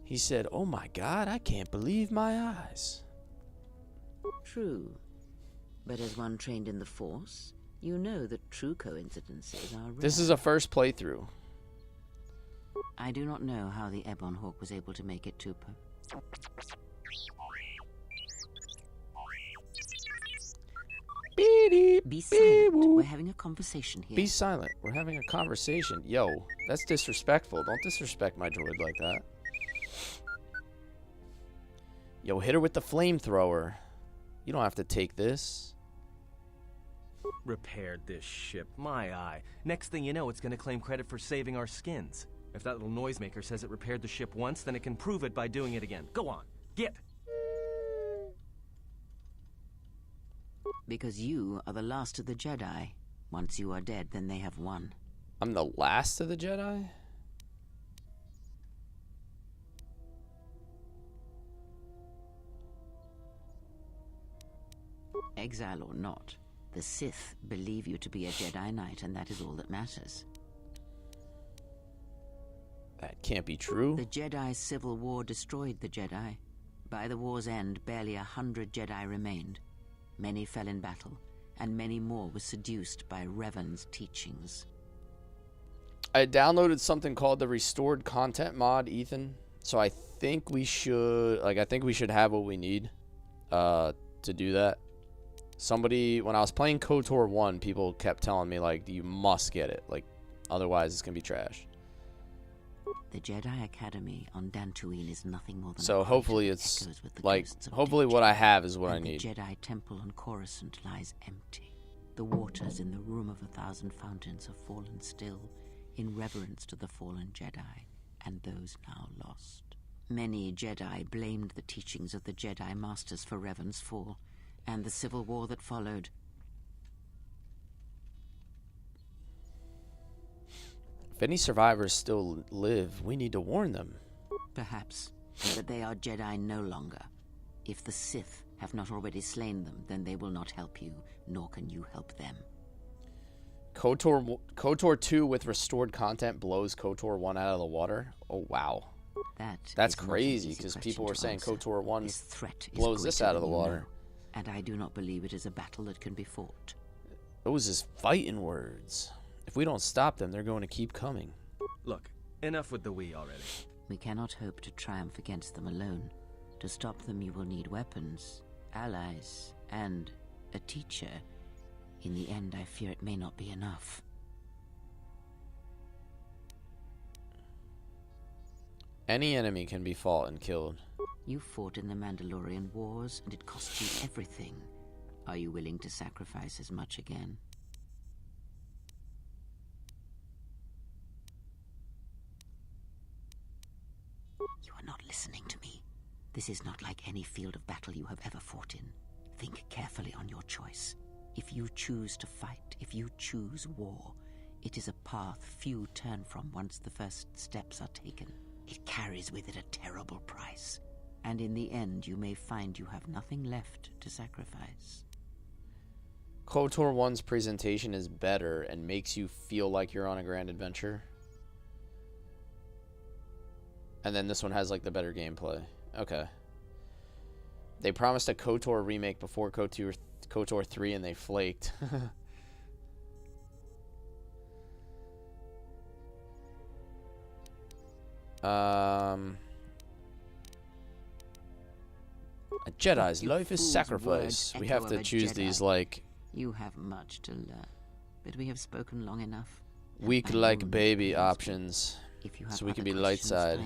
He said, "Oh my god, I can't believe my eyes." True. But as one trained in the Force, you know that true coincidences are rare. This is a first playthrough. I do not know how the Ebon Hawk was able to make it to Be silent. We're having a conversation here. Be silent. We're having a conversation. Yo, that's disrespectful. Don't disrespect my droid like that. Yo, hit her with the flamethrower. You don't have to take this. Repaired this ship, my eye. Next thing you know, it's gonna claim credit for saving our skins. If that little noisemaker says it repaired the ship once, then it can prove it by doing it again. Go on, get! Because you are the last of the Jedi. Once you are dead, then they have won. I'm the last of the Jedi? Exile or not, the Sith believe you to be a Jedi Knight, and that is all that matters. That can't be true. The Jedi Civil War destroyed the Jedi. By the war's end, barely 100 Jedi remained. Many fell in battle, and many more were seduced by Revan's teachings. I downloaded something called the restored content mod, Ethan. So I think we should, I think we should have what we need to do that. Somebody, when I was playing KOTOR 1, people kept telling me, you must get it. Otherwise it's going to be trash. The Jedi Academy on Dantooine is nothing more than So a hopefully it's, hopefully what I have is what I need. The Jedi Temple on Coruscant lies empty. The waters in the Room of 1,000 Fountains have fallen still, in reverence to the fallen Jedi, and those now lost. Many Jedi blamed the teachings of the Jedi Masters for Revan's fall, and the civil war that followed. If any survivors still live, we need to warn them. Perhaps, but they are Jedi no longer. If the Sith have not already slain them, then they will not help you, nor can you help them. KOTOR 2 with restored content blows KOTOR 1 out of the water? Oh, wow. That's crazy, because people were saying KOTOR 1 blows this out of the water. And I do not believe it is a battle that can be fought. Those is fighting words. If we don't stop them, they're going to keep coming. Look, enough with the we already. We cannot hope to triumph against them alone. To stop them, you will need weapons, allies, and a teacher. In the end, I fear it may not be enough. Any enemy can be fought and killed. You fought in the Mandalorian Wars, and it cost you everything. Are you willing to sacrifice as much again? You are not listening to me. This is not like any field of battle you have ever fought in. Think carefully on your choice. If you choose to fight, if you choose war, It is a path few turn from once the first steps are taken. It carries with it a terrible price, and in the end you may find you have nothing left to sacrifice. KOTOR 1's presentation is better and makes you feel like you're on a grand adventure. And then this one has like the better gameplay. Okay. They promised a KOTOR remake before KOTOR 3 and they flaked. A Jedi's life is sacrifice. We have to choose these like... You have much to learn, but we have spoken long enough. Weak like baby options. So we can be light side.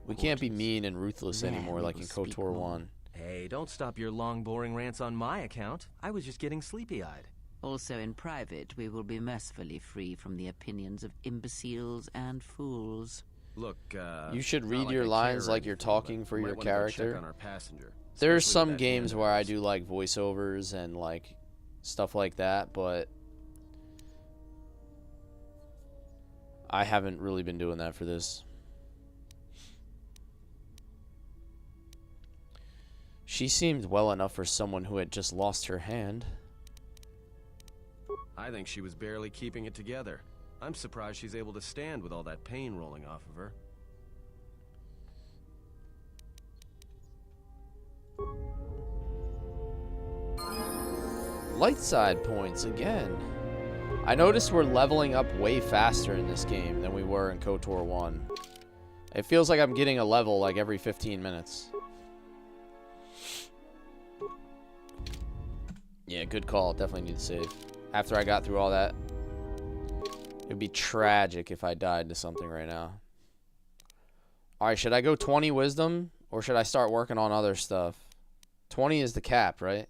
We can't be mean and ruthless anymore like in KOTOR 1. Hey, don't stop your long, boring rants on my account. I was just getting sleepy-eyed. Also in private, we will be mercifully free from the opinions of imbeciles and fools. Look, you should read your lines like you're talking for your character. On our passenger, there's some games where I do like voiceovers and like stuff like that, but I haven't really been doing that for this. She seemed well enough for someone who had just lost her hand. I think she was barely keeping it together. I'm surprised she's able to stand with all that pain rolling off of her. Light side points again. I noticed we're leveling up way faster in this game than we were in KOTOR 1. It feels like I'm getting a level like every 15 minutes. Yeah, good call. Definitely need to save. After I got through all that, it would be tragic if I died to something right now. Alright, should I go 20 wisdom? Or should I start working on other stuff? 20 is the cap, right?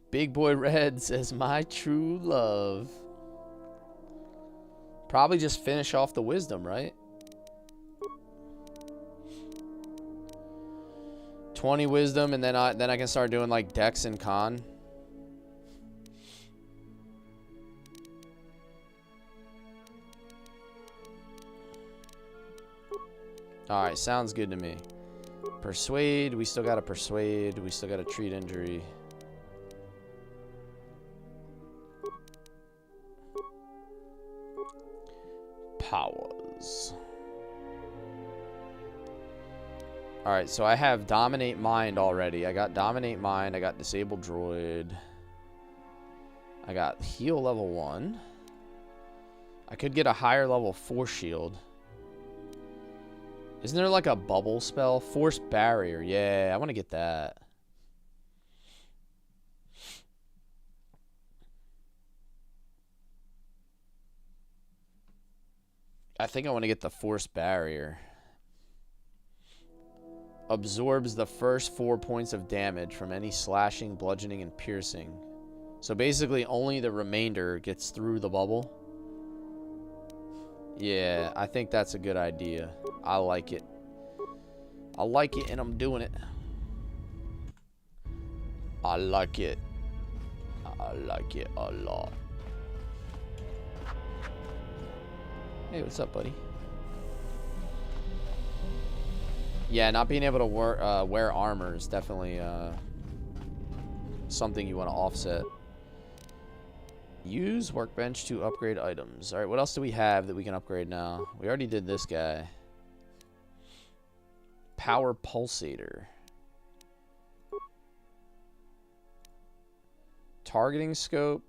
Big Boy Red says, my true love. Probably just finish off the wisdom, right? 20 wisdom, and then I can start doing like Dex and Con. Alright, sounds good to me. Persuade, we still gotta persuade. We still gotta treat injury. Powers. Alright, so I have Dominate Mind already. I got Dominate Mind. I got Disable Droid. I got Heal level 1. I could get a higher level Force Shield. Isn't there like a bubble spell? Force Barrier. Yeah, I want to get that. I think I want to get the Force Barrier. Absorbs the first 4 points of damage from any slashing, bludgeoning, and piercing. So basically only the remainder gets through the bubble. Yeah, I think that's a good idea. I like it. I like it and I'm doing it. I like it. I like it a lot. Hey, what's up, buddy? Yeah, not being able to wear armor is definitely something you want to offset. Use workbench to upgrade items. Alright, what else do we have that we can upgrade now? We already did this guy. Power Pulsator. Targeting scope.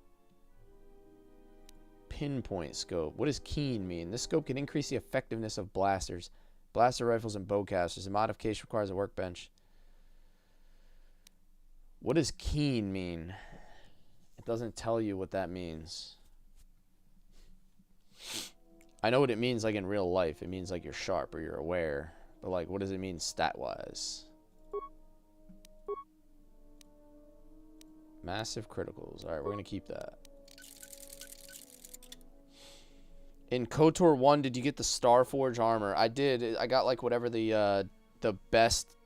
Pinpoint scope. What does keen mean? This scope can increase the effectiveness of blasters, blaster rifles, and bowcasters. The modification requires a workbench. What does keen mean? It doesn't tell you what that means. I know what it means like in real life. It means like you're sharp or you're aware. But like, what does it mean stat-wise? Massive criticals. Alright, we're going to keep that. In KOTOR 1, did you get the Starforge armor? I did. I got like whatever the best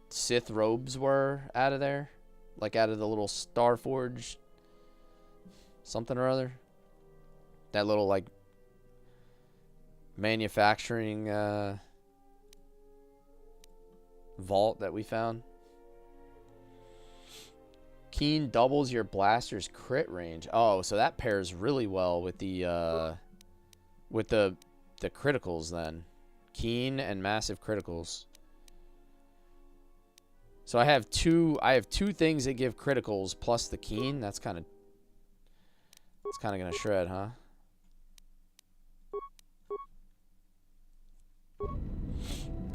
Sith robes were out of there. Like out of the little Starforge something or other. That little like manufacturing vault that we found. Keen doubles your blaster's crit range. Oh, so that pairs really well with the criticals then. Keen and massive criticals. So I have two things that give criticals plus the keen. That's kind of gonna shred, huh?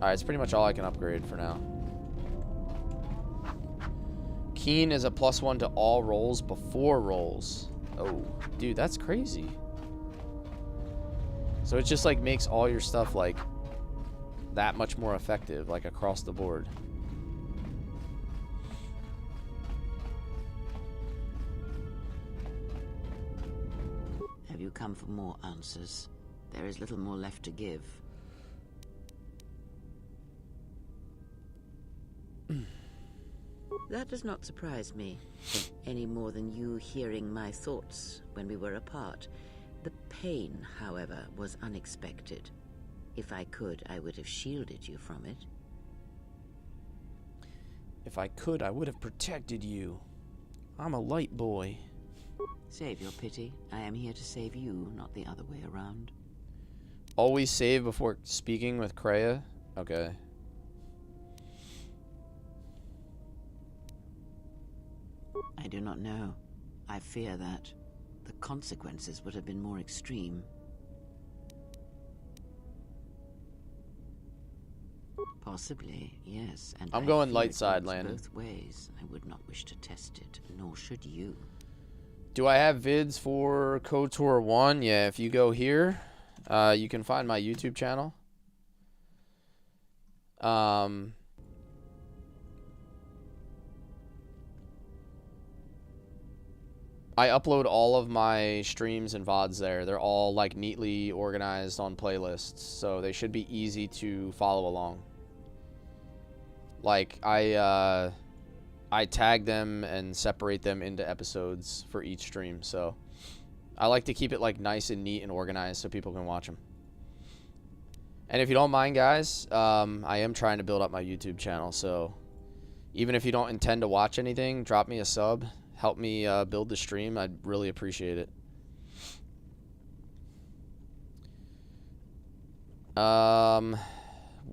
Alright, it's pretty much all I can upgrade for now. Keen is a +1 to all rolls before rolls. Oh, dude, that's crazy. So it just like makes all your stuff like that much more effective, like across the board. Have you come for more answers? There is little more left to give. That does not surprise me, any more than you hearing my thoughts when we were apart. The pain, however, was unexpected. If I could, I would have shielded you from it. If I could, I would have protected you. I'm a light boy. Save your pity. I am here to save you, not the other way around. Always save before speaking with Kreia? Okay. I do not know. I fear that the consequences would have been more extreme. Possibly, yes. And I'm I going fear light it side, goes Landon. both ways. I would not wish to test it, nor should you. Do I have vids for KOTOR 1? Yeah, if you go here, you can find my YouTube channel. I upload all of my streams and VODs there. They're all like neatly organized on playlists, so they should be easy to follow along. Like I tag them and separate them into episodes for each stream, so I like to keep it like nice and neat and organized so people can watch them. And if you don't mind, guys, I am trying to build up my YouTube channel, so even if you don't intend to watch anything, drop me a sub. Help me build the stream. I'd really appreciate it.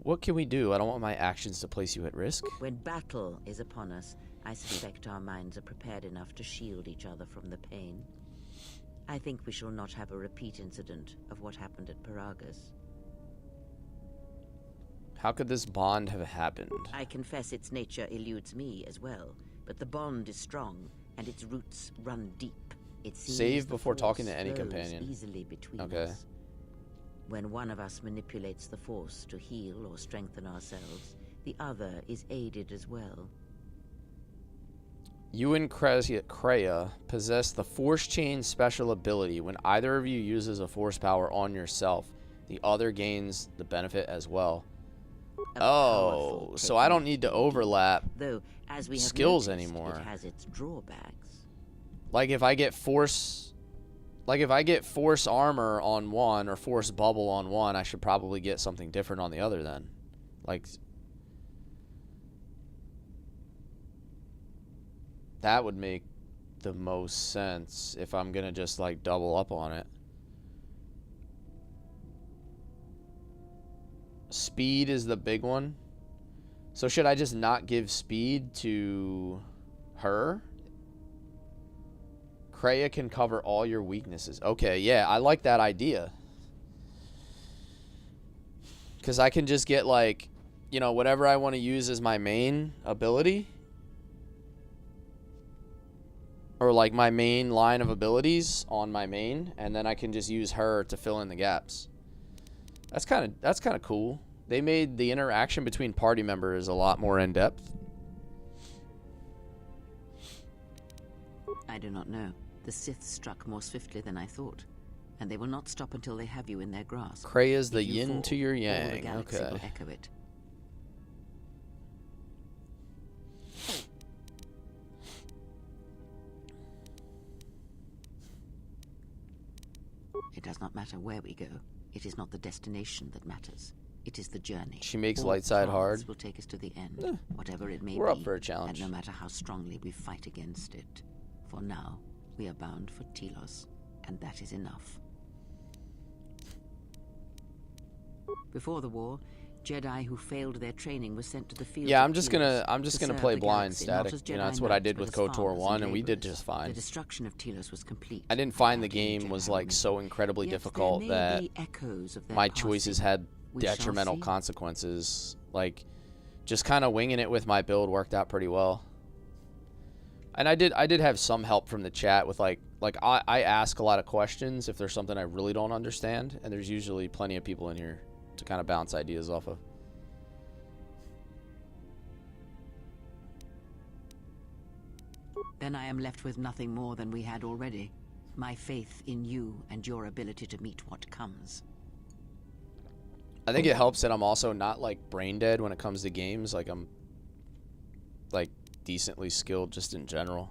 What can we do? I don't want my actions to place you at risk. When battle is upon us, I suspect our minds are prepared enough to shield each other from the pain. I think we shall not have a repeat incident of what happened at Paragas. How could this bond have happened? I confess its nature eludes me as well, but the bond is strong, and its roots run deep. It seems Save the before talking to Force any flows companion. easily between Okay. us. When one of us manipulates the Force to heal or strengthen ourselves, the other is aided as well. You and Kreia possess the Force Chain special ability. When either of you uses a Force power on yourself, the other gains the benefit as well. Oh, so I don't need to overlap Though, as we have skills noticed, anymore. It has its drawbacks. Like if I get force armor on one or force bubble on one, I should probably get something different on the other then. Like that would make the most sense if I'm gonna just like double up on it. Speed is the big one. So should I just not give speed to her? Kreia can cover all your weaknesses. Okay, yeah, I like that idea. Because I can just get like, you know, whatever I want to use as my main ability. Or like my main line of abilities on my main. And then I can just use her to fill in the gaps. That's kind of cool. They made the interaction between party members a lot more in-depth. I do not know. The Sith struck more swiftly than I thought, and they will not stop until they have you in their grasp. Kreia's the If you yin fall, to your all the yang. galaxy Okay. will echo it. does not matter where we go. It is not the destination that matters. It is the journey. She makes All light side paths hard. will take us to the end, whatever it may We're be. up for a challenge. And no matter how strongly we fight against it. For now, we are bound for Telos, and that is enough. Before the war, Jedi who failed their training were sent to the field. Yeah, of I'm just Telos gonna to play serve the blind galaxy, not static. as You know, Jedi that's what I knights, did but with as KOTOR farmers 1, and we did laborers. just fine. The destruction of Telos was complete. I didn't find the without any game was Jedi like remaining. so incredibly Yet there difficult may that be echoes of their my passing. choices had We shall detrimental see. consequences. Like, just kind of winging it with my build worked out pretty well. And I did have some help from the chat with like I ask a lot of questions if there's something I really don't understand, and there's usually plenty of people in here to kind of bounce ideas off of. Then I am left with nothing more than we had already. My faith in you and your ability to meet what comes. I think it helps that I'm also not like brain dead when it comes to games. Like I'm like decently skilled just in general.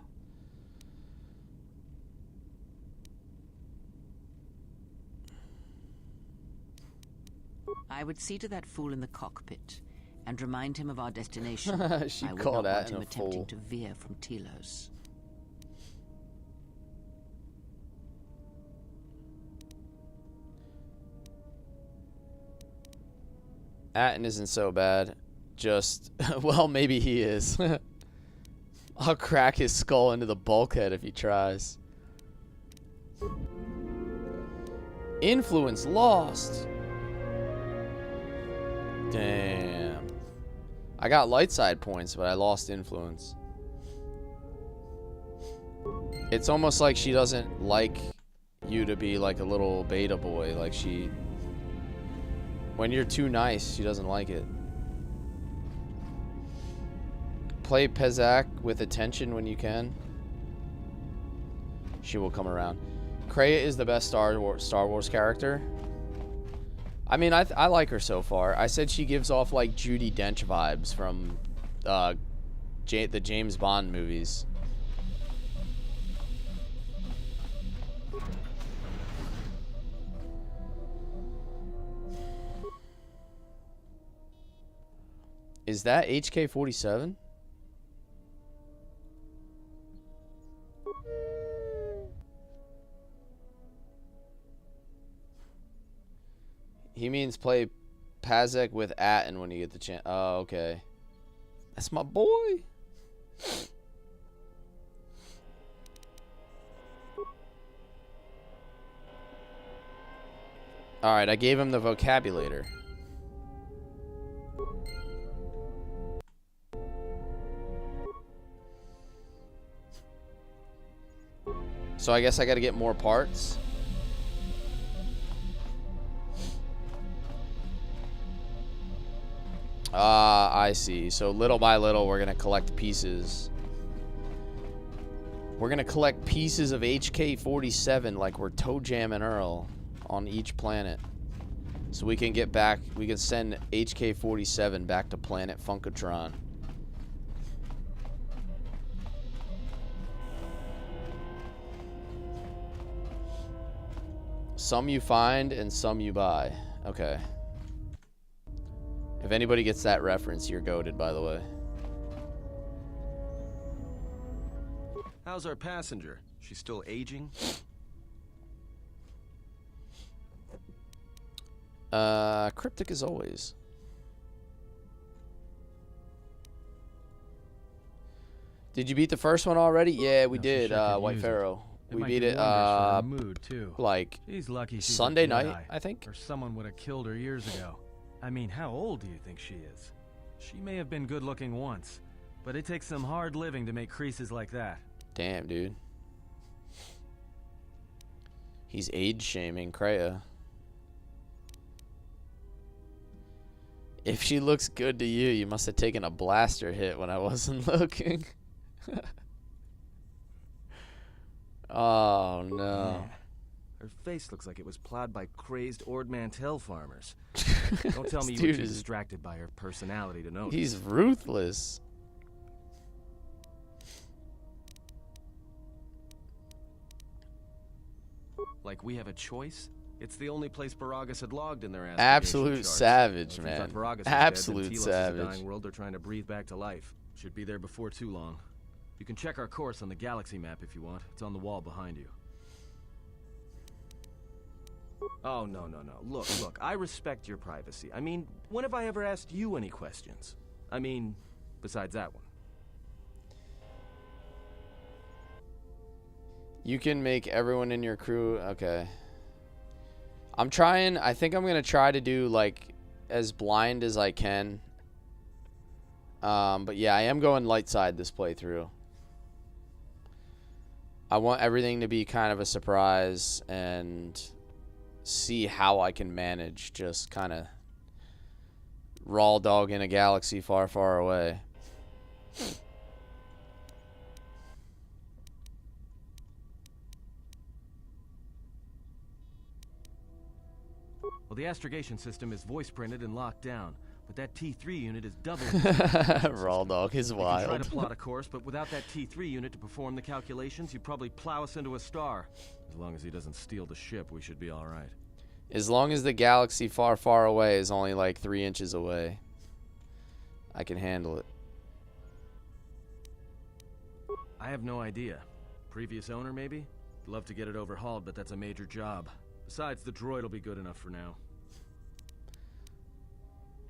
I would see to that fool in the cockpit and remind him of our destination. She I would called not want that him in a attempting fool. to veer from Telos. Atten isn't so bad. Just, well, maybe he is. I'll crack his skull into the bulkhead if he tries. Influence lost. Damn. I got light side points, but I lost influence. It's almost like she doesn't like you to be like a little beta boy. Like she... When you're too nice, she doesn't like it. Play Pezak with attention when you can. She will come around. Kreia is the best Star Wars character. I mean, I like her so far. I said she gives off like Judi Dench vibes from the James Bond movies. Is that HK-47? He means play Pazek with Atten when you get the chance. Oh, okay. That's my boy. Alright, I gave him the vocabulator. So I guess I gotta get more parts. I see. So little by little, we're gonna collect pieces. We're gonna collect pieces of HK-47 like we're Toe Jam and Earl on each planet. So we can get back, we can send HK-47 back to planet Funkatron. Some you find and some you buy. Okay. If anybody gets that reference, you're goated, by the way. How's our passenger? She's still aging? Cryptic as always. Did you beat the first one already? Yeah, we did, White Pharaoh. We beat it, mood too. like, She's lucky she's Sunday a night, Jedi, I think. or someone would have killed her years ago. I mean, how old do you think she is? She may have been good looking once, but it takes some hard living to make creases like that. Damn, dude. He's age shaming Kreia. If she looks good to you, you must have taken a blaster hit when I wasn't looking. Oh, no. Yeah. Her face looks like it was plowed by crazed Ord Mantell farmers. Don't tell me you were too distracted by her personality to notice. He's ruthless. Like we have a choice? It's the only place Baragas had logged in their Absolute charts. savage, If you man. thought Baragas was Absolute dead, then Telos savage. is a dying world they're trying to breathe back to life. Should be there before too long. You can check our course on the galaxy map if you want. It's on the wall behind you. Oh, no. Look, I respect your privacy. I mean, when have I ever asked you any questions? I mean, besides that one. You can make everyone in your crew... Okay. I think I'm going to try to do, like, as blind as I can. But yeah, I am going light side this playthrough. I want everything to be kind of a surprise and see how I can manage just kind of raw dog in a galaxy far, far away. Well, the astrogation system is voice printed and locked down, but that T3 unit is double. Raw dog is wild. You can try to plot a course, but without that T3 unit to perform the calculations, you'd probably plow us into a star. As long as he doesn't steal the ship, we should be all right. As long as the galaxy far, far away is only like 3 inches away, I can handle it. I have no idea. Previous owner, maybe? Love to get it overhauled, but that's a major job. Besides, the droid will be good enough for now.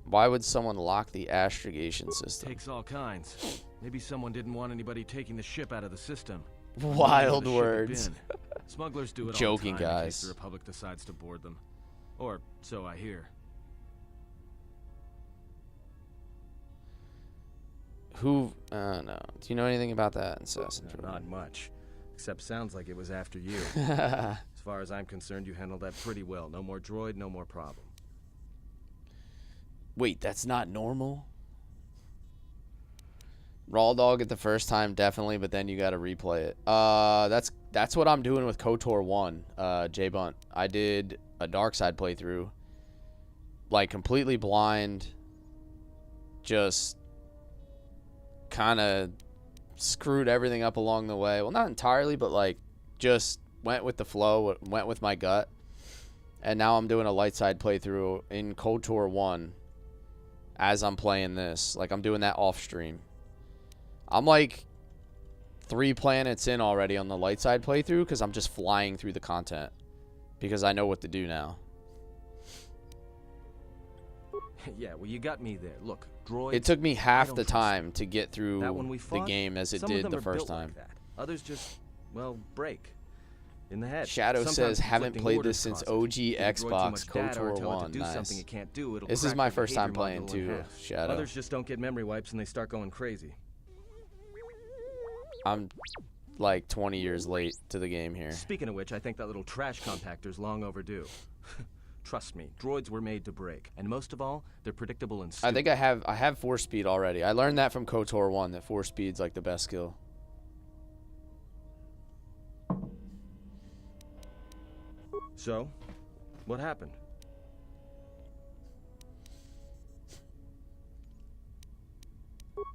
Why would someone lock the astrogation system? Takes all kinds. Maybe someone didn't want anybody taking the ship out of the system. Wild words. Smugglers do it Joking, all the time in case guys. the Republic decides to board them. Or so I hear. Who? No. Do you know anything about that, Assassin? No, not much. Except sounds like it was after you. As far as I'm concerned, you handled that pretty well. No more droid, no more problem. Wait, that's not normal? Raw dog it the first time, definitely, but then you gotta replay it. That's what I'm doing with KOTOR 1, J-Bunt. I did a dark side playthrough. Like, completely blind. Just kind of screwed everything up along the way. Well, not entirely, but like just went with the flow, went with my gut. And now I'm doing a light side playthrough in KOTOR 1 as I'm playing this. Like, I'm doing that off stream. I'm like 3 planets in already on the light side playthrough because I'm just flying through the content because I know what to do now. Yeah, well, you got me there. Look, droids... It took me half the time to get through the game as it did the first time. Like that. Others just, well, break. In the head. Shadow Sometimes says, haven't conflicting played orders this since cause it. OG Give the droid too Xbox, much data or KOTOR tell it to 1. do Nice. something it can't do, it'll This is crack my your first time behavior playing model in too, half. Shadow. Others just don't get memory wipes and they start going crazy. I'm like 20 years late to the game here. Speaking of which, I think that little trash compactor's long overdue. Trust me, droids were made to break, and most of all, they're predictable and stupid. I think I have 4 speed already. I learned that from KOTOR 1 that 4 speed's like the best skill. So, what happened?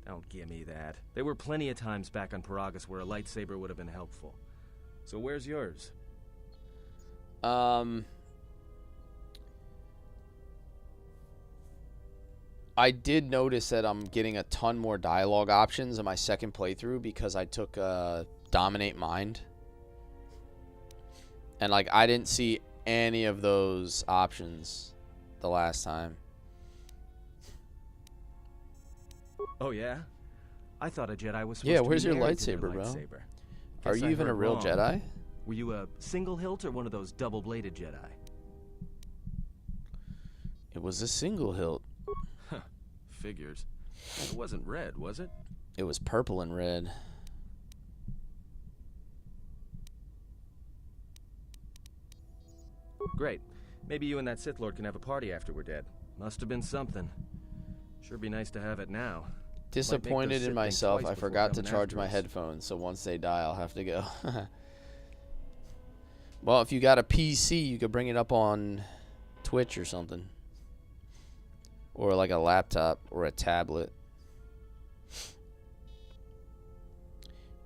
Don't give me that. There were plenty of times back on Paragus where a lightsaber would have been helpful. So where's yours? I did notice that I'm getting a ton more dialogue options in my second playthrough because I took Dominate Mind. And like I didn't see any of those options the last time. Oh yeah? I thought a Jedi was supposed Yeah, to where's be your married to their lightsaber, bro? lightsaber. Are Guess you I even a heard real wrong. Jedi? Were you a single hilt or one of those double-bladed Jedi? It was a single hilt. Figures. It wasn't red, was it? It was purple and red. Great. Maybe you and that Sith Lord can have a party after we're dead. Must have been something. Sure be nice to have it now. Disappointed in myself. I forgot to charge my headphones, so once they die, I'll have to go. Well, if you got a PC, you could bring it up on Twitch or something. Or like a laptop or a tablet.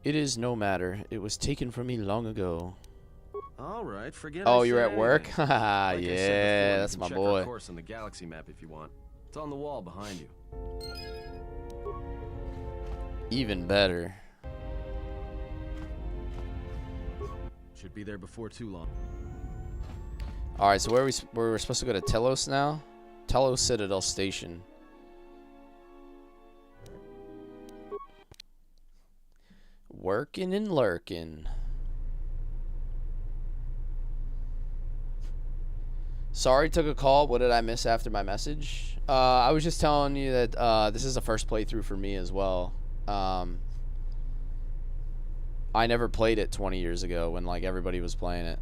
It is no matter. It was taken from me long ago. All right, forget. Oh, I you're said at work? anything. Haha, Like I said before, yeah, you that's can my check boy. Our course on the galaxy map if you want. It's on the wall behind you. Even better. Should be there before too long. All right, so where we're supposed to go to Telos now? Telos Citadel Station. Working and lurking. Sorry, took a call. What did I miss after my message? I was just telling you that this is the first playthrough for me as well. I never played it 20 years ago when like everybody was playing it.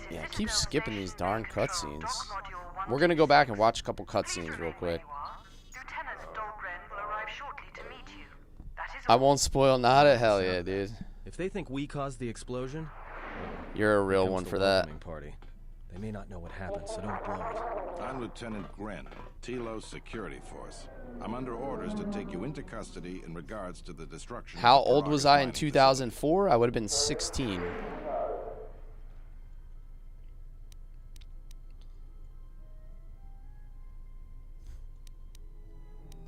Yeah, keep skipping these darn cutscenes. We're gonna go back and watch a couple cutscenes real quick. I won't spoil nada. Hell yeah, dude. If they think we caused the explosion, you're a real one for that. Party. They may not know what happened, so don't blow it. I'm Lieutenant Gren, Telos Security Force. I'm under orders to take you into custody in regards to the destruction. How old was I in 2004? I would have been 16.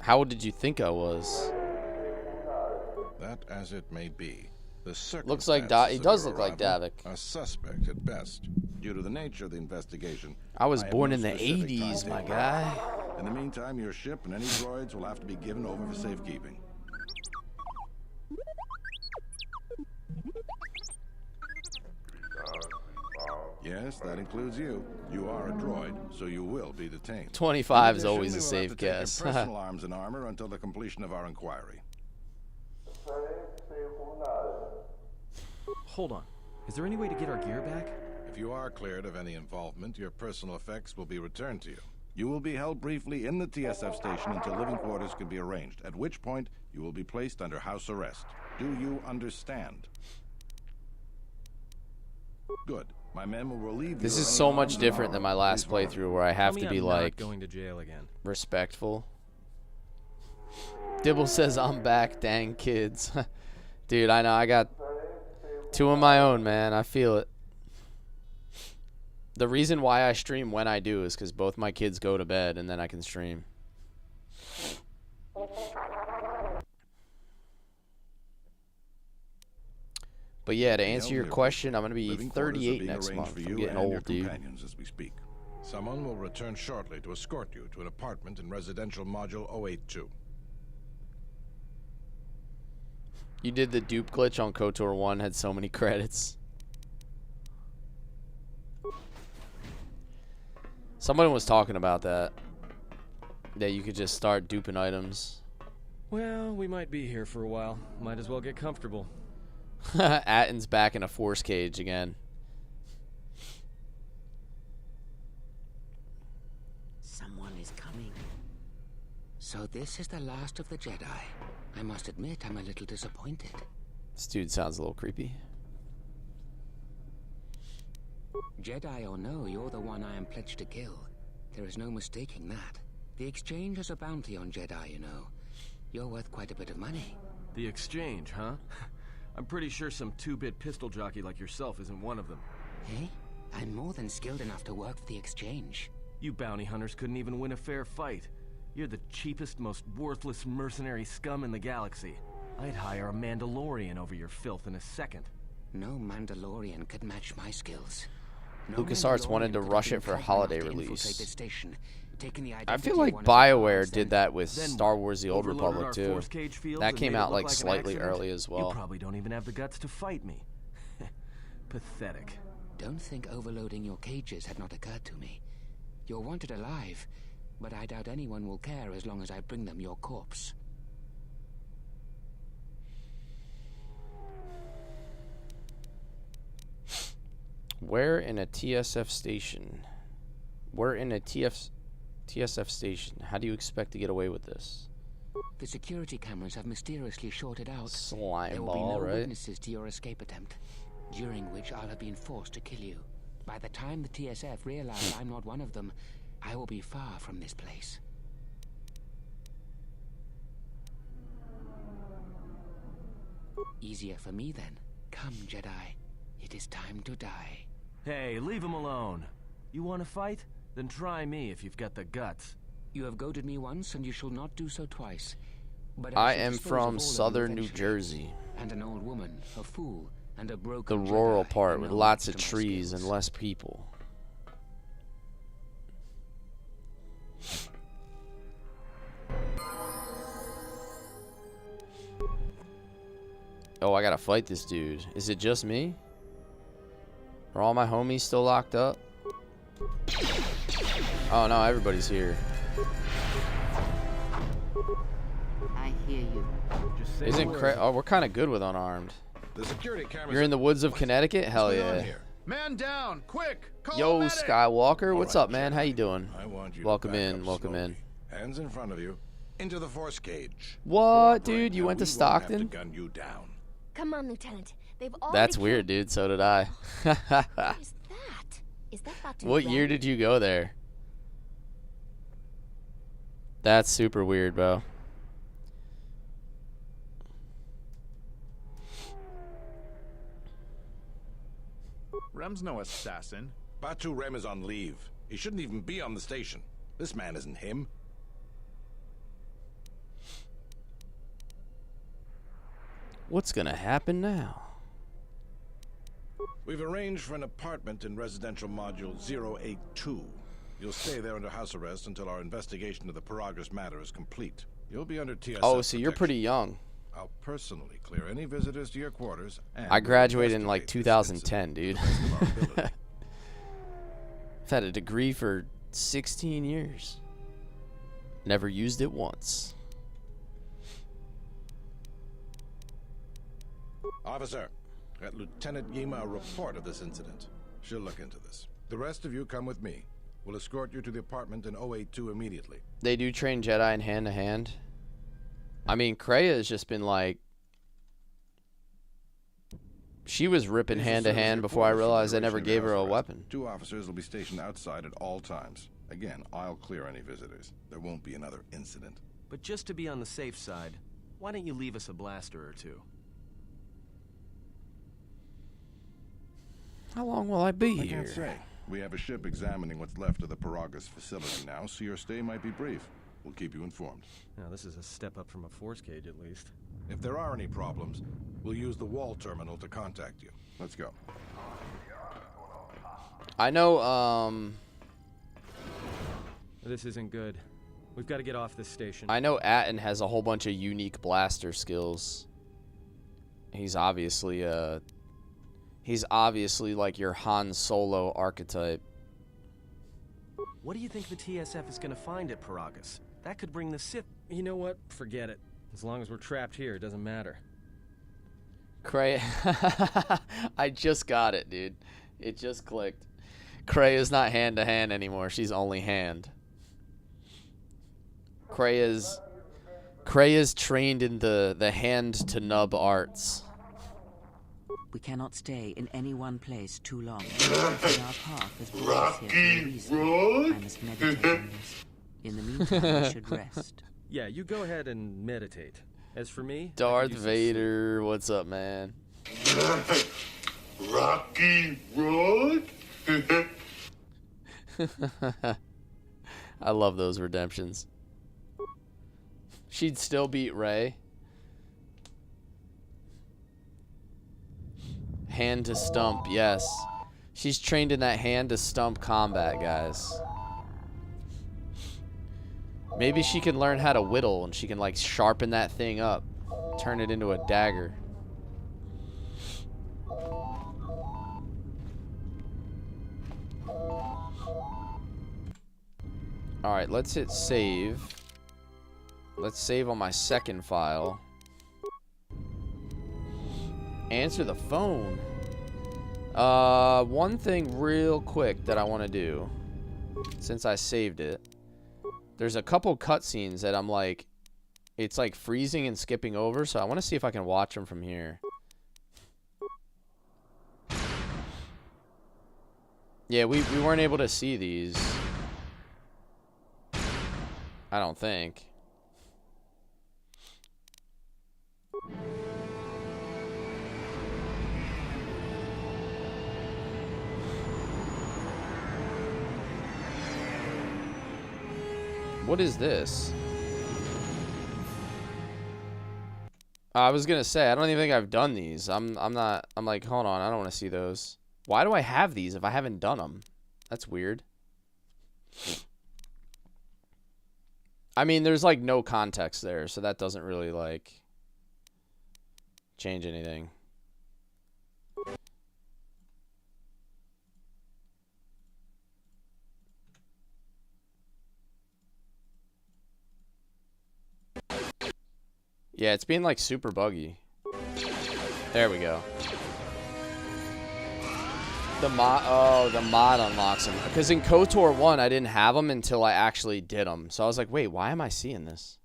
How old did you think I was? That as it may be. The looks like he does look like Davik. A suspect at best. Due to the nature of the investigation, I was born in the 80s, my guy. In the meantime, your ship and any droids will have to be given over for safekeeping. Yes, that includes you. You are a droid, so you will be detained. 25 is always a safe guess. Your personal arms and armor until the completion of our inquiry. Hold on. Is there any way to get our gear back? If you are cleared of any involvement, your personal effects will be returned to you. You will be held briefly in the TSF station until living quarters can be arranged, at which point you will be placed under house arrest. Do you understand? Good. My men will relieve This you is so much different than my last playthrough where I have to be like going to jail again. Respectful. Dibble says I'm back, dang kids. Dude, I know I got 2 of my own, man. I feel it. The reason why I stream when I do is because both my kids go to bed and then I can stream. But yeah, to answer your question, I'm going to be 38 next month. I'm getting old, dude. As we speak. Someone will return shortly to escort you to an apartment in residential module 082. You did the dupe glitch on KOTOR 1, had so many credits. Someone was talking about that. That you could just start duping items. Well, we might be here for a while. Might as well get comfortable. Atten's back in a force cage again. Someone is coming. So this is the last of the Jedi. I must admit, I'm a little disappointed. This dude sounds a little creepy. Jedi or no, you're the one I am pledged to kill. There is no mistaking that. The exchange has a bounty on Jedi, you know. You're worth quite a bit of money. The exchange, huh? I'm pretty sure some 2-bit pistol jockey like yourself isn't one of them. Hey, I'm more than skilled enough to work for the exchange. You bounty hunters couldn't even win a fair fight. You're the cheapest, most worthless mercenary scum in the galaxy. I'd hire a Mandalorian over your filth in a second. No Mandalorian could match my skills. LucasArts wanted to rush it for holiday release. I feel like BioWare did that with Star Wars The Old Republic too. That came out like slightly early as well. You probably don't even have the guts to fight me. Pathetic. Don't think overloading your cages had not occurred to me. You're wanted alive, but I doubt anyone will care as long as I bring them your corpse. We're in a TSF station. We're in a TSF station. How do you expect to get away with this? The security cameras have mysteriously shorted out. Slime there will ball, be no right? witnesses to your escape attempt, during which I'll have been forced to kill you. By the time the TSF realize I'm not one of them, I will be far from this place. Easier for me then. Come, Jedi. It is time to die. Hey, leave him alone. You want to fight? Then try me if you've got the guts. You have goaded me once, and you shall not do so twice. But I shall am dispose of from all of you southern New eventually. Jersey. And an old woman, a fool, and a The broken rural Jedi part are with no lots match of to my trees skills. and less people. Oh, I gotta fight this dude. Is it just me? Are all my homies still locked up? Oh no, everybody's here. I hear you. Just say Isn't the Craig? word. Oh, we're kind of good with unarmed. The security cameras. You're in the woods of Connecticut? Hell What's going on yeah. here? Man down, quick! Call Yo, a medic! Skywalker, what's All up, right, man? Jedi. How you doing? I want you Welcome to back in, up welcome slowly. in. Hands in front of you. Into the force cage. What, Cooperate, dude? You and went to we won't have Stockton? gun you down. Come on, Lieutenant. They've already That's weird, dude. So did I. What is that? Is that Batu What year Ren? did you go there? That's super weird, bro. Rem's no assassin. Batu Rem is on leave. He shouldn't even be on the station. This man isn't him. What's gonna happen now? We've arranged for an apartment in residential module 082. You'll stay there under house arrest until our investigation of the Paragus matter is complete. You'll be under TSF Oh, so you're protection. pretty young. I'll personally clear any visitors to your quarters. And I graduated in like investigate 2010, dude. this incident to the best of our ability. I've had a degree for 16 years. Never used it once. Officer, got Lieutenant Yima a report of this incident. She'll look into this. The rest of you come with me. We'll escort you to the apartment in 082 immediately. They do train Jedi in hand-to-hand. I mean, Kreia has just been like... She was ripping These are hand-to-hand service before I reporters for the realized I duration never of gave your her a house arrest. weapon. 2 officers will be stationed outside at all times. Again, I'll clear any visitors. There won't be another incident. But just to be on the safe side, why don't you leave us a blaster or two? How long will I be I here? can't say. We have a ship examining what's left of the Paragus facility now, so your stay might be brief. We'll keep you informed. Now, this is a step up from a force cage, at least. If there are any problems, we'll use the wall terminal to contact you. Let's go. I know, This isn't good. We've got to get off this station. I know Atten has a whole bunch of unique blaster skills. He's obviously like your Han Solo archetype. What do you think the TSF is going to find at Paragus? That could bring the Sith... You know what? Forget it. As long as we're trapped here, it doesn't matter. Kreia... I just got it, dude. It just clicked. Kreia's not hand-to-hand anymore. She's only hand. Kreia's trained in the hand-to-nub arts. We cannot stay in any one place too long. Our path has brought us here for a reason. I must meditate on this. In the meantime, we should rest. Yeah, you go ahead and meditate. As for me... I could Darth use some Vader, what's up, man? Rocky Road? I love those redemptions. She'd still beat Rey. Hand to stump, yes. She's trained in that hand to stump combat, guys. Maybe she can learn how to whittle and she can like sharpen that thing up. Turn it into a dagger. Alright, let's hit save. Let's save on my second file. Answer the phone. One thing real quick that I want to do, since I saved it. There's a couple cutscenes that I'm like, it's like freezing and skipping over, so I want to see if I can watch them from here. Yeah, we weren't able to see these. I don't think. What is this? I was gonna say, I don't even think I've done these. I'm like, hold on, I don't want to see those. Why do I have these if I haven't done them? That's weird. I mean, there's like no context there, so that doesn't really like change anything. Yeah, it's being like super buggy. There we go. The mod unlocks them. Because in KOTOR 1, I didn't have them until I actually did them. So I was like, wait, why am I seeing this?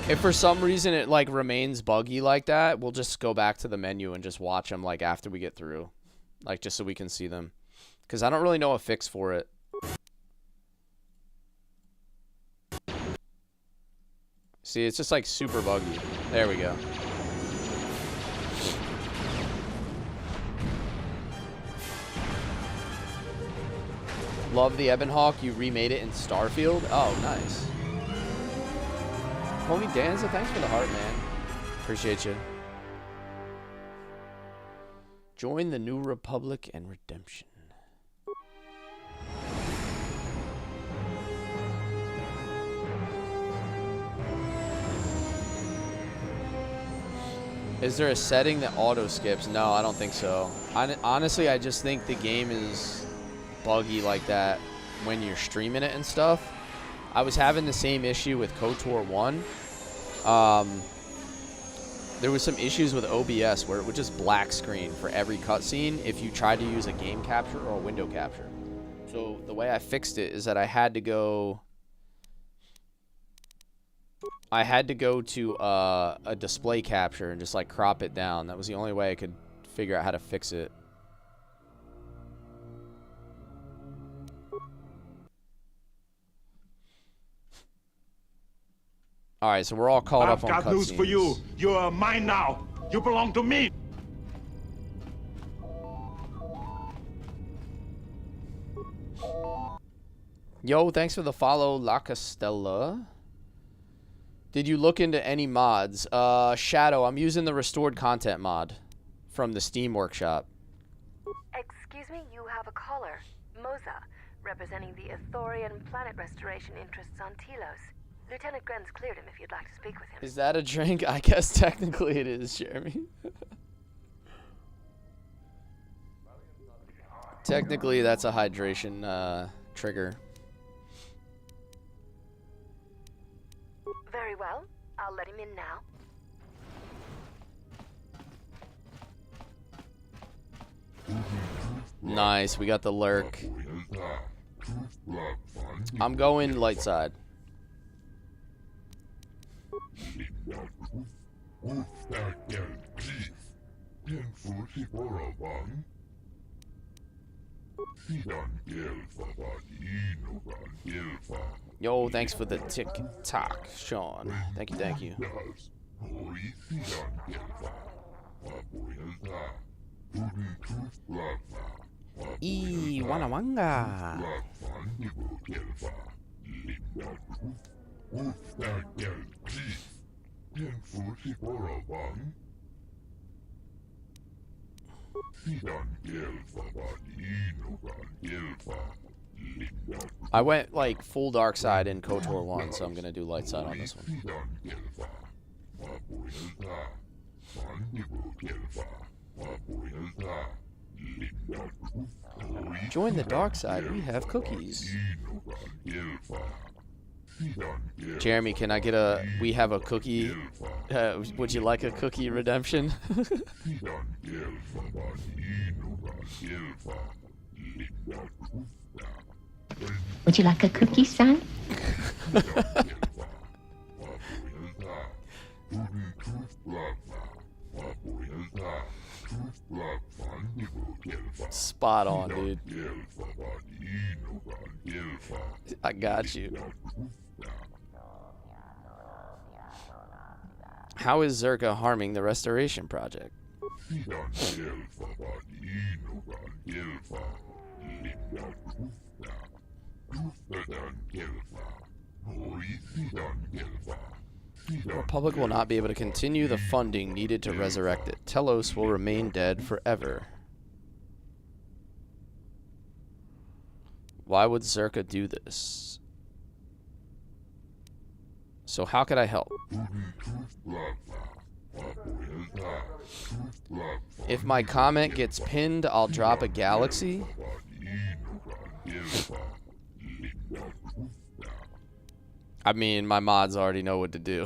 If for some reason it like remains buggy like that, we'll just go back to the menu and just watch them like after we get through. Like just so we can see them. Because I don't really know a fix for it. See, it's just like super buggy. There we go. Love the Ebonhawk. You remade it in Starfield? Oh, nice. Homie Danza, thanks for the heart, man. Appreciate you. Join the New Republic and Redemption. Is there a setting that auto skips? No, I don't think so. Honestly, I just think the game is buggy like that when you're streaming it and stuff. I was having the same issue with KOTOR 1. There was some issues with OBS where it would just black screen for every cutscene if you tried to use a game capture or a window capture. So the way I fixed it is that I had to go to a display capture and just like crop it down. That was the only way I could figure out how to fix it. All right, so we're all caught up on cutscenes. I've got news for you. You're mine now. You belong to me. Yo, thanks for the follow, La Castella. Did you look into any mods? Shadow, I'm using the restored content mod from the Steam Workshop. Excuse me, you have a caller. Moza, representing the Ithorian planet restoration interests on Telos. Lieutenant Gren's cleared him if you'd like to speak with him. Is that a drink? I guess technically it is, Jeremy. Technically, that's a hydration trigger. Very well. I'll let him in now. Nice, we got the lurk. I'm going light side. Yo, thanks for the tick-tock, Sean. Thank you, thank you. Wana wanga. I went like full dark side in KOTOR 1, so I'm gonna do light side on this one. Join the dark side, we have cookies. Jeremy, can I get a, we have a cookie, would you like a cookie redemption? Would you like a cookie, son? Spot on, dude. I got you. How is Zerka harming the restoration project? The Republic will not be able to continue the funding needed to resurrect it. Telos will remain dead forever. Why would Zerka do this? So how could I help? If my comment gets pinned, I'll drop a galaxy. I mean, my mods already know what to do.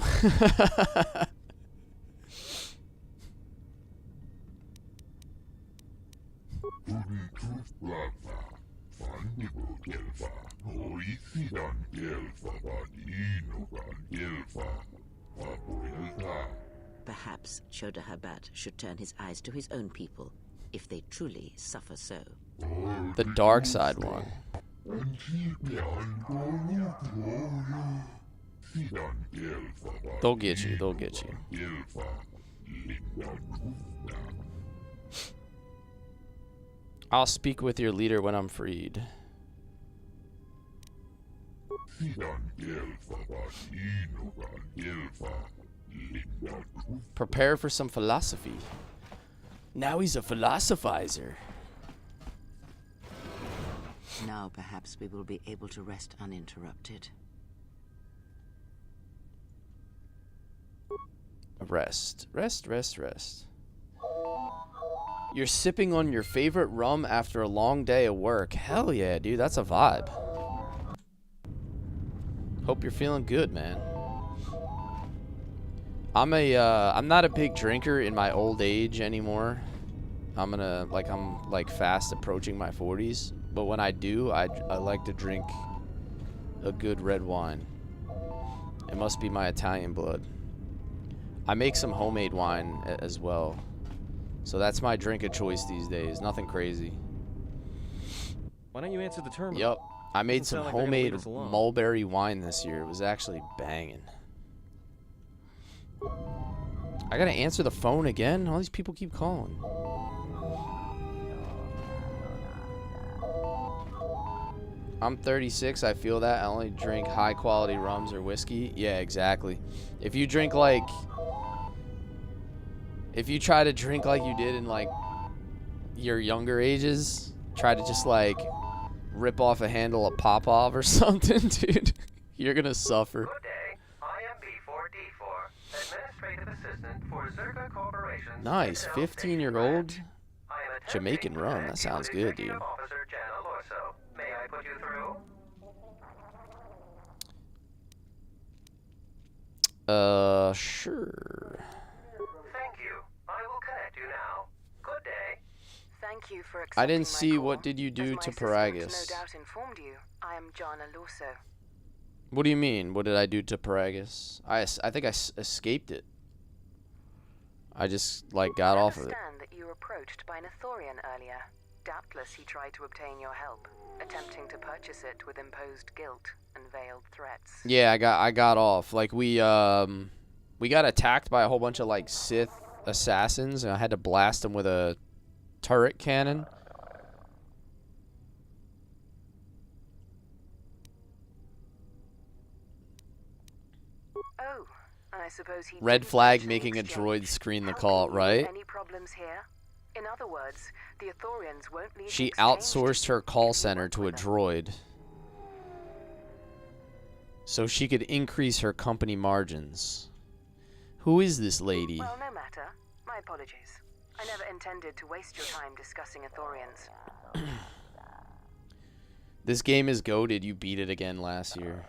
Perhaps Chodahabat should turn his eyes to his own people, if they truly suffer so. The dark side one. They'll get you, they'll get you. I'll speak with your leader when I'm freed. Prepare for some philosophy. Now he's a philosophizer. Now perhaps we will be able to rest uninterrupted. Rest. Rest, rest, rest. You're sipping on your favorite rum after a long day of work. Hell yeah, dude. That's a vibe. Hope you're feeling good, man. I'm not a big drinker in my old age anymore. I'm fast approaching my 40s. But when I do, I like to drink a good red wine. It must be my Italian blood. I make some homemade wine as well. So that's my drink of choice these days. Nothing crazy. Why don't you answer the terminal? Yep. I made some Doesn't sound like homemade they're gonna leave us alone. mulberry wine this year. It was actually banging. I gotta answer the phone again? All these people keep calling. I'm 36. I feel that. I only drink high quality rums or whiskey. Yeah, exactly. If you drink like... If you try to drink like you did in like your younger ages, try to just like rip off a handle of Popov or something, dude, you're gonna suffer. Good day. I am B4D4, Administrative Assistant for Zerka Corporation. Nice, 15-year-old Jamaican rum. That sounds good, dude. Officer Jana Lorso. May I put you through? Sure. Thank you. I will connect you now. Good day. Thank you for I didn't accepting my see call. what did you do As to my Paragus. assistant no doubt informed you. I am Jana Lorso. What do you mean? What did I do to Paragus? I think I escaped it. I just like got off of it. I understand that you were approached by an Ithorian earlier. Doubtless he tried to obtain your help, attempting to purchase it with imposed guilt and veiled threats. Yeah, I got off. Like we got attacked by a whole bunch of like Sith assassins, and I had to blast them with a turret cannon. Oh, and I suppose he Red didn't flag mention making a exchange. droid screen the How call, can you right? Any problems here? In other words, the Ithorians won't leave She an exchange outsourced her call center to a droid so she could increase her company margins. Who is this lady? Well, no matter. My apologies. I never intended to waste your time discussing Ithorians. This game is goated. You beat it again last year.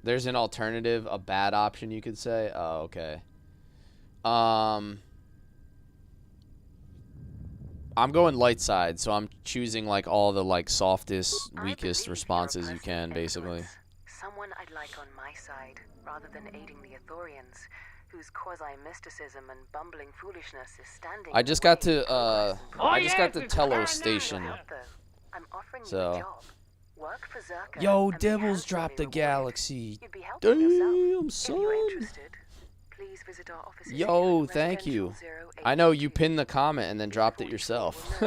There's an alternative, a bad option you could say. Oh, okay. I'm going light side, so I'm choosing like all the like softest, weakest responses you can, basically. Someone I'd like on my side, rather than aiding the Ithorians, whose quasi-mysticism and bumbling foolishness is standing. I just got to Telos Station. I'm offering you a So. job. Work for Zerka Yo, and be Devils dropped a handsomely galaxy. You'd be helping yourself. Damn, If you're son. interested, please visit our offices here Yo, at thank you. Residential 082. I know you pinned the comment and then dropped it yourself.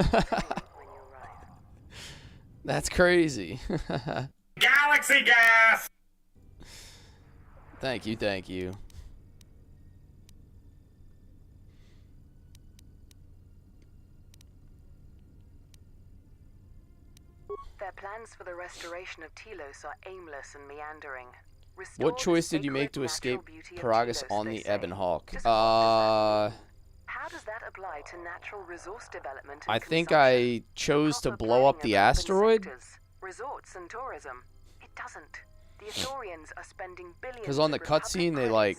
That's crazy. Galaxy gas! Thank you, thank you. Their plans for the restoration of Telos are aimless and meandering. What choice did you make to escape Paragus on the Ebon Hawk? How does that apply to natural resource development and I think I chose to blow up the asteroid. sectors, resorts and tourism? It doesn't. The Ithorians are spending billions. Because on the cutscene they like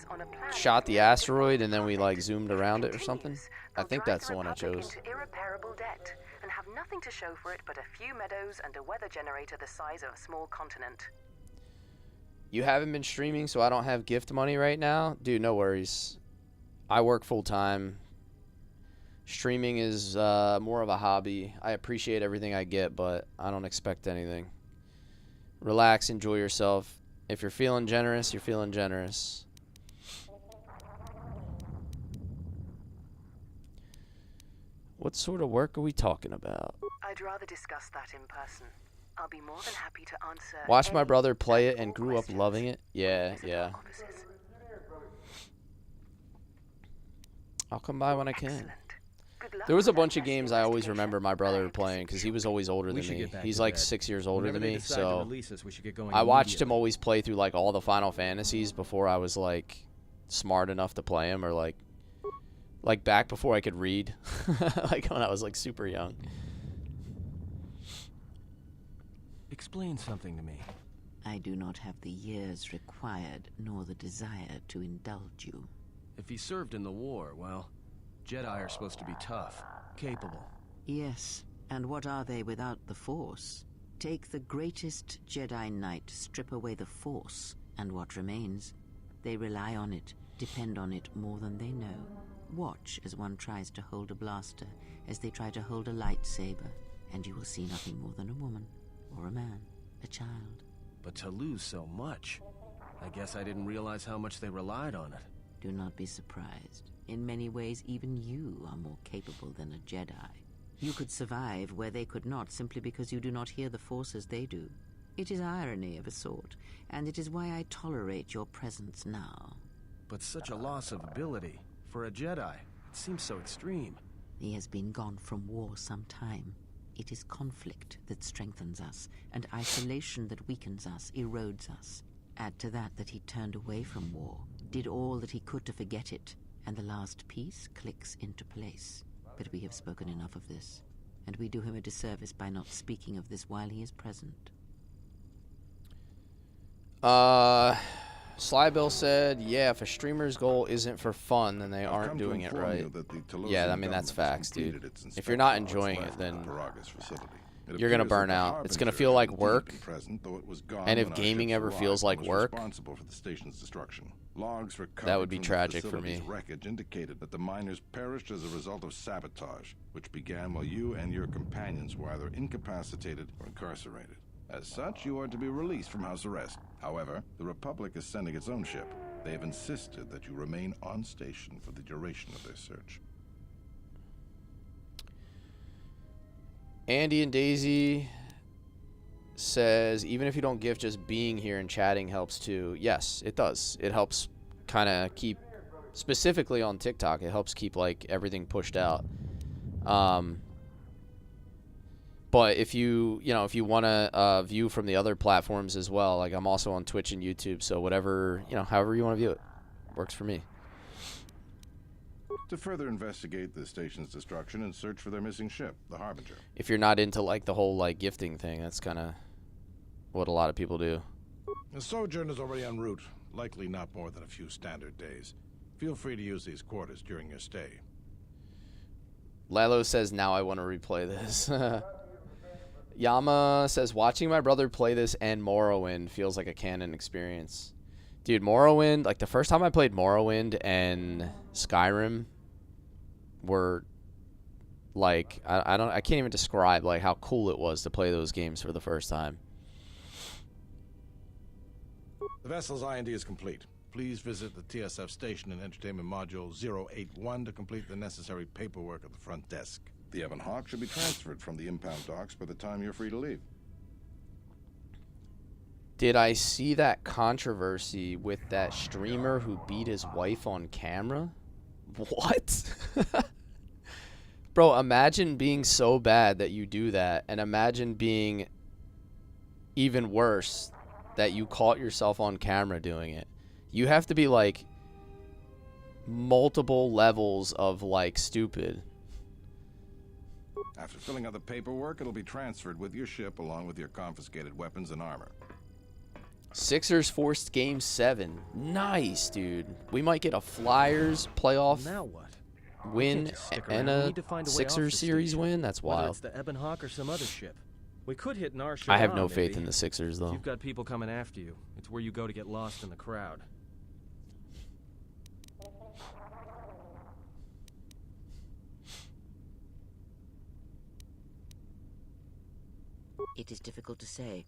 shot the asteroid and then we like zoomed around it or something. I think that's the one I chose. into irreparable debt and have nothing to show for it but a few meadows and a weather generator the size of a small continent. You haven't been streaming, so I don't have gift money right now? Dude, no worries. I work full time. Streaming is more of a hobby. I appreciate everything I get, but I don't expect anything. Relax, enjoy yourself. If you're feeling generous, you're feeling generous. What sort of work are we talking about? I'd rather discuss that in person. I'll be more than happy to answer. Watched my brother play it and grew up loving it. Yeah, yeah. I'll come by when I can. There was a bunch of games I always remember my brother playing because he was always older than me. He's like 6 years older than me, so I watched him always play through like all the Final Fantasies before I was like smart enough to play him, or like back before I could read, like when I was like super young. Explain something to me. I do not have the years required, nor the desire to indulge you. If he served in the war, well, Jedi are supposed to be tough, capable. Yes, and what are they without the Force? Take the greatest Jedi Knight, strip away the Force, and what remains? They rely on it, depend on it more than they know. Watch as one tries to hold a blaster, as they try to hold a lightsaber, and you will see nothing more than a woman, or a man, a child. But to lose so much, I guess I didn't realize how much they relied on it. Do not be surprised. In many ways, even you are more capable than a Jedi. You could survive where they could not simply because you do not hear the Force as they do. It is irony of a sort, and it is why I tolerate your presence now. But such a loss of ability, for a Jedi, it seems so extreme. He has been gone from war some time. It is conflict that strengthens us, and isolation that weakens us, erodes us. Add to that he turned away from war, did all that he could to forget it, and the last piece clicks into place. But we have spoken enough of this, and we do him a disservice by not speaking of this while he is present. Sly Bill said, yeah, if a streamer's goal isn't for fun, then they aren't doing it right. Yeah, I mean, that's facts, dude. If you're not enjoying it, then you're going to burn out. It's going to feel like work. And if gaming ever feels like work, that would be tragic for me. Wreckage indicated that the miners perished as a result of sabotage, which began while you and your companions were either incapacitated or incarcerated. As such, you are to be released from house arrest. However, the Republic is sending its own ship. They have insisted that you remain on station for the duration of their search. Andy and Daisy says, even if you don't gift, just being here and chatting helps too. Yes, it does. It helps kind of keep, specifically on TikTok, it helps keep like everything pushed out. But if you want to view from the other platforms as well, like I'm also on Twitch and YouTube, so whatever, however you want to view it, works for me. To further investigate the station's destruction and search for their missing ship, the Harbinger. If you're not into like the whole like gifting thing, that's kind of what a lot of people do. The sojourn is already en route, likely not more than a few standard days. Feel free to use these quarters during your stay. Lalo says, now I want to replay this. Yama says, watching my brother play this and Morrowind feels like a canon experience. Dude, Morrowind, like the first time I played Morrowind and Skyrim were like I can't even describe like how cool it was to play those games for the first time. The vessel's IND is complete. Please visit the TSF station and entertainment module 081 to complete the necessary paperwork at the front desk. The Evan Hawk should be transferred from the impound docks by the time you're free to leave. Did I see that controversy with that streamer who beat his wife on camera? What? Bro, imagine being so bad that you do that, and imagine being even worse that you caught yourself on camera doing it. You have to be like multiple levels of like stupid. After filling out the paperwork, it'll be transferred with your ship along with your confiscated weapons and armor. Sixers forced game 7. Nice, dude. We might get a Flyers playoff Now what? win and a Sixers series win. That's Whether wild. it's the Ebon Hawk or some other ship. We could hit Nar Shaddaa, I have no faith maybe. in the Sixers, though. You've got people coming after you. It's where you go to get lost in the crowd. It is difficult to say.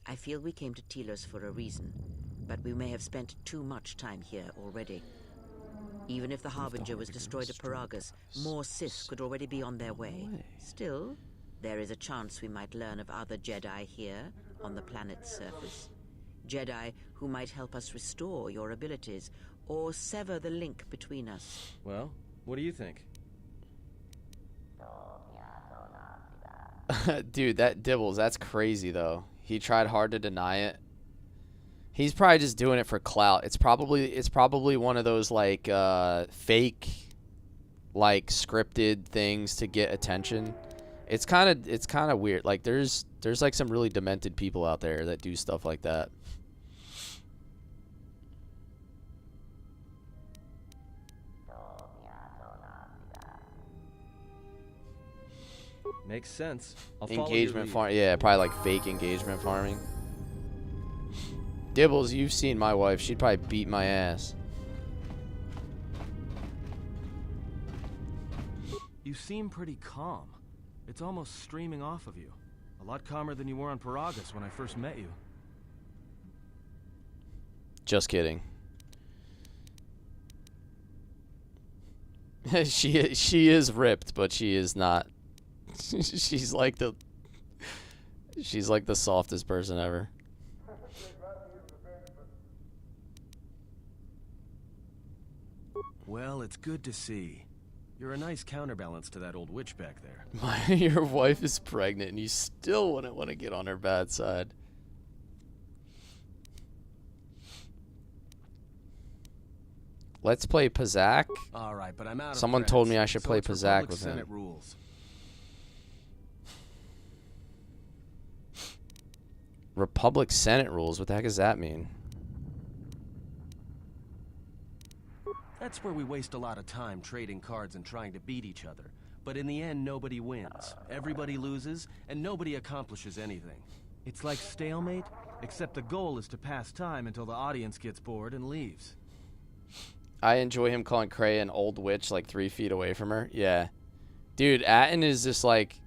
I feel we came to Telos for a reason, but we may have spent too much time here already. Even if the Harbinger was destroyed at Paragus, more Sith could already be on their way. Still, there is a chance we might learn of other Jedi here, on the planet's surface. Jedi who might help us restore your abilities, or sever the link between us. Well, what do you think? Dude, that Dibbles, that's crazy, though. He tried hard to deny it. He's probably just doing it for clout. It's probably one of those like fake, like scripted things to get attention. It's kind of weird. Like there's like some really demented people out there that do stuff like that. Makes sense. I'll follow your Engagement lead. farm, yeah, probably like fake engagement farming. Dibbles, you've seen my wife. She'd probably beat my ass. You seem pretty calm. It's almost streaming off of you. A lot calmer than you were on Paragus when I first met you. Just kidding. she is ripped, but she is not. She's like the softest person ever. Well, it's good to see. You're a nice counterbalance to that old witch back there. Your wife is pregnant and you still wouldn't want to get on her bad side. Let's play Pazak. All right, but I'm out of Someone threats, told me I should so play it's Pazak Republic with Senate him. rules. Republic Senate rules. What the heck does that mean? That's where we waste a lot of time trading cards and trying to beat each other. But in the end, nobody wins. Everybody loses, and nobody accomplishes anything. It's like stalemate, except the goal is to pass time until the audience gets bored and leaves. I enjoy him calling Kreia an old witch like 3 feet away from her. Yeah. Dude, Atten is just like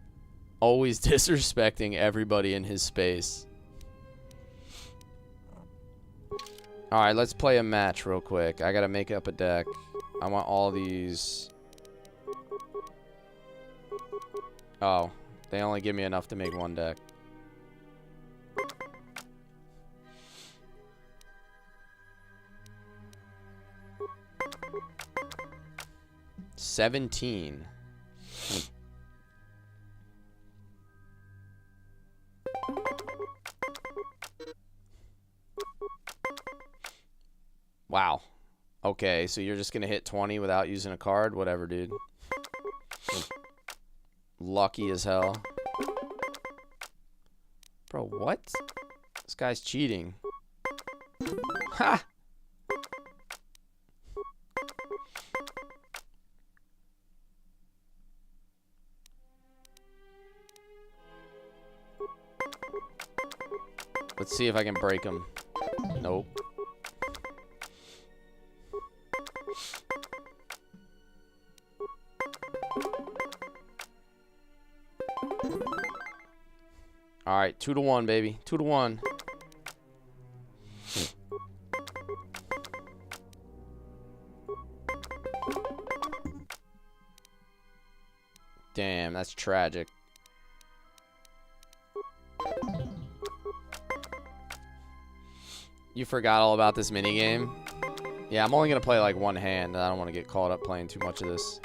always disrespecting everybody in his space. Alright, let's play a match real quick. I gotta make up a deck. I want all these. Oh, they only give me enough to make one deck. $17. Wow. Okay, so you're just gonna hit 20 without using a card? Whatever, dude. Lucky as hell. Bro, what? This guy's cheating. Ha! Let's see if I can break him. Nope. All right, 2-1, baby. 2-1. Damn, that's tragic. You forgot all about this minigame? Yeah, I'm only going to play like one hand. I don't want to get caught up playing too much of this.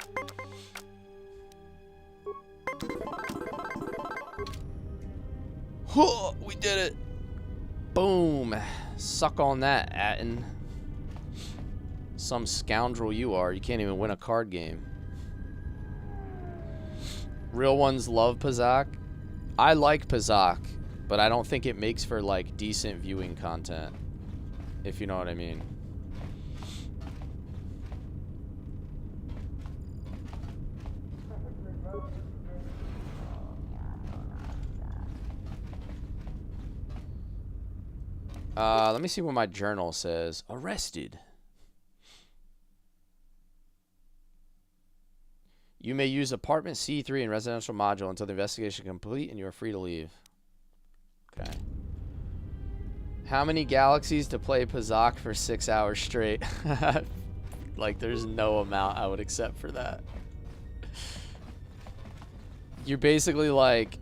We did it. Boom. Suck on that, Atten. Some scoundrel you are. You can't even win a card game. Real ones love Pazak. I like Pazak, but I don't think it makes for like decent viewing content, if you know what I mean. Let me see what my journal says. Arrested. You may use apartment C3 in residential module until the investigation is complete and you are free to leave. Okay. How many galaxies to play Pazak for 6 hours straight? Like, there's no amount I would accept for that. You're basically like...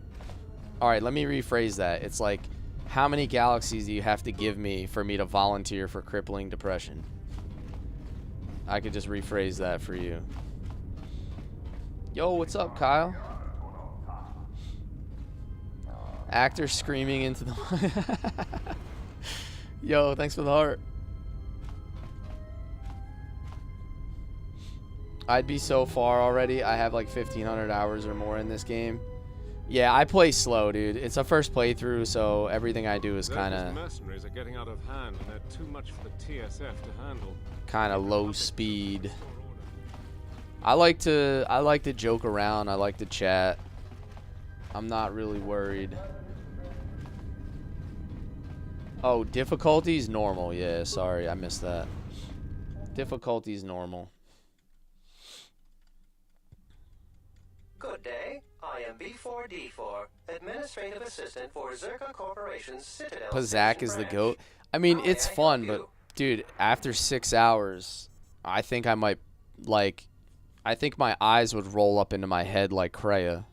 Alright, let me rephrase that. It's like, how many galaxies do you have to give me for me to volunteer for crippling depression? I could just rephrase that for you. Yo, what's up, Kyle? Actor screaming into the... Yo, thanks for the heart. I'd be so far already. I have like 1,500 hours or more in this game. Yeah, I play slow, dude. It's a first playthrough, so everything I do is kind of... mercenaries are getting out of hand, and they're too much for the TSF to handle. Kind of low speed. I like to joke around. I like to chat. I'm not really worried. Oh, difficulty's normal. Yeah, sorry, I missed that. Difficulty's normal. Good day. I am B4D4, Administrative Assistant for Zerka Corporation's Citadel. Pazak is the GOAT. I mean, it's fun, but dude, after 6 hours, I think I might, like, I think my eyes would roll up into my head like Kreia.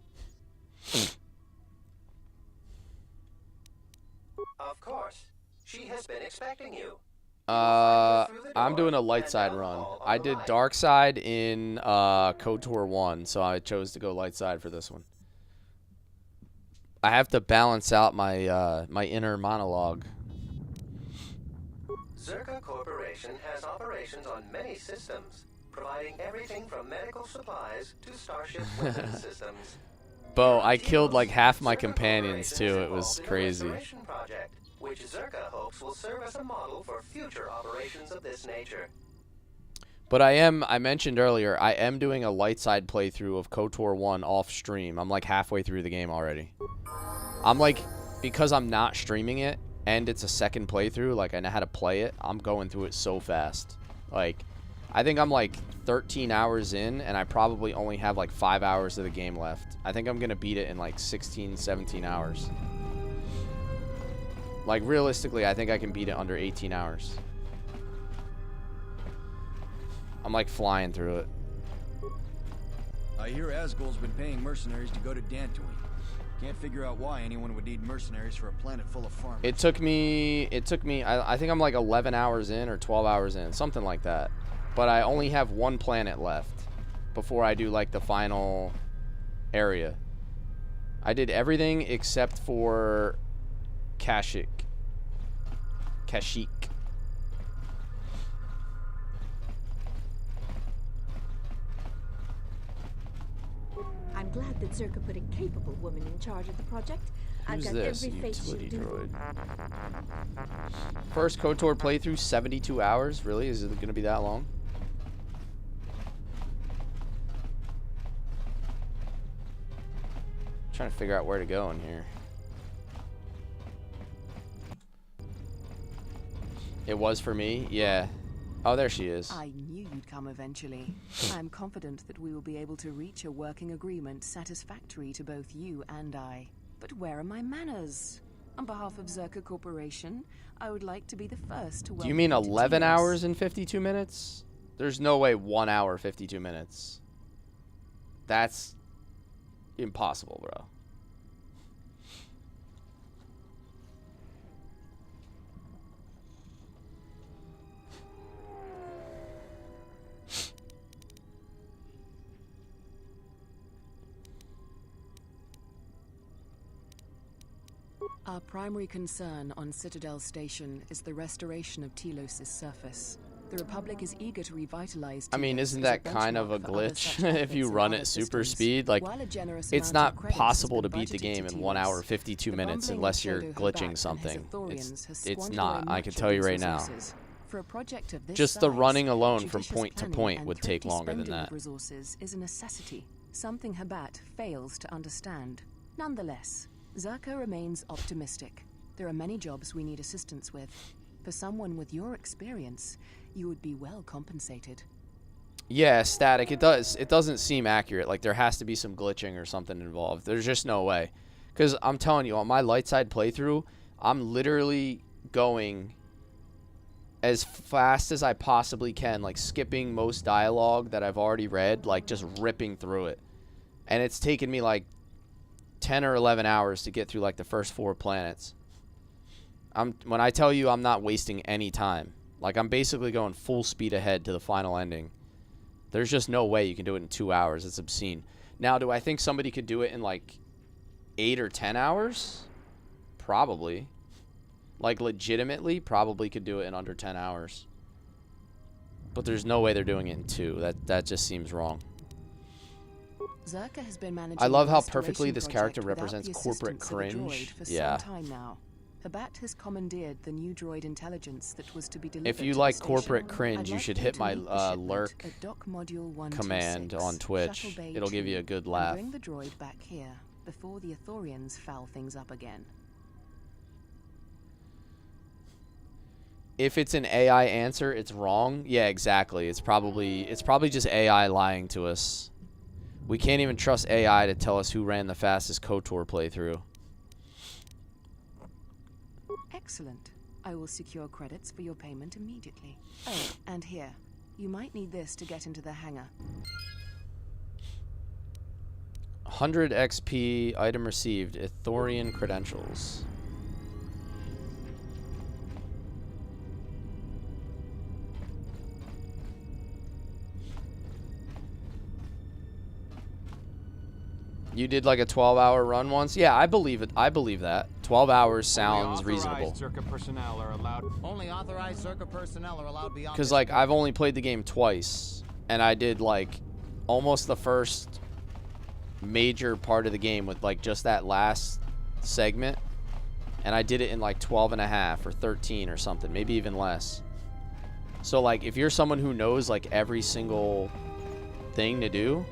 Of course. She has been expecting you. I'm doing a light side run. I did dark side in KOTOR 1, so I chose to go light side for this one. I have to balance out my my inner monologue. Zerka Corporation has operations on many systems, providing everything from medical supplies to starship weapon systems. Bo, I killed like half my companions too. It was crazy. Project, which Zerka hopes will serve as a model for future operations of this nature. But I mentioned earlier, I am doing a light side playthrough of KOTOR 1 off stream. I'm like halfway through the game already. I'm like, because I'm not streaming it and it's a second playthrough, like I know how to play it, I'm going through it so fast. Like, I think I'm like 13 hours in and I probably only have like 5 hours of the game left. I think I'm going to beat it in like 16, 17 hours. Like, realistically, I think I can beat it under 18 hours. I'm like flying through it. I hear Asgul's been paying mercenaries to go to Dantooine. Can't figure out why anyone would need mercenaries for a planet full of farmers. It took me, I think I'm like 11 hours in or 12 hours in, something like that. But I only have one planet left before I do like the final area. I did everything except for Kashyyyk. I'm glad that Zerka put a capable woman in charge of the project. I've got this? every faith she'll Utility do. droid. First KOTOR playthrough, 72 hours. Really? Is it going to be that long? Trying to figure out where to go in here. It was for me? Yeah. Oh, there she is. I knew you'd come eventually. I'm confident that we will be able to reach a working agreement satisfactory to both you and I. But where are my manners? On behalf of Zerka Corporation, I would like to be the first to welcome Do you mean to 11 Telos. hours and 52 minutes? There's no way 1 hour, 52 minutes. That's impossible, bro. Our primary concern on Citadel Station is the restoration of Telos' surface. The Republic is eager to revitalize I mean, Telos isn't as that kind of a benchmark for other glitch such if you efforts in run other at super systems? speed? Like, While a generous it's amount not of credits possible has to been beat the budgeted game to in 1 hour, Telos, 52 the minutes bumbling unless you're Shadow glitching Habat and his something. Ithorians has It's squandered not. away I can much tell of you these right now. resources. For a project of this Just the size, running alone from judicious point to planning point and would take thrifty longer than spending of that. resources is a necessity, something Habat fails to understand. Nonetheless, Zerka remains optimistic. There are many jobs we need assistance with. For someone with your experience, you would be well compensated. Yeah, static. It does. It doesn't seem accurate. Like, there has to be some glitching or something involved. There's just no way. Because I'm telling you, on my light side playthrough, I'm literally going as fast as I possibly can, like skipping most dialogue that I've already read, like just ripping through it. And it's taken me like 10 or 11 hours to get through like the first 4 planets. When I tell you I'm not wasting any time, like I'm basically going full speed ahead to the final ending. There's just no way you can do it in 2 hours. It's obscene. Now, do I think somebody could do it in like 8 or 10 hours? Probably. Like legitimately, probably could do it in under 10 hours. But there's no way they're doing it in 2. That just seems wrong. Zerka has been managing I love the how restoration perfectly this character project represents without the corporate assistance of a droid cringe. for Yeah. some time now. Habat has commandeered the new droid intelligence that was to be delivered If you to like the corporate station. cringe, I'd you like should you hit to my meet the shipment lurk at Dock Module 126 command on Twitch. Shuttle Bay It'll give you a 2, good and laugh. bring the droid back here before the Ithorians foul things up again. If it's an AI answer, it's wrong. Yeah, exactly. It's probably just AI lying to us. We can't even trust AI to tell us who ran the fastest KOTOR playthrough. Excellent. I will secure credits for your payment immediately. Oh, and here. You might need this to get into the hangar. 100 XP, item received, Ithorian credentials. You did like a 12-hour run once? Yeah, I believe it. I believe that. 12 hours sounds reasonable. Only authorized Zerka personnel are allowed beyond. Because, like, I've only played the game twice, and I did, like, almost the first major part of the game with, like, just that last segment, and I did it in, like, 12 and a half or 13 or something, maybe even less. So, like, if you're someone who knows, like, every single thing to do,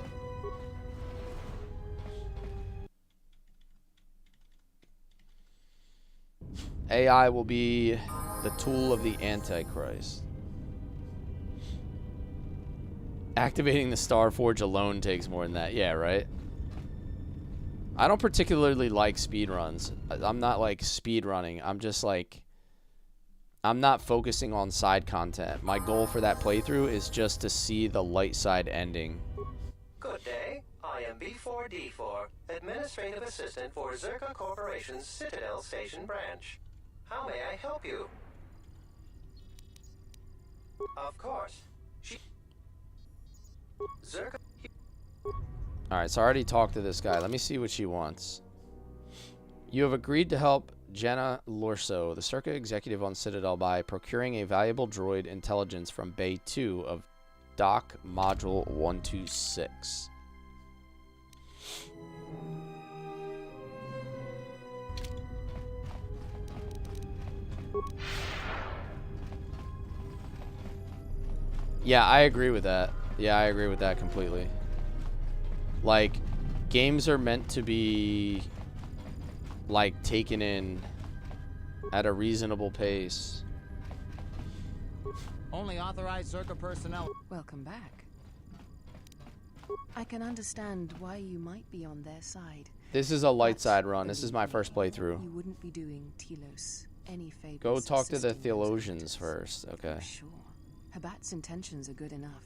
AI will be the tool of the Antichrist. Activating the Starforge alone takes more than that. Yeah, right? I don't particularly like speedruns. I'm not like speedrunning. I'm just like, I'm not focusing on side content. My goal for that playthrough is just to see the light side ending. Good day. I am B4D4, Administrative Assistant for Zerka Corporation's Citadel Station branch. How may I help you? Of course. Zerka... Alright, so I already talked to this guy. Let me see what she wants. You have agreed to help Jenna Lorso, the Circa executive on Citadel, by procuring a valuable droid intelligence from Bay 2 of Dock Module 126. Yeah, I agree with that. Yeah, I agree with that completely. Like, games are meant to be, like, taken in at a reasonable pace. Only authorized Zerka personnel. Welcome back. I can understand why you might be on their side. This is a light side run. This is my first playthrough. You wouldn't be doing Telos any favors. Go talk to the theologians first. Okay. Sure. Habat's intentions are good enough,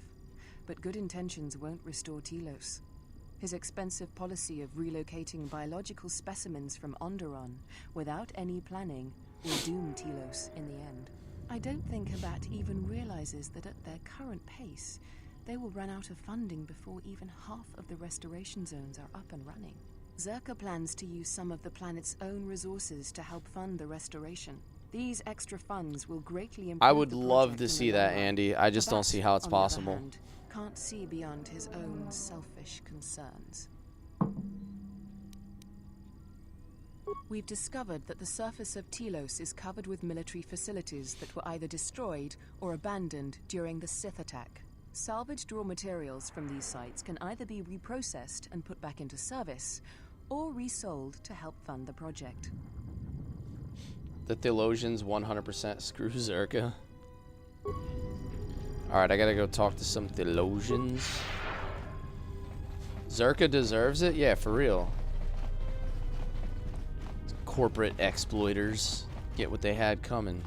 but good intentions won't restore Telos. His expensive policy of relocating biological specimens from Onderon without any planning will doom Telos in the end. I don't think Habat even realizes that at their current pace, they will run out of funding before even half of the restoration zones are up and running. Zerka plans to use some of the planet's own resources to help fund the restoration. These extra funds will greatly improve I would love to see that, Andy. I just don't see how it's possible. Can't see beyond his own selfish concerns. We've discovered that the surface of Telos is covered with military facilities that were either destroyed or abandoned during the Sith attack. Salvaged raw materials from these sites can either be reprocessed and put back into service, or resold to help fund the project. The theologians 100% screw Zerka. Alright, I gotta go talk to some theologians. Zerka deserves it? Yeah, for real. Corporate exploiters get what they had coming.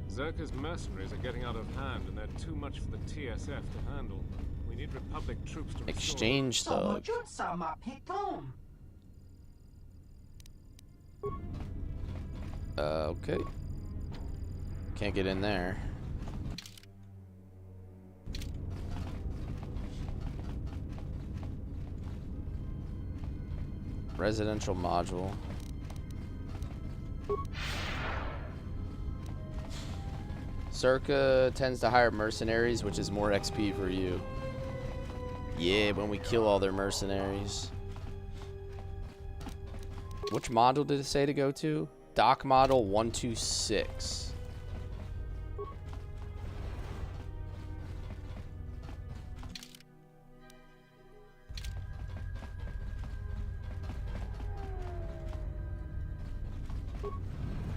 Zerka's mercenaries are getting out of hand, and they're too much for the TSF to handle. We need Republic troops to exchange thug. Okay. Can't get in there. Residential module. Zerka tends to hire mercenaries, which is more XP for you. Yeah, when we kill all their mercenaries. Which module did it say to go to? Dock model 126.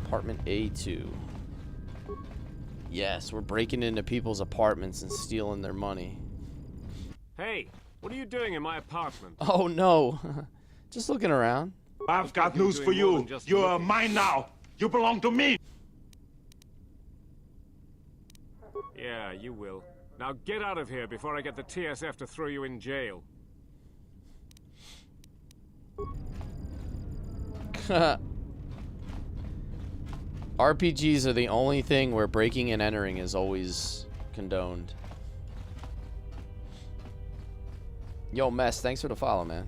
Apartment A2. Yes, we're breaking into people's apartments and stealing their money. Hey, what are you doing in my apartment? Oh no. Just looking around. I've got news for you. You're mine now. You belong to me. Yeah, you will. Now get out of here before I get the TSF to throw you in jail. RPGs are the only thing where breaking and entering is always condoned. Yo, Mess, thanks for the follow, man.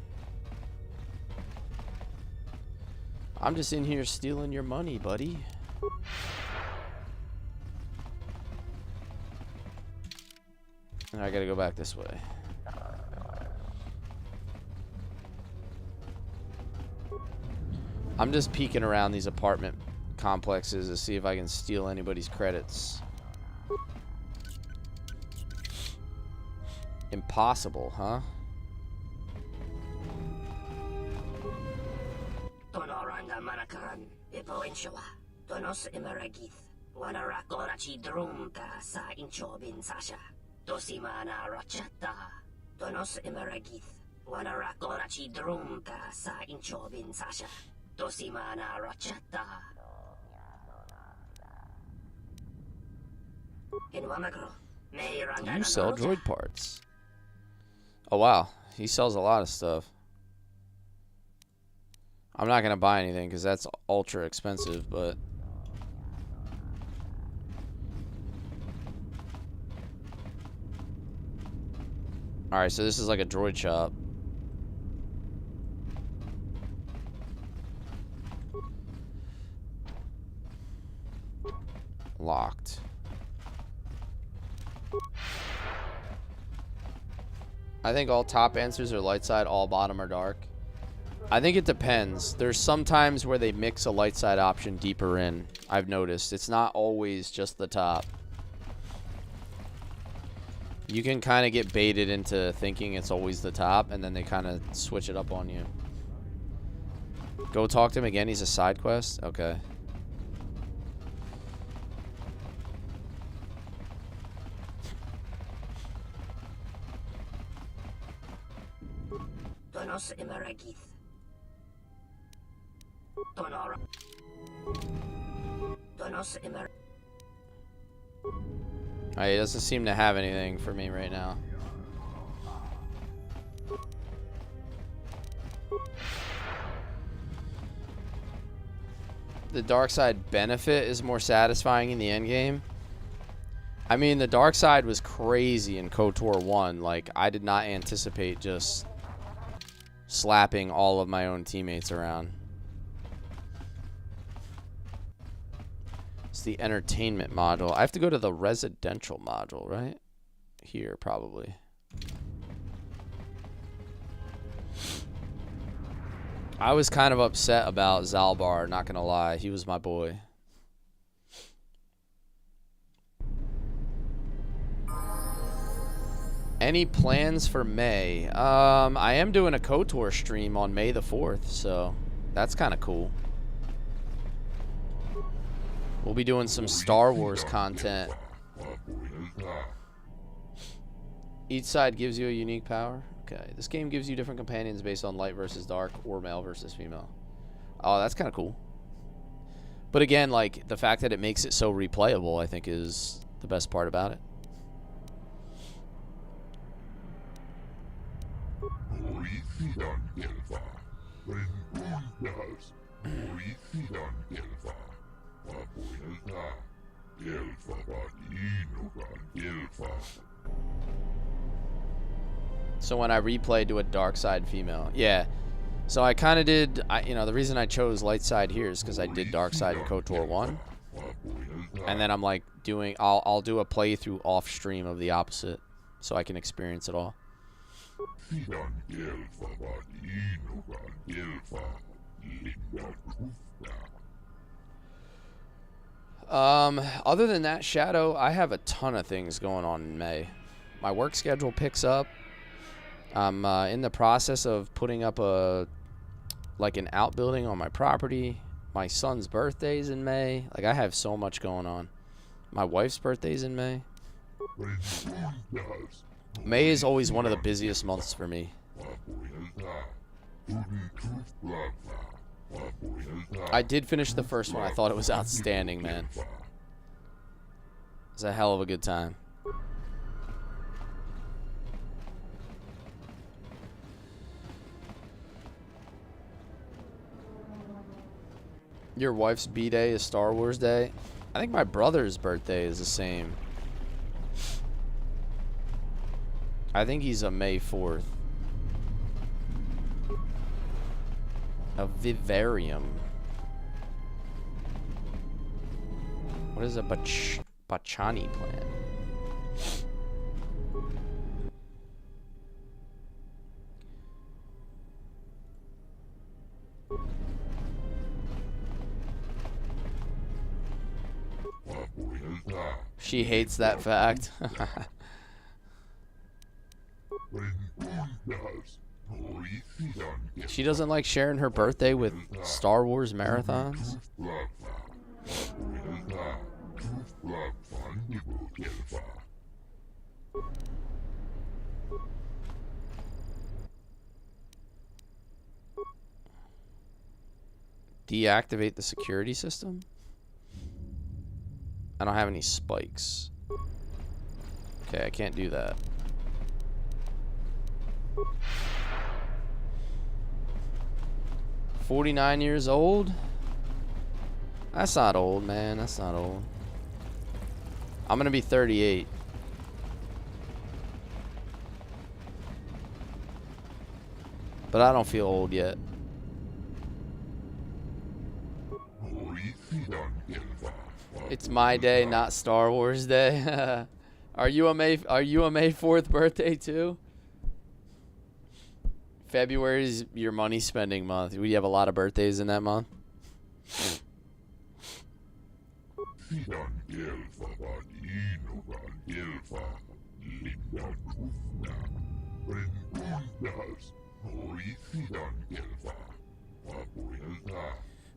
I'm just in here stealing your money, buddy. And I gotta go back this way. I'm just peeking around these apartment complexes to see if I can steal anybody's credits. Impossible, huh? Tonoranga Manakaran, Ipo Inshawa, Tonos Imaragith, Wanarakora Chidrumka sa Inchobin Sasha, Tosimana Rachata, Tonos Imaragith, Wanarakora Chidrumka sa Inchobin Sasha, Tosimana Rachata. You sell droid parts. Oh wow, he sells a lot of stuff. I'm not gonna buy anything because that's ultra expensive, but alright, so this is like a droid shop. Locked. I think all top answers are light side, all bottom are dark. I think it depends. There's some times where they mix a light side option deeper in. I've noticed. It's not always just the top. You can kind of get baited into thinking it's always the top, and then they kind of switch it up on you. Go talk to him again. He's a side quest? Okay. Donos Imaragith. Donora. Donos Imar. He doesn't seem to have anything for me right now. The dark side benefit is more satisfying in the end game. I mean, the dark side was crazy in KOTOR 1. Like, I did not anticipate just slapping all of my own teammates around. It's the entertainment module. I have to go to the residential module, right? Here, probably. I was kind of upset about Zalbar, not gonna lie. He was my boy. Any plans for May? I am doing a KOTOR stream on May the 4th, so that's kind of cool. We'll be doing some Star Wars content. Each side gives you a unique power. Okay, this game gives you different companions based on light versus dark or male versus female. Oh, that's kind of cool. But again, like, the fact that it makes it so replayable, I think, is the best part about it. So when I replay, do a dark side female. Yeah. So I kind of did, you know, the reason I chose light side here is because I did dark side in KOTOR 1. And then I'm like doing, I'll do a playthrough off stream of the opposite so I can experience it all. Other than that, Shadow, I have a ton of things going on in May. My work schedule picks up. I'm in the process of putting up an outbuilding on my property. My son's birthday's in May. Like, I have so much going on. My wife's birthday's in May. May is always one of the busiest months for me. I did finish the first one. I thought it was outstanding, man. It was a hell of a good time. Your wife's B-Day is Star Wars Day? I think my brother's birthday is the same. I think he's a May 4th. A vivarium. What is a Bachani plant? She hates that fact. She doesn't like sharing her birthday with Star Wars marathons. Deactivate the security system? I don't have any spikes. Okay, I can't do that. "49 years old? That's not old, man. That's not old. I'm gonna be 38. But I don't feel old yet. It's my day, not Star Wars Day. Are you a May 4th birthday too? February is your money spending month. We have a lot of birthdays in that month.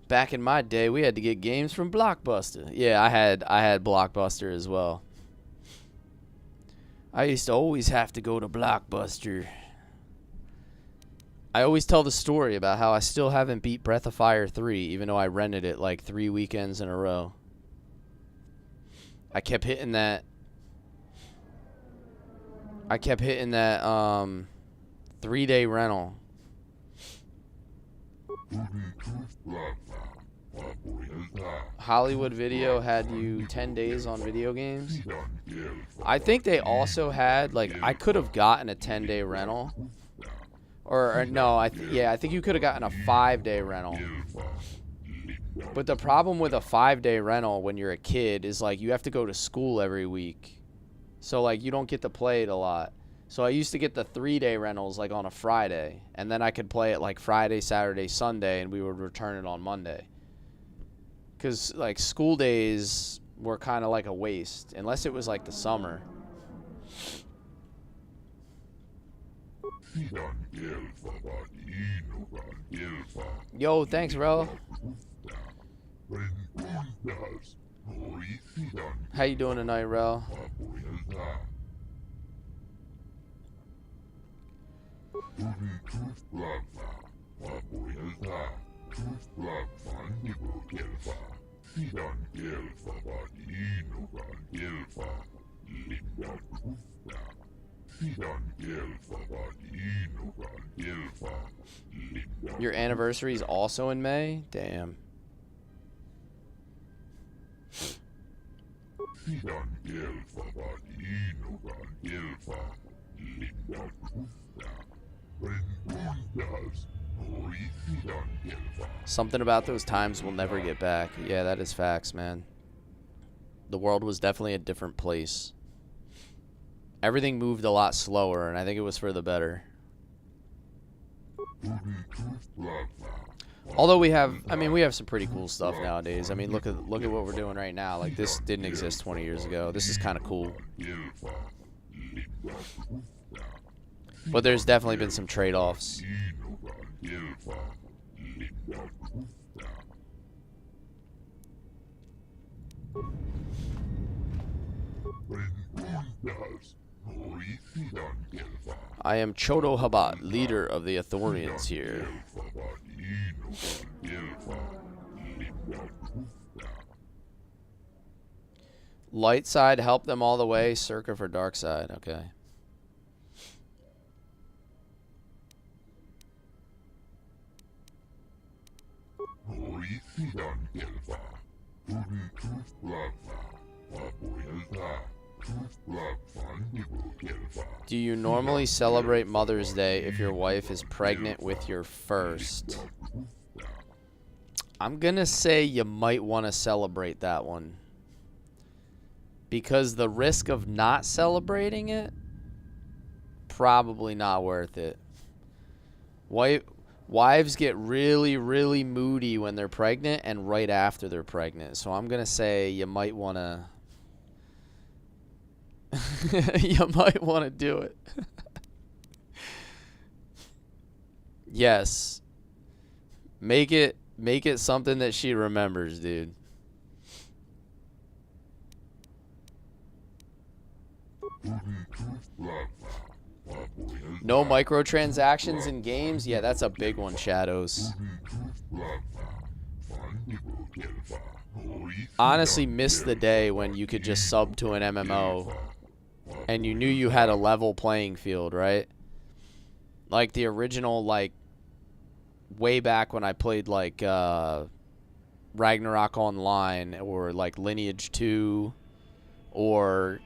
Back in my day, we had to get games from Blockbuster. Yeah, I had Blockbuster as well. I used to always have to go to Blockbuster. I always tell the story about how I still haven't beat Breath of Fire 3, even though I rented it like 3 weekends in a row. I kept hitting that 3-day rental. Hollywood Video had you 10 days on video games. I think they also had, like, I could have gotten a 10-day rental. Or no, I think you could have gotten a 5-day rental. But the problem with a 5-day rental when you're a kid is, like, you have to go to school every week. So, like, you don't get to play it a lot. So I used to get the 3-day rentals, like, on a Friday. And then I could play it, like, Friday, Saturday, Sunday, and we would return it on Monday. Because, like, school days were kind of like a waste. Unless it was, like, the summer. Yo, thanks, Rel. How you doing tonight, Rel? Your anniversary is also in May? Damn. Something about those times we'll never get back. Yeah, that is facts, man. The world was definitely a different place. Everything moved a lot slower, and I think it was for the better. Although we have some pretty cool stuff nowadays. I mean, look at what we're doing right now. Like, this didn't exist 20 years ago. This is kind of cool. But there's definitely been some trade-offs. I am Chodo Habat, leader of the Ithorians here. Light side, help them all the way. Circa for dark side. Okay. Do you normally celebrate Mother's Day if your wife is pregnant with your first? I'm gonna say you might want to celebrate that one. Because the risk of not celebrating it, probably not worth it. Wives get really, really moody when they're pregnant and right after they're pregnant. So I'm gonna say you might want to... you might want to do it. Yes. Make it something that she remembers, dude. No microtransactions in games? Yeah, that's a big one, Shadows. Honestly, miss the day when you could just sub to an MMO and you knew you had a level playing field, right? Like the original, like, way back when I played, like, Ragnarok Online or, like, Lineage 2 or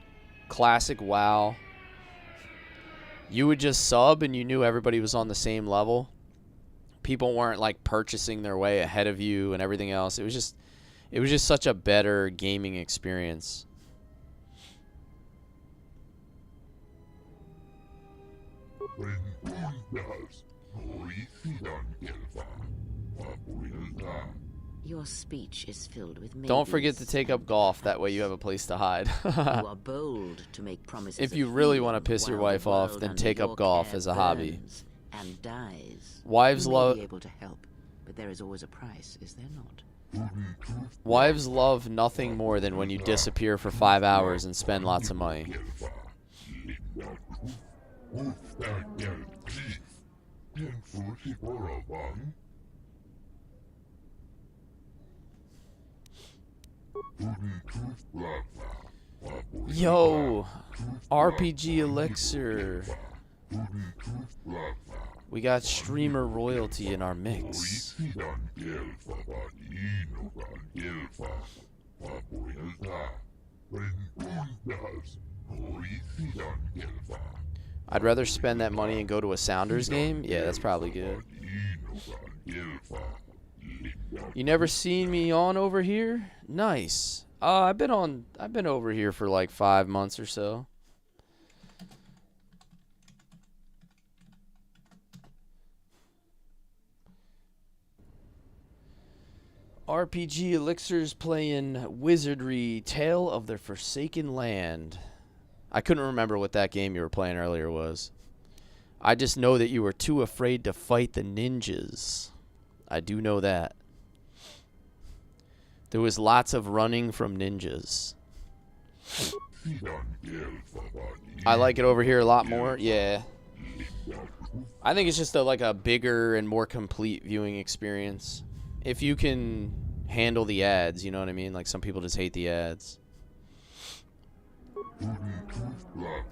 Classic WoW. You would just sub and you knew everybody was on the same level. People weren't, like, purchasing their way ahead of you and everything else. It was just such a better gaming experience. Your speech is filled with maybes. Don't forget to take up golf. That way you have a place to hide. You are bold to make promises. If you really want to piss your wife off, then take up golf as a hobby. And dies. Wives love. Be able to help, but there is always a price, is there not? Wives love nothing more than when you disappear for 5 hours and spend lots of money. Yo, RPG Elixir. We got streamer royalty in our mix. I'd rather spend that money and go to a Sounders game. Yeah, that's probably good. You never seen me on over here? Nice. I've been over here for like 5 months or so. RPG Elixir's playing Wizardry, Tale of the Forsaken Land. I couldn't remember what that game you were playing earlier was. I just know that you were too afraid to fight the ninjas. I do know that. There was lots of running from ninjas. I like it over here a lot more. Yeah. I think it's just like a bigger and more complete viewing experience. If you can handle the ads, you know what I mean? Like some people just hate the ads.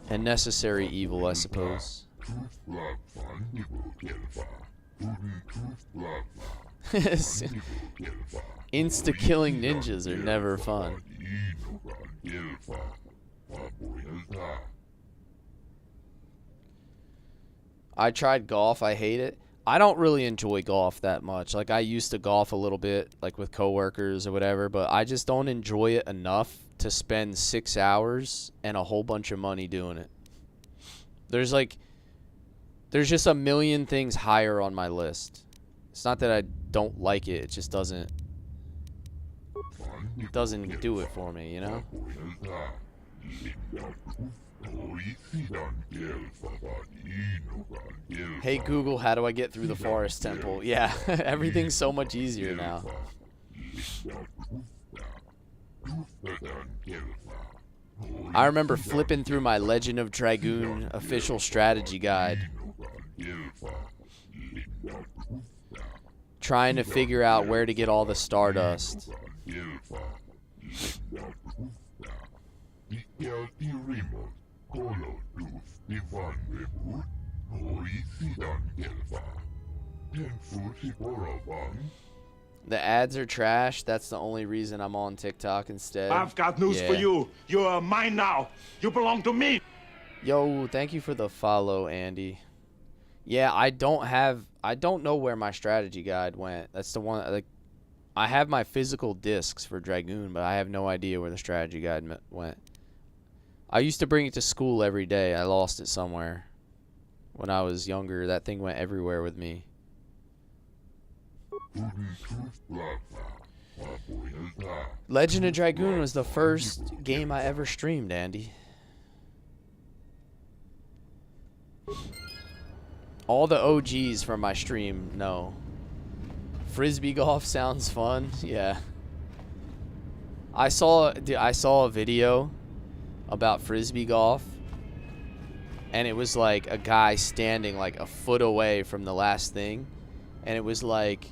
And necessary evil, I suppose. Insta-killing ninjas are never fun. I tried golf. I hate it. I don't really enjoy golf that much. Like, I used to golf a little bit, like with coworkers or whatever, but I just don't enjoy it enough to spend 6 hours and a whole bunch of money doing it. There's just a million things higher on my list. It's not that I don't like it. It just doesn't do it for me, you know? Hey Google, how do I get through the forest temple? Yeah, everything's so much easier now. I remember flipping through my Legend of Dragoon official strategy guide, trying to figure out where to get all the Stardust. The ads are trash. That's the only reason I'm on TikTok instead. I've got news for you. You are mine now. You belong to me. Yo, thank you for the follow, Andy. Yeah, I don't know where my strategy guide went. That's the one, like, I have my physical discs for Dragoon, but I have no idea where the strategy guide went. I used to bring it to school every day. I lost it somewhere. When I was younger, that thing went everywhere with me. Legend of Dragoon was the first game I ever streamed, Andy. All the OGs from my stream, no. Frisbee golf sounds fun. Yeah. I saw a video about frisbee golf, and it was like a guy standing like a foot away from the last thing, and it was like,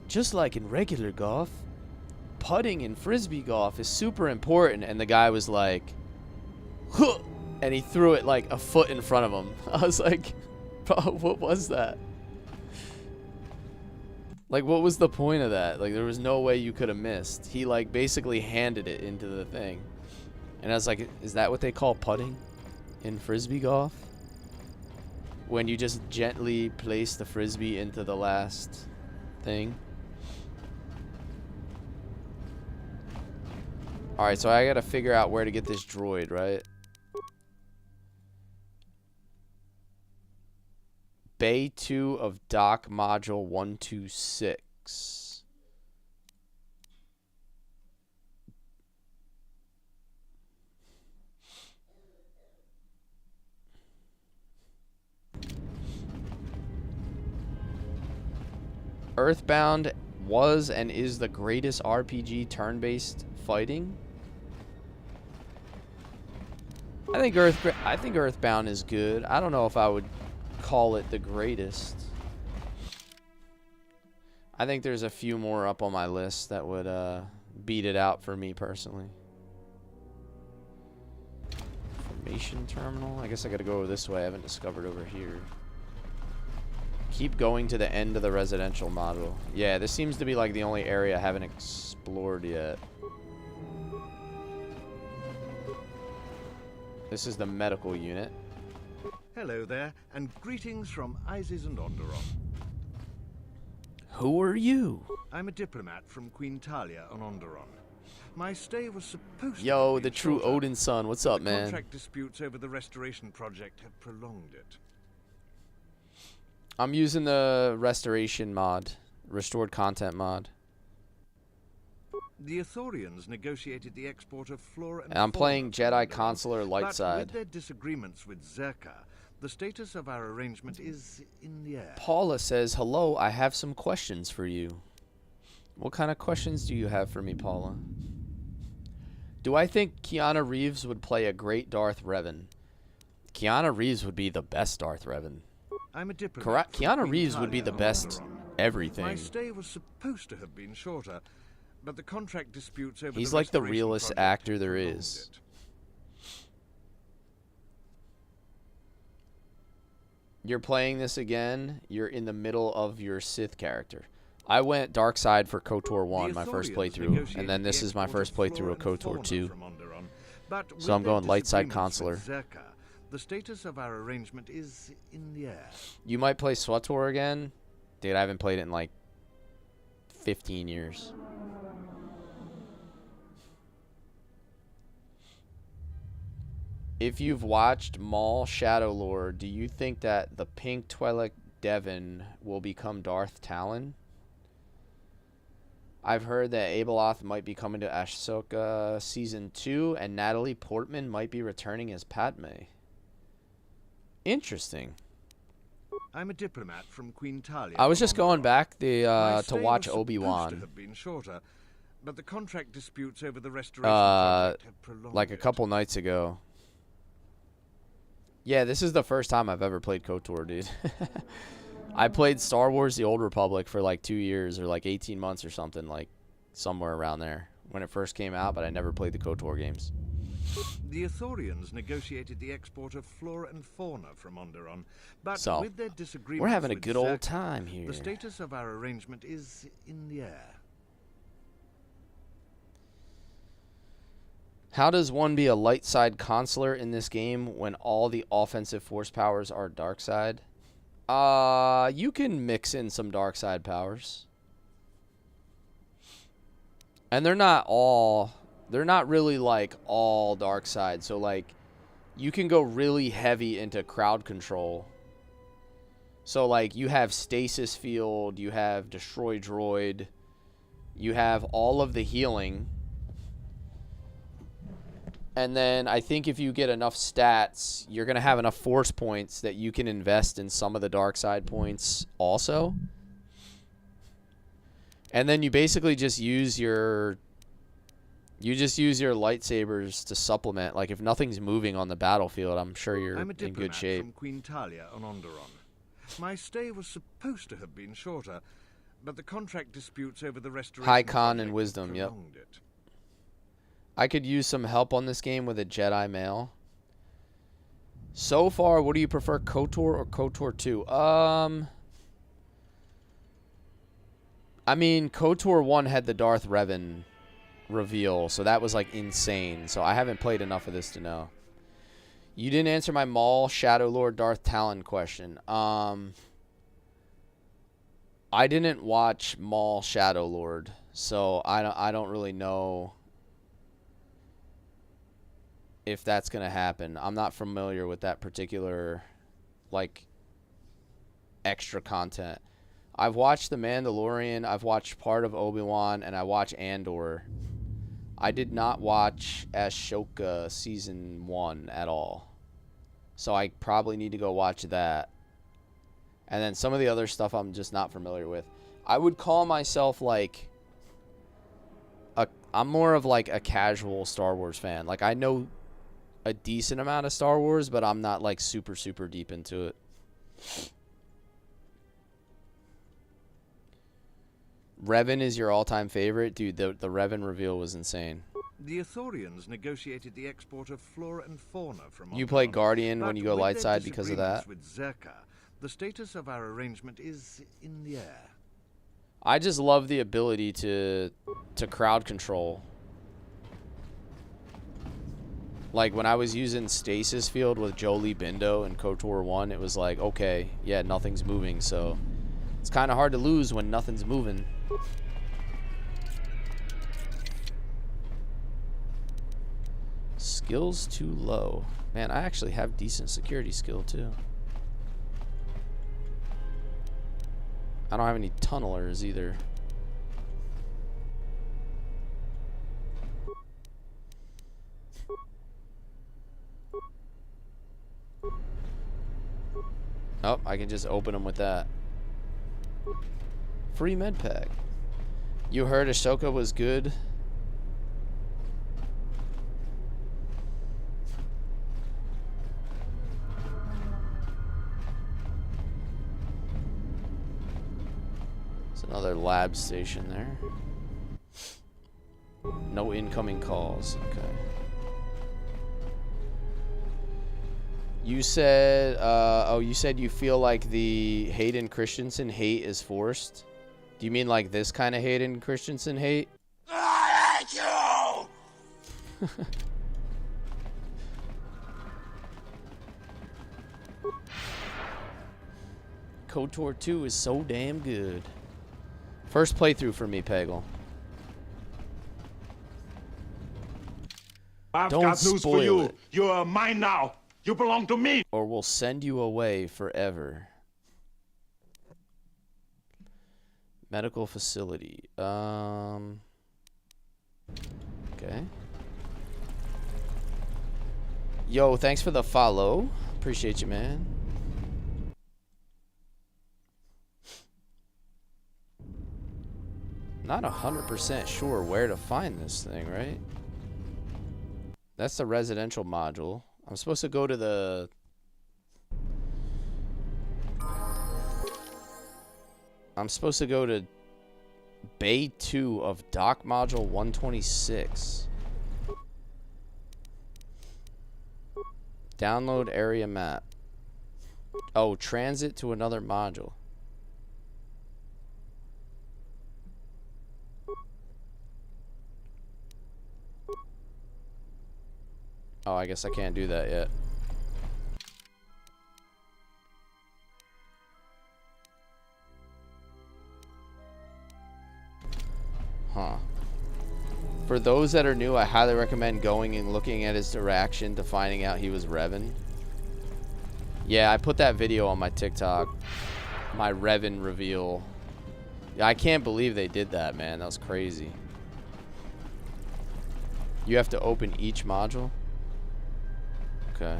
just like in regular golf, putting in frisbee golf is super important, and the guy was like, huh, and he threw it like a foot in front of him. I was like, bro, what was that? Like, what was the point of that? Like, there was no way you could have missed. He like basically handed it into the thing. And I was like, is that what they call putting in frisbee golf? When you just gently place the frisbee into the last thing? Alright, so I gotta figure out where to get this droid, right? Bay 2 of Dock Module 126. Earthbound was and is the greatest RPG turn-based fighting. I think Earthbound is good. I don't know if I would call it the greatest. I think there's a few more up on my list that would beat it out for me personally. Information terminal. I guess I gotta go this way. I haven't discovered over here. Keep going to the end of the residential model. Yeah, this seems to be like the only area I haven't explored yet. This is the medical unit. Hello there, and greetings from Isis and Onderon. Who are you? I'm a diplomat from Queen Talia on Onderon. My stay was supposed to Yo, be the true shorter, Odin son. What's up, the man? Contract disputes over the restoration project have prolonged it. I'm using the restoration mod, restored content mod. The Ithorians negotiated the export of flora and And I'm fauna playing from Jedi Onderon, Consular light but side. with their disagreements with Zerka, the status of our arrangement is in the air. Paula says, hello, I have some questions for you. What kind of questions do you have for me, Paula? Do I think Keanu Reeves would play a great Darth Revan? Keanu Reeves would be the best Darth Revan. I'm a diplomat. Keanu Reeves would be the best everything. My stay was supposed to have been shorter, but the contract disputes over He's the like the restoration realest project actor have there prolonged is. it. You're playing this again, you're in the middle of your Sith character. I went dark side for KOTOR 1, my first playthrough, and then this is my first playthrough of KOTOR 2. So I'm going light side consular. The status of our arrangement is in the air. You might play SWTOR again? Dude, I haven't played it in like 15 years. If you've watched Maul Shadowlord, do you think that the pink Twi'lek Devon will become Darth Talon? I've heard that Abeloth might be coming to Ahsoka Season 2, and Natalie Portman might be returning as Padme. Interesting. I'm a diplomat from Queen Talia. I was just going back My to stay watch was supposed to Obi-Wan. have been shorter, but the contract disputes over the restoration project have prolonged like a couple nights ago. Yeah, this is the first time I've ever played KOTOR, dude. I played Star Wars The Old Republic for like 2 years or like 18 months or something, like somewhere around there when it first came out, but I never played the KOTOR games. The Ithorians negotiated the export of flora and fauna from Onderon, but So, with their disagreements we're having a with good old Zerka, time here. The status of our arrangement is in the air. How does one be a light side consular in this game when all the offensive force powers are dark side? You can mix in some dark side powers. And they're not really like all dark side. So like you can go really heavy into crowd control. So like you have stasis field, you have destroy droid, you have all of the healing. And then I think if you get enough stats, you're going to have enough force points that you can invest in some of the dark side points also. And then you basically just use your lightsabers to supplement. Like if nothing's moving on the battlefield, I'm sure you're I'm a in diplomat good shape. from Queen Talia on Onderon. My stay was supposed to have been shorter, but the contract disputes over the restoration High con project and wisdom, yep. prolonged it. I could use some help on this game with a Jedi male. So far, what do you prefer, KOTOR or KOTOR 2? I mean, KOTOR 1 had the Darth Revan reveal, so that was, like, insane. So I haven't played enough of this to know. You didn't answer my Maul, Shadowlord, Darth Talon question. I didn't watch Maul, Shadowlord, so I don't really know if that's going to happen. I'm not familiar with that particular, like, extra content. I've watched The Mandalorian, I've watched part of Obi-Wan, and I watched Andor. I did not watch Ashoka Season 1 at all. So I probably need to go watch that. And then some of the other stuff I'm just not familiar with. I would call myself like I'm more of like a casual Star Wars fan. Like I know a decent amount of Star Wars, but I'm not like super deep into it. Revan is your all-time favorite? Dude, the Revan reveal was insane. The Ithorians negotiated the export of flora and fauna from You Onderon, play Guardian when but you go with light their side because of that? disagreements with Zerka, the status of our arrangement is in the air. I just love the ability to crowd control. Like when I was using Stasis Field with Jolie Bindo in KOTOR 1, it was like, okay, yeah, nothing's moving, so it's kind of hard to lose when nothing's moving. Skills too low. Man, I actually have decent security skill too. I don't have any tunnelers either. Oh, I can just open them with that. Free med pack. You heard Ahsoka was good? There's another lab station there. No incoming calls. Okay. You said, oh, you said you feel like the Hayden Christensen hate is forced? Do you mean like this kind of Hayden Christensen hate? I hate you! KOTOR 2 is so damn good. First playthrough for me, Peggle. I've Don't got news for spoil you. it. You are mine now. You belong to me. Or we'll send you away forever. Medical facility. Okay. Yo, thanks for the follow. Appreciate you, man. Not 100% sure where to find this thing, right? That's the residential module. I'm supposed to go to the... I'm supposed to go to Bay 2 of Dock Module 126. Download area map. Oh, transit to another module. Oh, I guess I can't do that yet. Huh. For those that are new, I highly recommend going and looking at his reaction to finding out he was Revan. Yeah, I put that video on my TikTok. My Revan reveal. Yeah, I can't believe they did that, man. That was crazy. You have to open each module? Okay.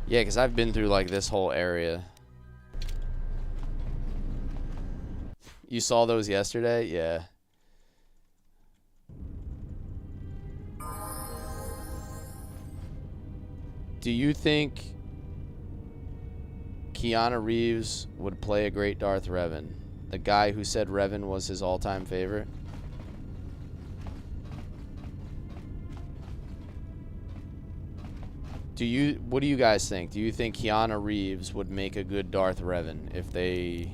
Yeah, because I've been through like this whole area. You saw those yesterday? Yeah. Do you think Keanu Reeves would play a great Darth Revan? The guy who said Revan was his all-time favorite? What do you guys think? Do you think Keanu Reeves would make a good Darth Revan if they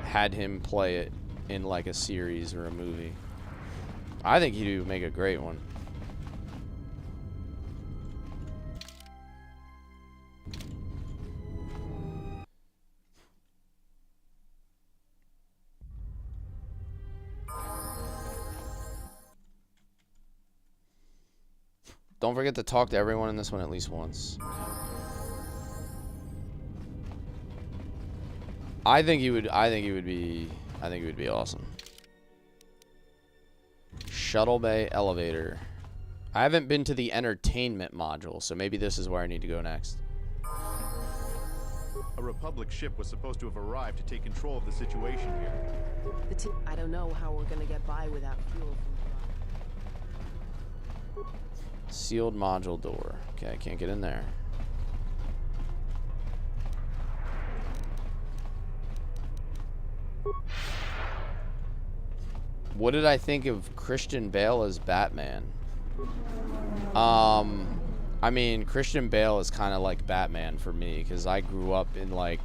had him play it in like a series or a movie? I think he would make a great one. Don't forget to talk to everyone in this one at least once. I think he would be awesome. Shuttle bay elevator. I haven't been to the entertainment module, so maybe this is where I need to go next. A A Republic ship was supposed to have arrived to take control of the situation here. I don't know how we're gonna get by without fuel. Sealed module door. Okay, I can't get in there. What did I think of Christian Bale as Batman? I mean, Christian Bale is kind of like Batman for me because I grew up in like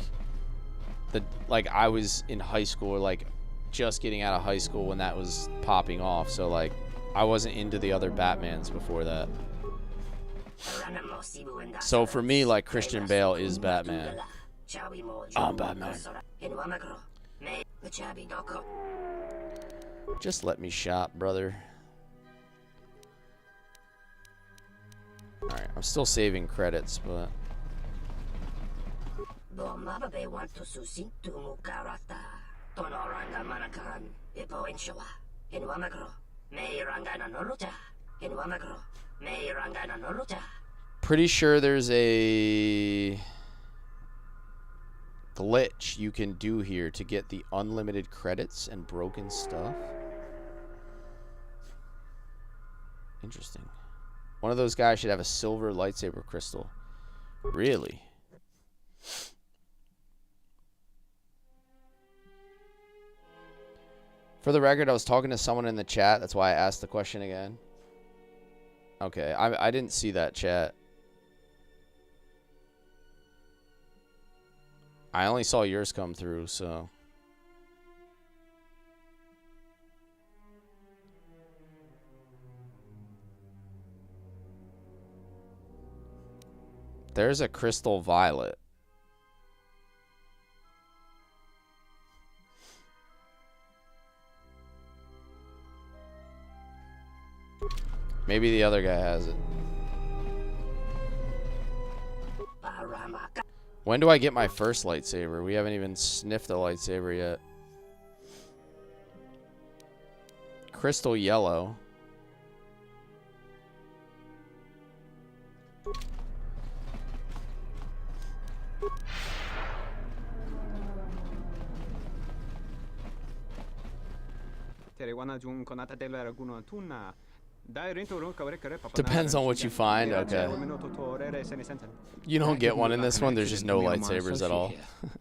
I was in high school, like just getting out of high school when that was popping off. So like I wasn't into the other Batmans before that. So for me, like Christian Bale is Batman. I'm Batman. Just let me shop, brother. Alright, I'm still saving credits, but... Pretty sure there's a glitch you can do here to get the unlimited credits and broken stuff. Interesting. One of those guys should have a silver lightsaber crystal. Really? For the record, I was talking to someone in the chat. That's why I asked the question again. Okay, I didn't see that chat. I only saw yours come through, so... There's a crystal violet. Maybe the other guy has it. When do I get my first lightsaber? We haven't even sniffed a lightsaber yet. Crystal yellow. Depends on what you find. Okay. You don't get one in this one. There's just no lightsabers at all.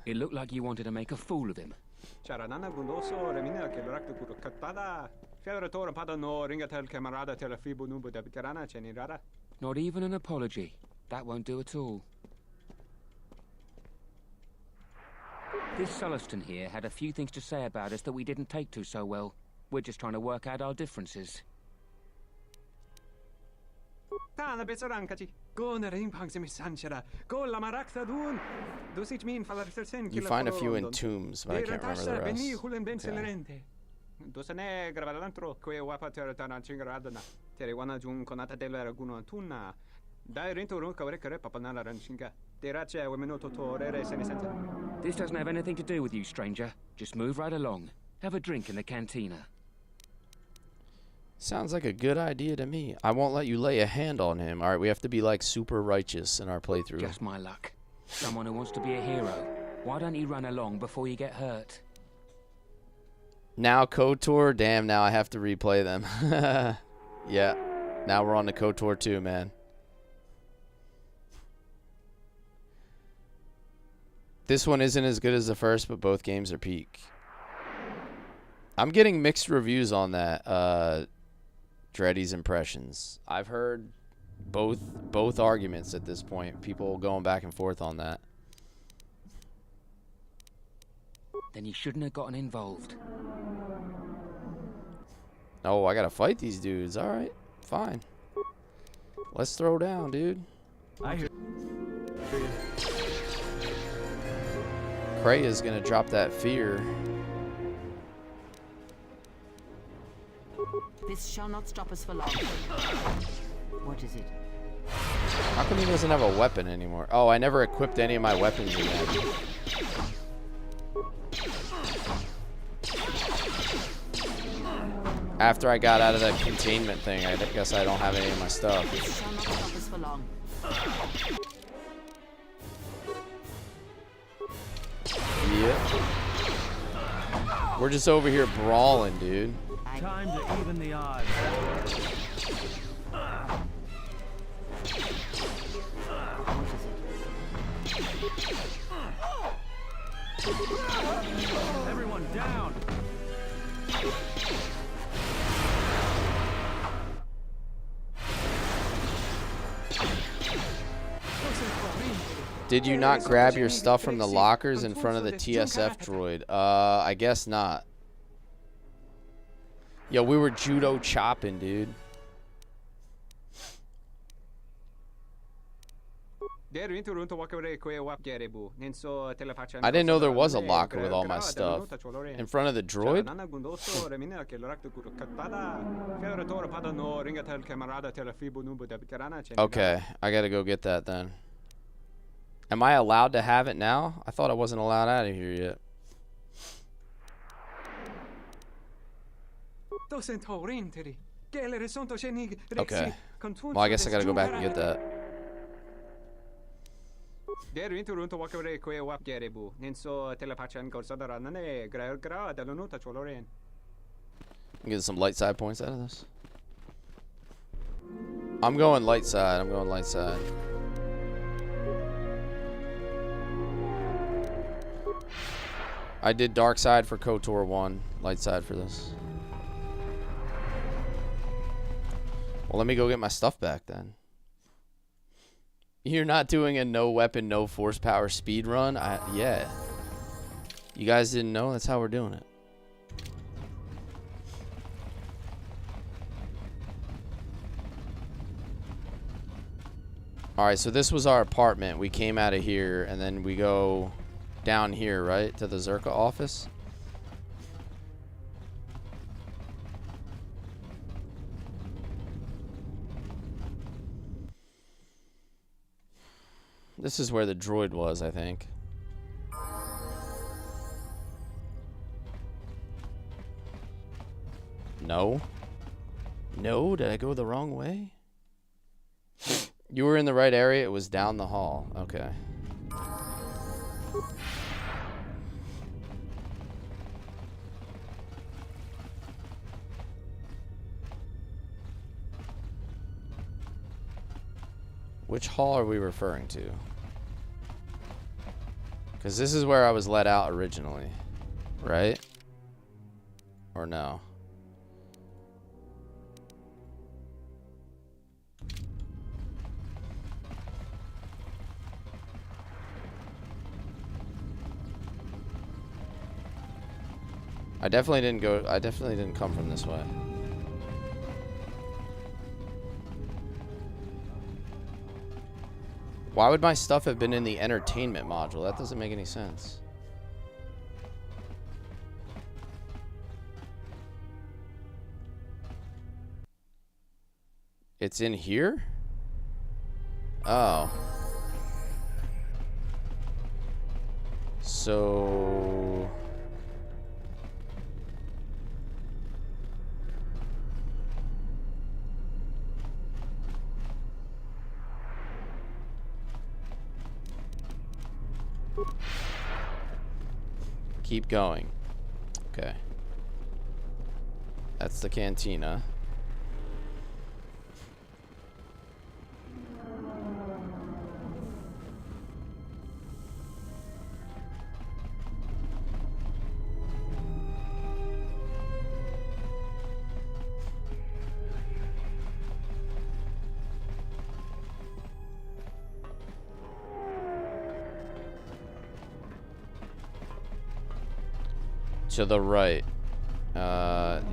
It looked like you wanted to make a fool of him. Not even an apology. That won't do at all. This Sulluston here had a few things to say about us that we didn't take to so well. We're just trying to work out our differences. You find a few in tombs, but I can't remember the rest. This doesn't have anything to do with you, stranger. Just move right along. Have a drink in the cantina. Sounds like a good idea to me. I won't let you lay a hand on him. Alright, we have to be like super righteous in our playthrough. Just my luck. Someone who wants to be a hero. Why don't you run along before you get hurt? Now KOTOR? Damn, now I have to replay them. Yeah. Now we're on to KOTOR 2, man. This one isn't as good as the first, but both games are peak. I'm getting mixed reviews on that. Dreddy's impressions. I've heard both arguments at this point. People going back and forth on that. Then you shouldn't have gotten involved. Oh, I gotta fight these dudes. Alright, fine. Let's throw down, dude. I hear you. Krea's gonna drop that fear. This shall not stop us for long. What is it? How come he doesn't have a weapon anymore? Oh, I never equipped any of my weapons again. After I got out of the containment thing, I guess I don't have any of my stuff. This shall not stop us for long. idiot. We're just over here brawling, dude. Time to even the odds. Everyone down. Did you not grab your stuff from the lockers in front of the TSF droid? I guess not. Yo, we were judo chopping, dude. I didn't know there was a locker with all my stuff. In front of the droid? Okay, I gotta go get that then. Am I allowed to have it now? I thought I wasn't allowed out of here yet. Okay. Well, I guess I gotta go back and get that. Get some light side points out of this. I'm going light side. I'm going light side. I did dark side for KOTOR 1, light side for this. Well, let me go get my stuff back then. You're not doing a no weapon, no force power speed run? Yeah. You guys didn't know? That's how we're doing it. Alright, so this was our apartment. We came out of here, and then we go down here, right? To the Zerka office. This is where the droid was, I think. No. No? Did I go the wrong way? You were in the right area. It was down the hall. Okay. Which hall are we referring to? Because this is where I was let out originally, right? Or no? I definitely didn't come from this way. Why would my stuff have been in the entertainment module? That doesn't make any sense. It's in here? Oh. So... Keep going. Okay. That's the cantina. To the right. I'm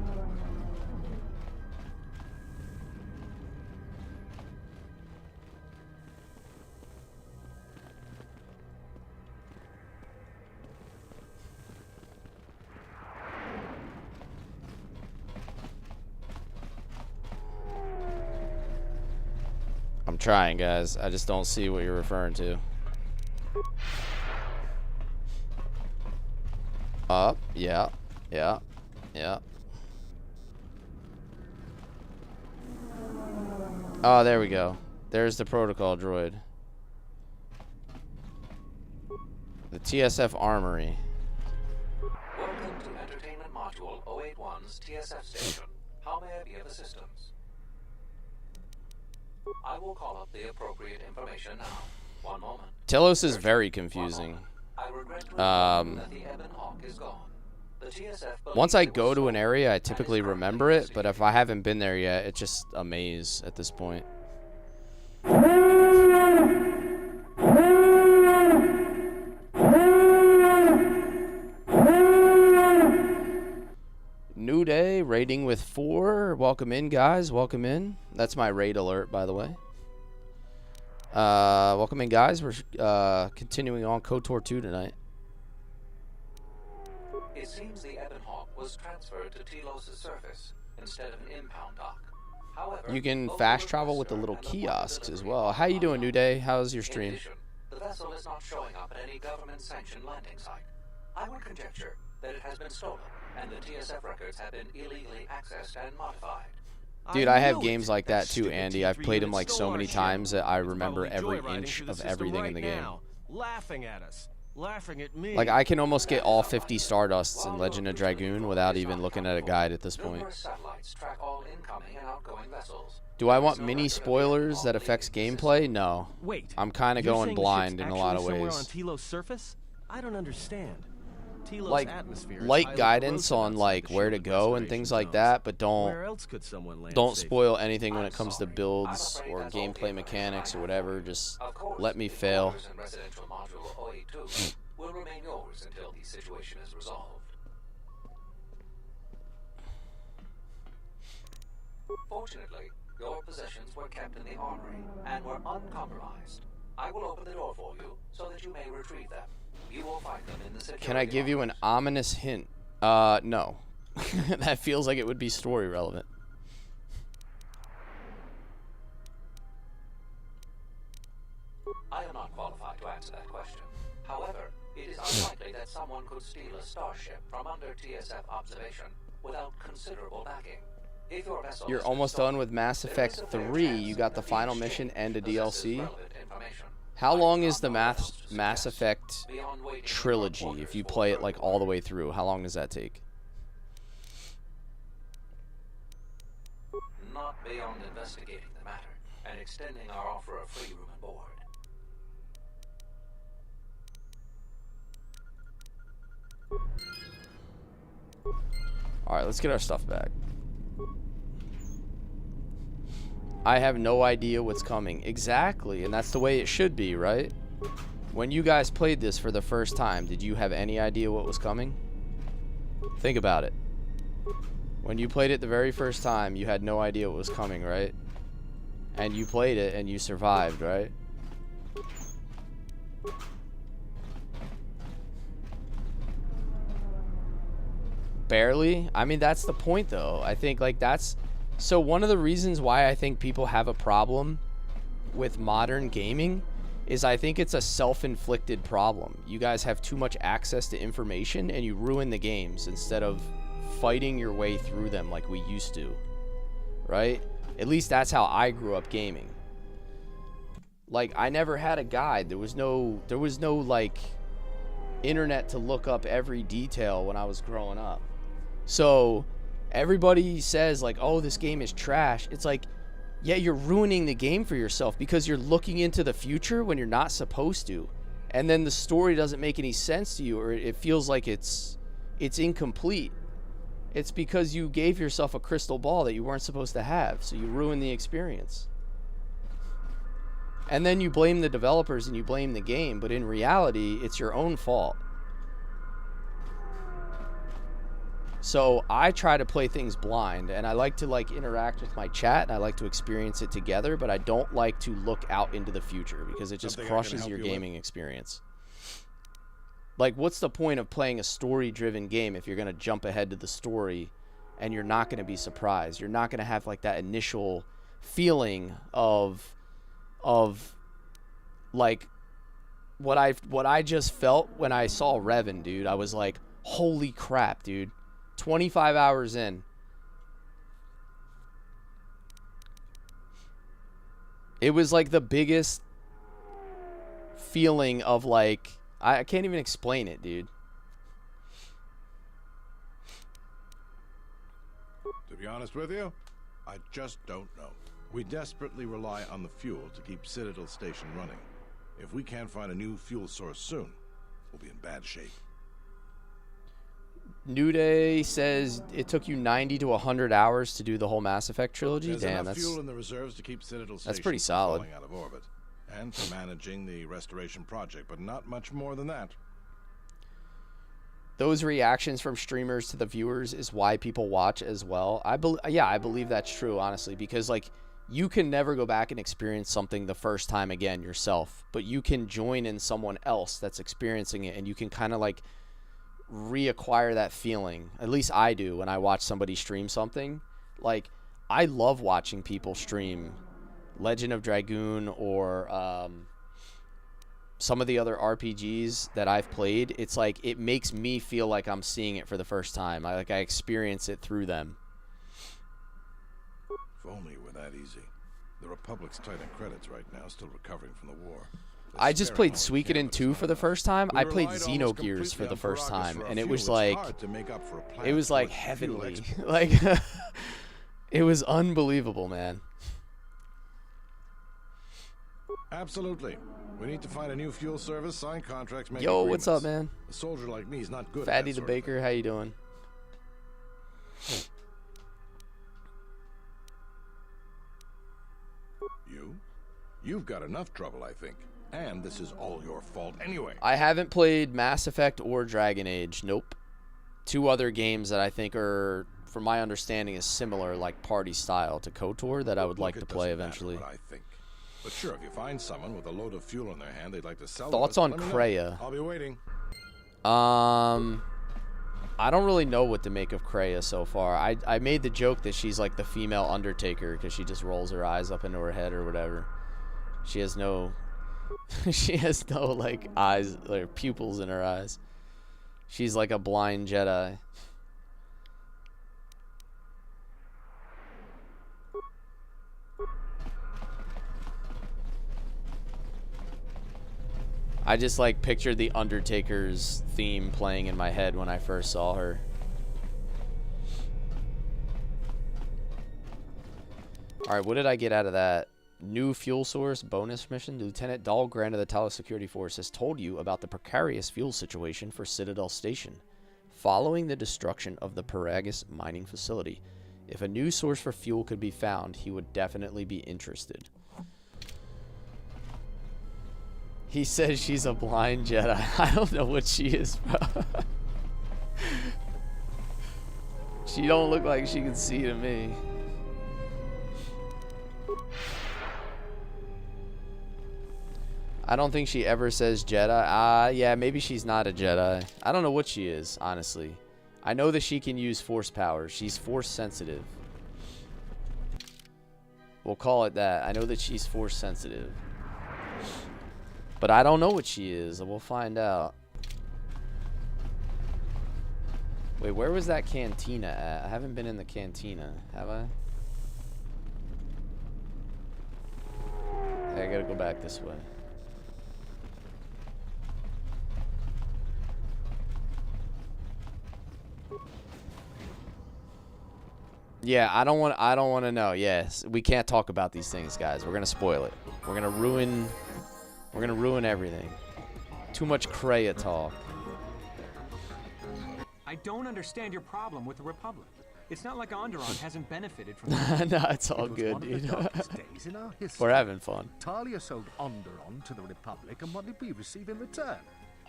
trying, guys. I just don't see what you're referring to. Up, yeah, yeah, yeah. Oh, there we go. There's the protocol droid. The TSF armory. Telos TSF station. How may I be of assistance? I will call up the appropriate information now. One moment. Telos is very confusing. I regret to inform you that the Ebon Hawk is gone. The TSF Once I go to an area, I typically remember it, but if I haven't been there yet, it's just a maze at this point. New day, raiding with 4. Welcome in, guys. Welcome in. That's my raid alert, by the way. Welcome in, guys. We're continuing on KOTOR 2 tonight. It seems the Ebon Hawk was transferred to Telos' surface instead of an impound dock. However, You can fast travel with the little kiosks as well. How you doing, New Day? How's your stream? The vessel is not showing up at any government-sanctioned landing site. I would conjecture that it has been stolen, and the TSF records have been illegally accessed and modified. Dude, I have games like that too, Andy. I've played them like so many times that I remember every inch of everything in the game. Laughing at us. Laughing at me. Like, I can almost get all 50 Stardusts in Legend of Dragoon without even looking at a guide at this point. Do I want mini spoilers that affects gameplay? No. Wait, I'm kind of going blind in a lot of somewhere ways. on Telos' surface? I don't understand. Telos' Like, atmosphere is light highly guidance corrosive on outside like the where to shielded go and things like that, but Where else could someone land don't safely? spoil anything when it comes to builds or gameplay mechanics or whatever. Just let me fail. Residential module OE2 will remain yours until the situation is resolved. Fortunately, your possessions were kept in the armory and were uncompromised. I will open the door for you so that you may retrieve them. You will find them in the security Can I give you an ominous hint? No. That feels like it would be story relevant. I am not qualified to answer that question. However, it is unlikely that someone could steal a starship from under TSF observation without considerable backing. If your vessel You're almost done with Mass Effect 3. You got the final mission and a DLC. How long is the Mass Effect trilogy if you play it like all the way through? How long does that take? Not beyond investigating the matter and extending our offer of free room and board. Alright, let's get our stuff back. I have no idea what's coming. Exactly, and that's the way it should be, right? When you guys played this for the first time, did you have any idea what was coming? Think about it. When you played it the very first time, you had no idea what was coming, right? And you played it and you survived, right? Barely? I mean, that's the point, though. I think, like, that's... So one of the reasons why I think people have a problem with modern gaming is I think it's a self-inflicted problem. You guys have too much access to information and you ruin the games instead of fighting your way through them like we used to. Right? At least that's how I grew up gaming. Like, I never had a guide. There was no like internet to look up every detail when I was growing up. So everybody says like, oh, this game is trash. It's like, yeah, you're ruining the game for yourself because you're looking into the future when you're not supposed to. And then the story doesn't make any sense to you, or it feels like it's incomplete. It's because you gave yourself a crystal ball that you weren't supposed to have, so you ruin the experience. And then you blame the developers and you blame the game, but in reality, it's your own fault. So I try to play things blind, and I like to like interact with my chat, and I like to experience it together, but I don't like to look out into the future because it just crushes your gaming experience. Like, what's the point of playing a story-driven game if you're going to jump ahead to the story and you're not going to be surprised? You're not going to have like that initial feeling of like what I just felt when I saw Revan, dude. I was like, holy crap, dude. 25 hours in. It was like the biggest feeling of like, I can't even explain it, dude. be honest with you, I just don't know. We desperately rely on the fuel to keep Citadel Station running. If we can't find a new fuel source soon, we'll be in bad shape. New Day says it took you 90 to 100 hours to do the whole Mass Effect trilogy. There's Damn, enough fuel in the reserves to keep Citadel Station pretty solid. from falling out of orbit, and for managing the restoration project, but not much more than that. Those reactions from streamers to the viewers is why people watch as well. I believe that's true, honestly, because like you can never go back and experience something the first time again yourself, but you can join in someone else that's experiencing it, and you can kind of like reacquire that feeling. At least I do when I watch somebody stream something. Like, I love watching people stream Legend of Dragoon or some of the other RPGs that I've played. It's like it makes me feel like I'm seeing it for the first time. I experience it through them. If only it were that easy. The Republic's tight on credits right now, still recovering from the war. I just played Suikoden 2 for the first time. I played Xenogears for the first time, and it was like heavenly. Like it was unbelievable, man. Absolutely. We need to find a new fuel service, sign contracts, make Yo, agreements. what's up, man? A soldier like me is not good Fatty at the that Baker, how you doing? You've got enough trouble, I think. And this is all your fault anyway. I haven't played Mass Effect or Dragon Age. Nope. Two other games that I think are, from my understanding, is similar, like party style to KOTOR, that I would like to play eventually. What I think. But sure, if you find someone with a load of fuel in their hand they'd like to sell, Thoughts on Kreia? I'll be waiting. I don't really know what to make of Kreia so far. I made the joke that she's like the female Undertaker because she just rolls her eyes up into her head or whatever. She has no like eyes or pupils in her eyes. She's like a blind Jedi. I just like pictured the Undertaker's theme playing in my head when I first saw her. Alright, what did I get out of that? New fuel source bonus mission. Lieutenant Dahlgren of the Talos Security Force has told you about the precarious fuel situation for Citadel Station following the destruction of the Paragus mining facility. If a new source for fuel could be found, he would definitely be interested. He says she's a blind Jedi. I don't know what she is, bro. She don't look like she can see to me. I don't think she ever says Jedi. Yeah, maybe she's not a Jedi. I don't know what she is, honestly. I know that she can use force power. She's force sensitive. We'll call it that. I know that she's force sensitive. But I don't know what she is. We'll find out. Wait, where was that cantina at? I haven't been in the cantina, have I? I gotta go back this way. Yeah, I don't want to know. Yes, we can't talk about these things, guys. We're gonna spoil it. We're gonna ruin everything. Too much Kreia talk. I don't understand your problem with the Republic. It's not like Onderon hasn't benefited from No, it's all good, dude. Days in our history. We're having fun. Talia sold Onderon to the Republic, and what did we receive in return?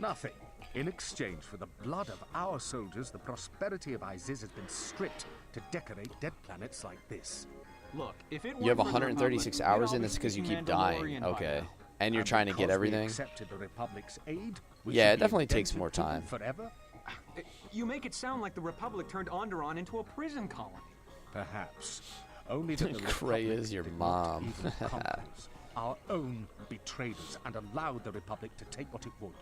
Nothing. In exchange for the blood of our soldiers, the prosperity of Iziz has been stripped to decorate dead planets like this. Look, if it You have 136 hours in this because you keep dying. Okay. And you're trying to get everything. The Republic's aid, Yeah, it definitely takes more time. Forever? You make it sound like the Republic turned Onderon into a prison colony. Perhaps. Only that the Kreia is your mom. Our own betrayers, and allowed the Republic to take what it would.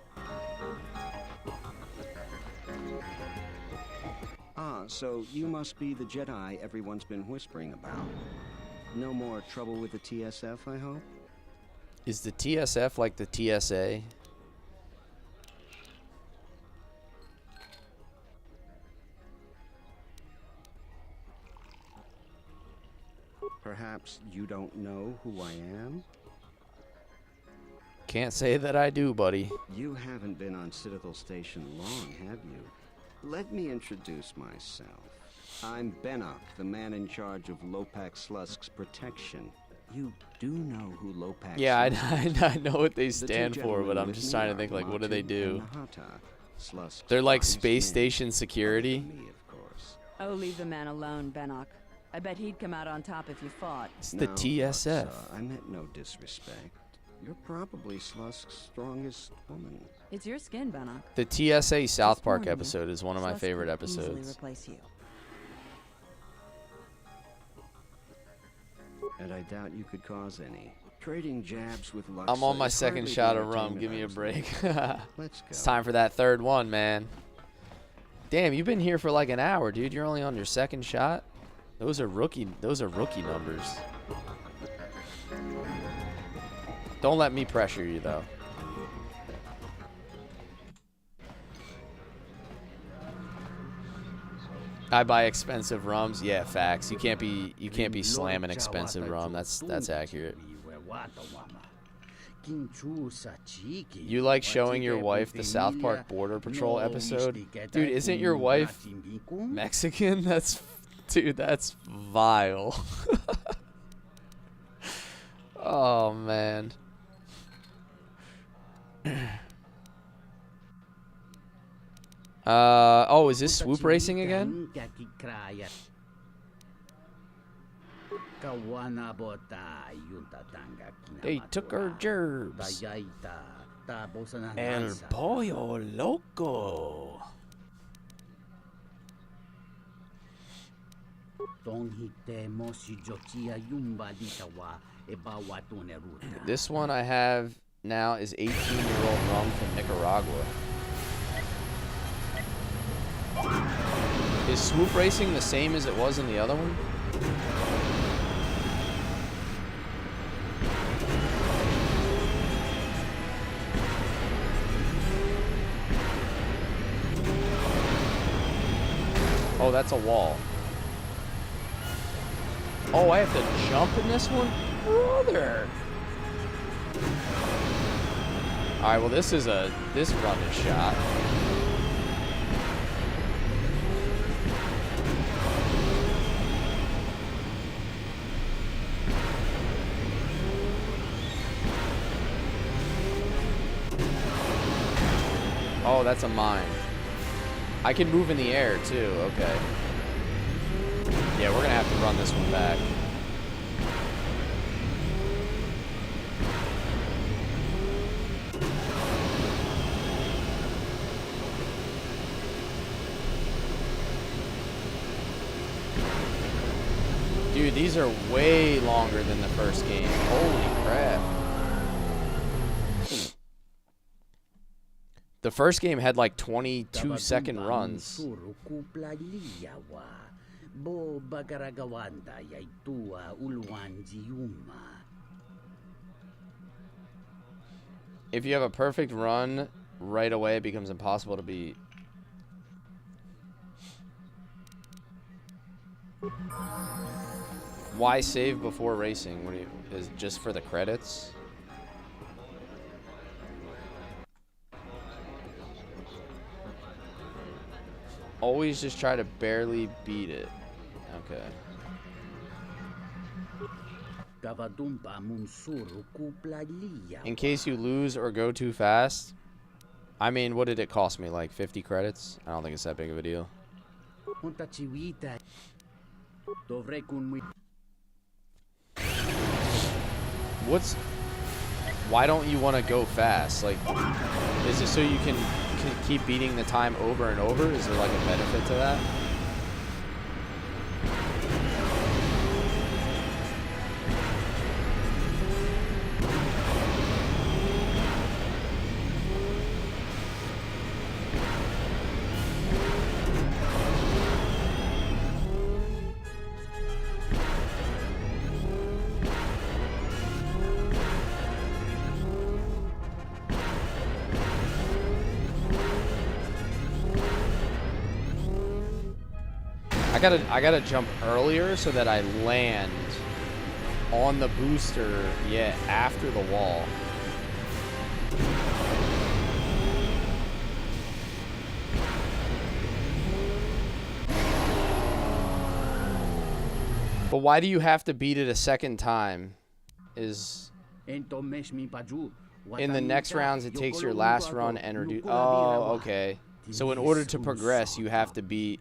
Ah, so you must be the Jedi everyone's been whispering about. No more trouble with the TSF, I hope? Is the TSF like the TSA? Perhaps you don't know who I am? Can't say that I do, buddy. You haven't been on Citadel Station long, have you? Let me introduce myself. I'm Bennock, the man in charge of Lopak Slusk's protection. You do know who Lopak Yeah, Slusk I know what they is. The two stand for, but gentlemen I'm with just me trying to are think, like, what do Matu they do? and Nahata, Slusk's They're like finest space men. station security. Me, of course. Oh, leave the man alone, Bennock. I bet he'd come out on top if you fought. It's the Now, TSF. I meant no disrespect. You're probably Slusk's strongest woman. It's your skin, Bennock. The TSA South Just Park warning you, episode is one of my Slusk favorite could easily episodes. replace you. And I doubt you could cause any. Trading jabs with Luxa I'm on my is second hardly shot the of rum. entertainment Give me I a was break. looking for. Let's go. It's time for that third one, man. Damn, you've been here for like an hour, dude. You're only on your second shot. Those are rookie numbers. Don't let me pressure you, though. I buy expensive rums. Yeah, facts. You can't be slamming expensive rum. That's accurate. You like showing your wife the South Park Border Patrol episode? Dude, isn't your wife Mexican? That's vile. Oh, man. Oh, is this swoop racing again? They took our gerbs. El pollo loco. This one I have now is 18-year-old rum from Nicaragua. Is swoop racing the same as it was in the other one? Oh, that's a wall. Oh, I have to jump in this one? Brother! Alright, well this run is shot. Oh, that's a mine. I can move in the air too, okay. Yeah, we're gonna have to run this one back. Dude, these are way longer than the first game. Holy crap. The first game had like 22-second runs. If you have a perfect run right away, it becomes impossible to beat. Why save before racing? What do you, is it just for the credits? Always just try to barely beat it. Okay. In case you lose or go too fast. I mean, what did it cost me? Like 50 credits? I don't think it's that big of a deal. Why don't you want to go fast? Like, is it so you can keep beating the time over and over? Is there like a benefit to that? I gotta jump earlier so that I land on the booster yet after the wall. But why do you have to beat it a second time? Is in the next rounds it takes your last run and reduce. Oh, okay. So in order to progress, you have to beat.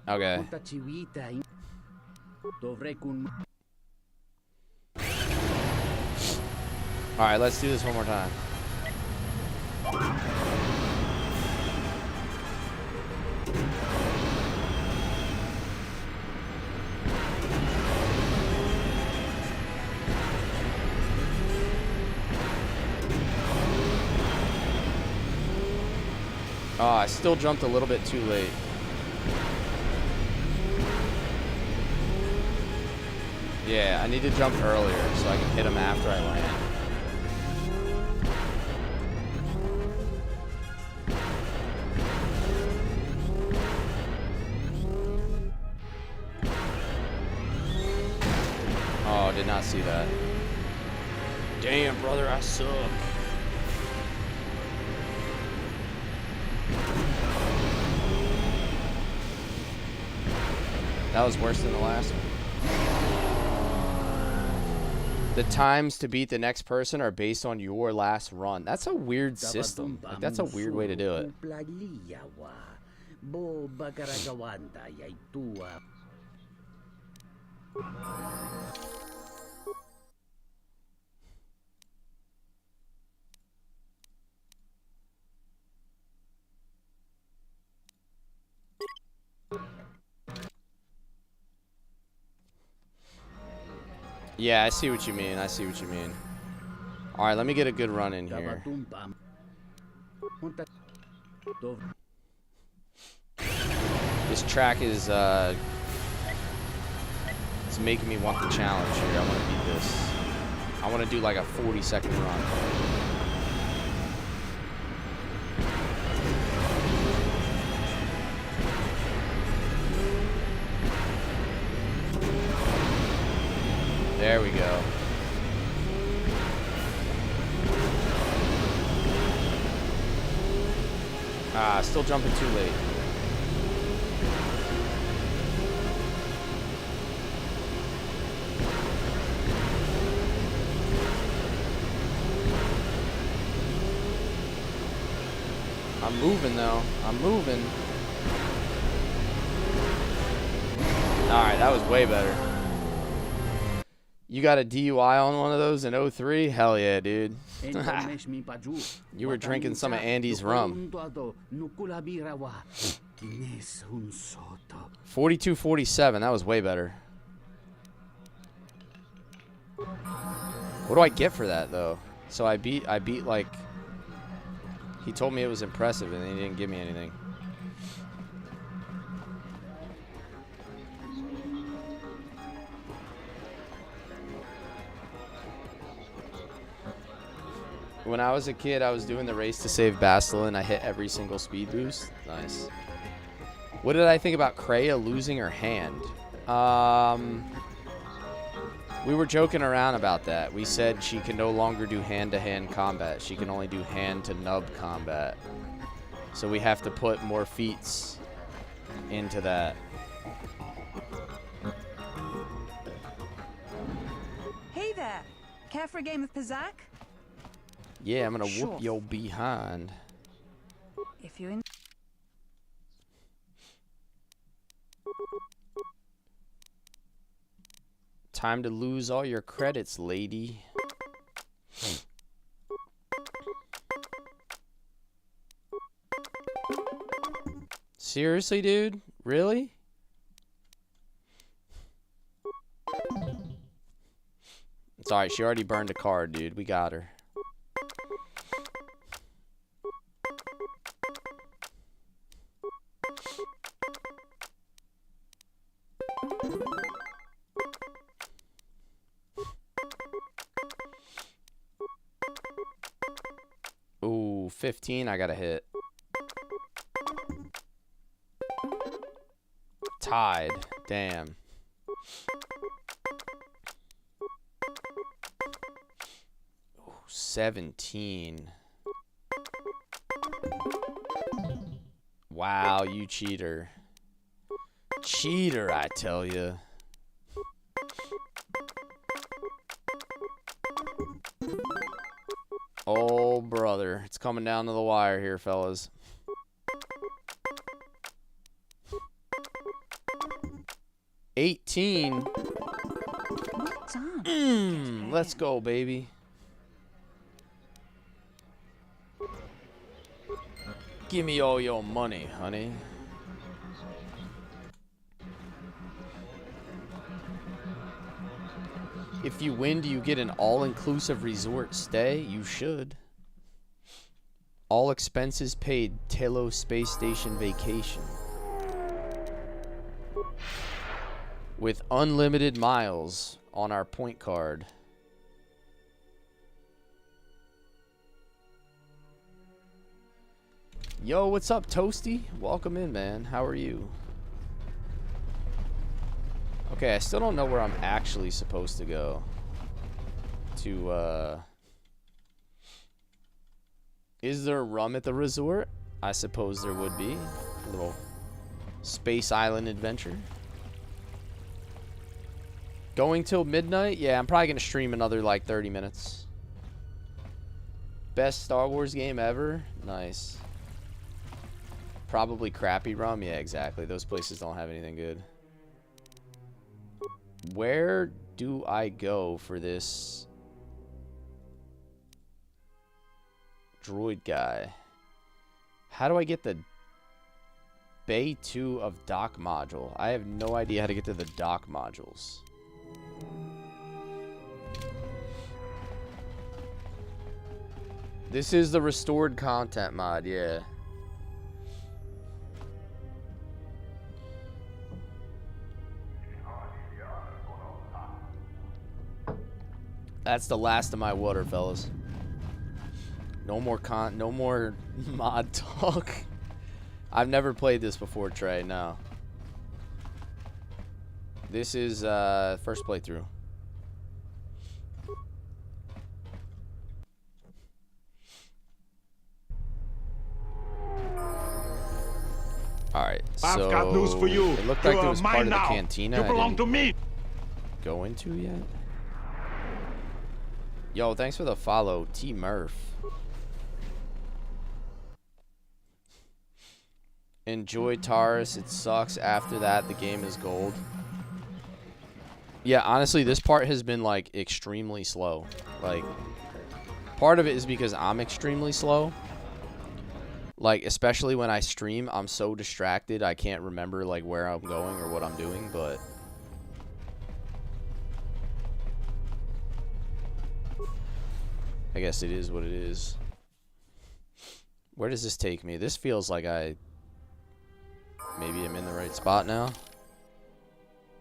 Okay. All right, let's do this one more time. Oh, I still jumped a little bit too late. Yeah, I need to jump earlier so I can hit him after I land. Oh, did not see that. Damn, brother, I suck. That was worse than the last one. The times to beat the next person are based on your last run. That's a weird system. Like, that's a weird way to do it. Yeah, I see what you mean. I see what you mean. All right, let me get a good run in here. This track is it's making me want the challenge here. I want to beat this. I want to do like a 40-second run. There we go. Ah, still jumping too late. I'm moving though. I'm moving. Alright, that was way better. You got a DUI on one of those in 03? Hell yeah, dude. You were drinking some of Andy's rum. 42-47, that was way better. What do I get for that though? So I beat like, he told me it was impressive and he didn't give me anything. When I was a kid, I was doing the race to save Bastilin. I hit every single speed boost. Nice. What did I think about Kreia losing her hand? We were joking around about that. We said she can no longer do hand-to-hand combat. She can only do hand-to-nub combat. So we have to put more feats into that. Hey there. Care for a game of Pizzak? Yeah, I'm gonna whoop your behind. If you're in. Time to lose all your credits, lady. Seriously, dude? Really? It's alright, she already burned a card, dude. We got her. Ooh, 15, I gotta hit. tied. Damn. Ooh, 17. Wow, you cheater. Cheater, I tell you. Oh, brother. It's coming down to the wire here, fellas. $18. What's on? Let's go, baby. Give me all your money, honey. If you win, do you get an all-inclusive resort stay? You should. All expenses paid. Telos Space Station vacation. With unlimited miles on our point card. Yo, what's up, Toasty? Welcome in, man. How are you? Okay, I still don't know where I'm actually supposed to go. Is there rum at the resort? I suppose there would be. A little space island adventure. Going till midnight? Yeah, I'm probably going to stream another, like, 30 minutes. Best Star Wars game ever? Nice. Probably crappy rum? Yeah, exactly. Those places don't have anything good. Where do I go for this droid guy? How do I get the Bay 2 of dock module? I have no idea how to get to the dock modules. This is the restored content mod, yeah. That's the last of my water, fellas. No more mod talk. I've never played this before, Trey, no. This is first playthrough. Alright, so I've got news for you. It looked like You there are was part mine of the now. cantina You I belong didn't to me. go into yet. Yo, thanks for the follow, T Murph. Enjoy Taurus. It sucks. After that, the game is gold. Yeah, honestly, this part has been, like, extremely slow. Like, part of it is because I'm extremely slow. Like, especially when I stream, I'm so distracted, I can't remember, like, where I'm going or what I'm doing, but... I guess it is what it is. Where does this take me? This feels like maybe I'm in the right spot now.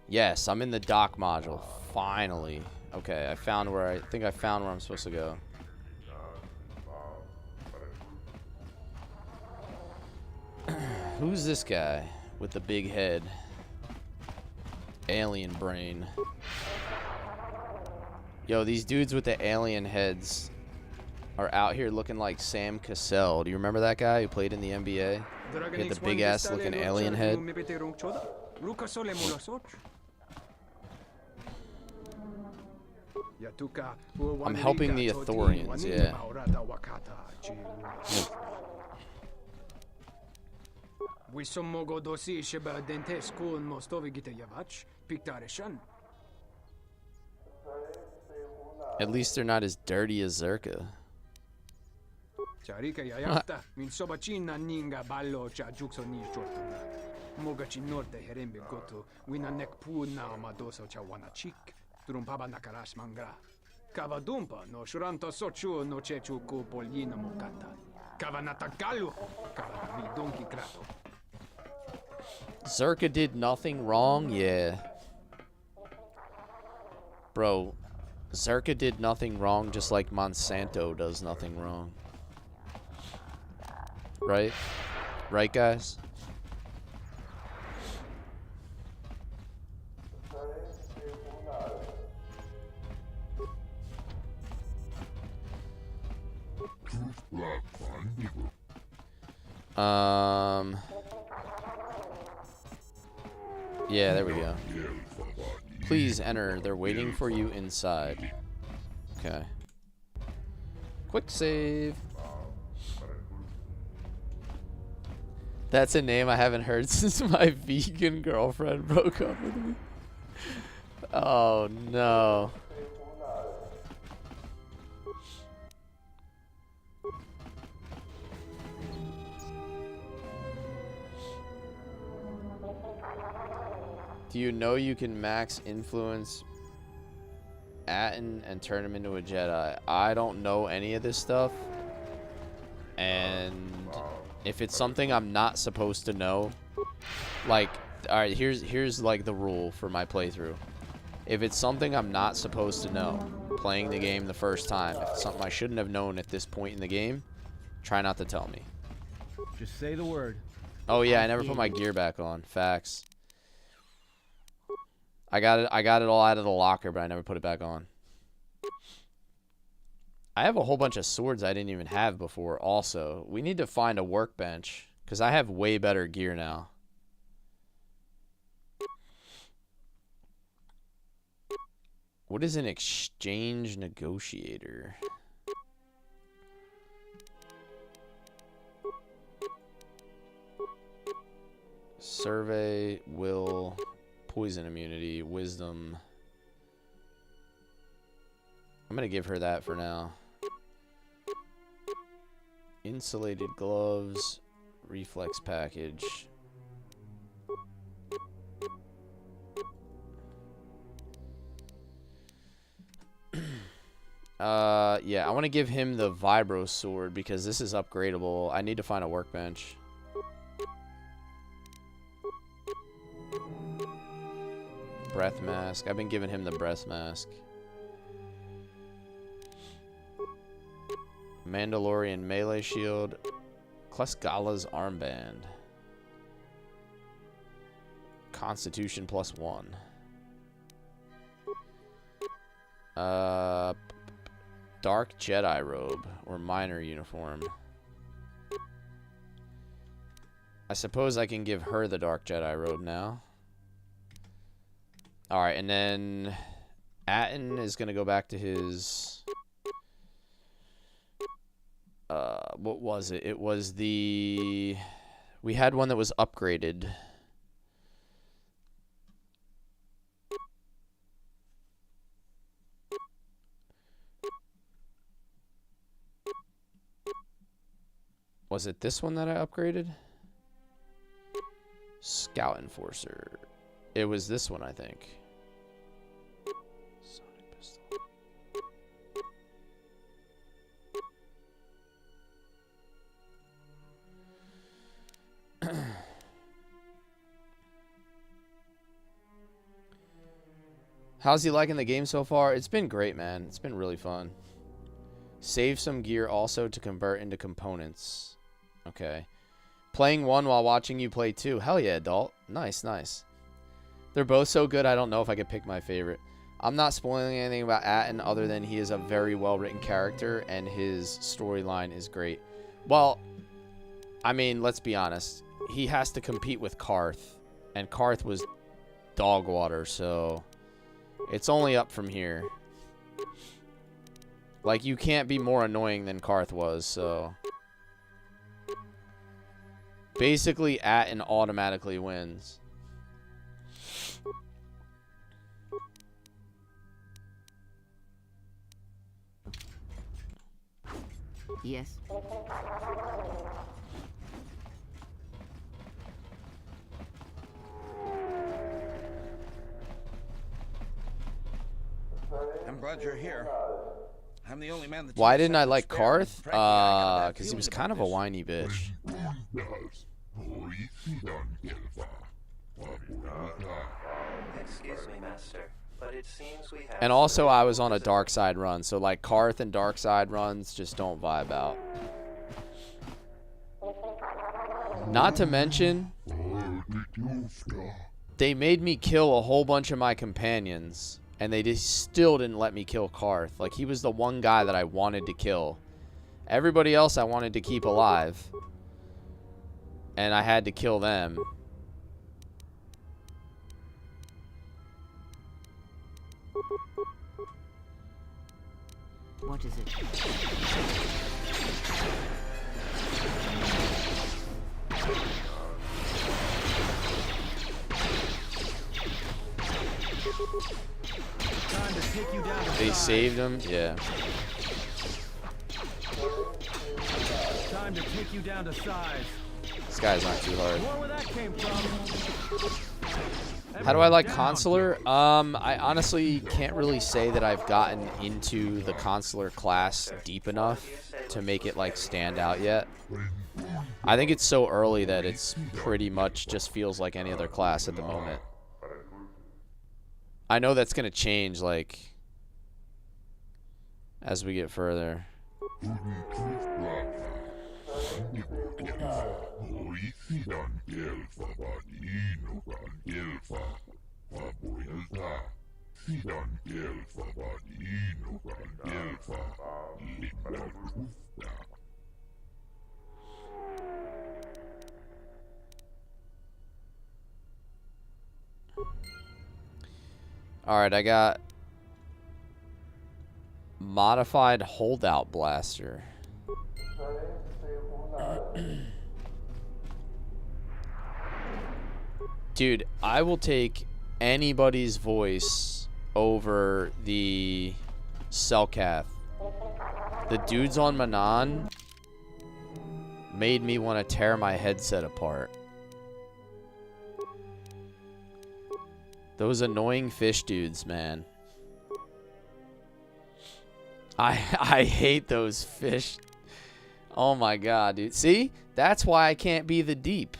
Yes, I'm in the dock module. Finally. Okay, I found where I think I found where I'm supposed to go. Who's this guy with the big head? Alien brain. Yo, these dudes with the alien heads are out here looking like Sam Cassell. Do you remember that guy who played in the NBA? He had the big ass looking alien head. I'm helping the Ithorians, yeah. At least they're not as dirty as Zerka. Charika yayafta min sobachina ninga ballo cha jukso ni chortuna. Mogachi norte herembe goto wina nekpu na madoso cha wanachik. Turumpaba nakarash mangra. Kavadumpa no shuranta sochu no chechu ko polina mokata. Kavanata galu. Kavami donki krato. Zerka did nothing wrong? Yeah. Bro, Zerka did nothing wrong just like Monsanto does nothing wrong. Right? Right, guys? Yeah, there we go. Please enter. They're waiting for you inside. Okay. Quick save. That's a name I haven't heard since my vegan girlfriend broke up with me. Oh no. Do you know you can max influence Atten and turn him into a Jedi? I don't know any of this stuff. And if it's something I'm not supposed to know, like, alright, here's like the rule for my playthrough. If it's something I'm not supposed to know, playing the game the first time, if it's something I shouldn't have known at this point in the game, try not to tell me. Just say the word. Oh yeah, I never put my gear back on. Facts. I got it all out of the locker, but I never put it back on. I have a whole bunch of swords I didn't even have before also. We need to find a workbench, because I have way better gear now. What is an exchange negotiator? Survey, will, poison immunity, wisdom. I'm going to give her that for now. Insulated gloves, reflex package. Yeah, I want to give him the vibro sword because this is upgradable. I need to find a workbench. Breath mask. I've been giving him the breath mask. Mandalorian melee shield. Kleskala's armband. Constitution +1. Dark Jedi robe or minor uniform. I suppose I can give her the Dark Jedi robe now. Alright, and then Atten is going to go back to his... what was it? It was the... We had one that was upgraded. Was it this one that I upgraded? Scout Enforcer. It was this one, I think. Sonic pistol. How's he liking the game so far? It's been great, man. It's been really fun. Save some gear also to convert into components. Okay. Playing one while watching you play two. Hell yeah, adult. Nice, nice. They're both so good, I don't know if I could pick my favorite. I'm not spoiling anything about Atten other than he is a very well-written character and his storyline is great. Well, I mean, let's be honest. He has to compete with Karth, and Karth was dog water, so it's only up from here. Like, you can't be more annoying than Karth was, so... Basically, Atten automatically wins. Yes. I'm glad you're here. I'm the only man that... Why didn't I like Karth? Because he was kind of a whiny bitch. Excuse me, Master, but it seems we have... And also, I was on a dark side run, so like Karth and dark side runs just don't vibe out. Not to mention, they made me kill a whole bunch of my companions, and they just still didn't let me kill Karth. Like, he was the one guy that I wanted to kill. Everybody else I wanted to keep alive. And I had to kill them. What is it? Time to take you down to They size. saved him? Yeah. Time to take you down to size. This guy's not too hard. More where that came from. How do I like Consular? I honestly can't really say that I've gotten into the Consular class deep enough to make it like stand out yet. I think it's so early that it's pretty much just feels like any other class at the moment. I know that's gonna change like as we get further. Alright, I got modified holdout blaster. Dude, I will take anybody's voice over the Selkath. The dudes on Manan made me want to tear my headset apart. Those annoying fish dudes, man. I hate those fish. Oh my god, dude. See? That's why I can't be the deep.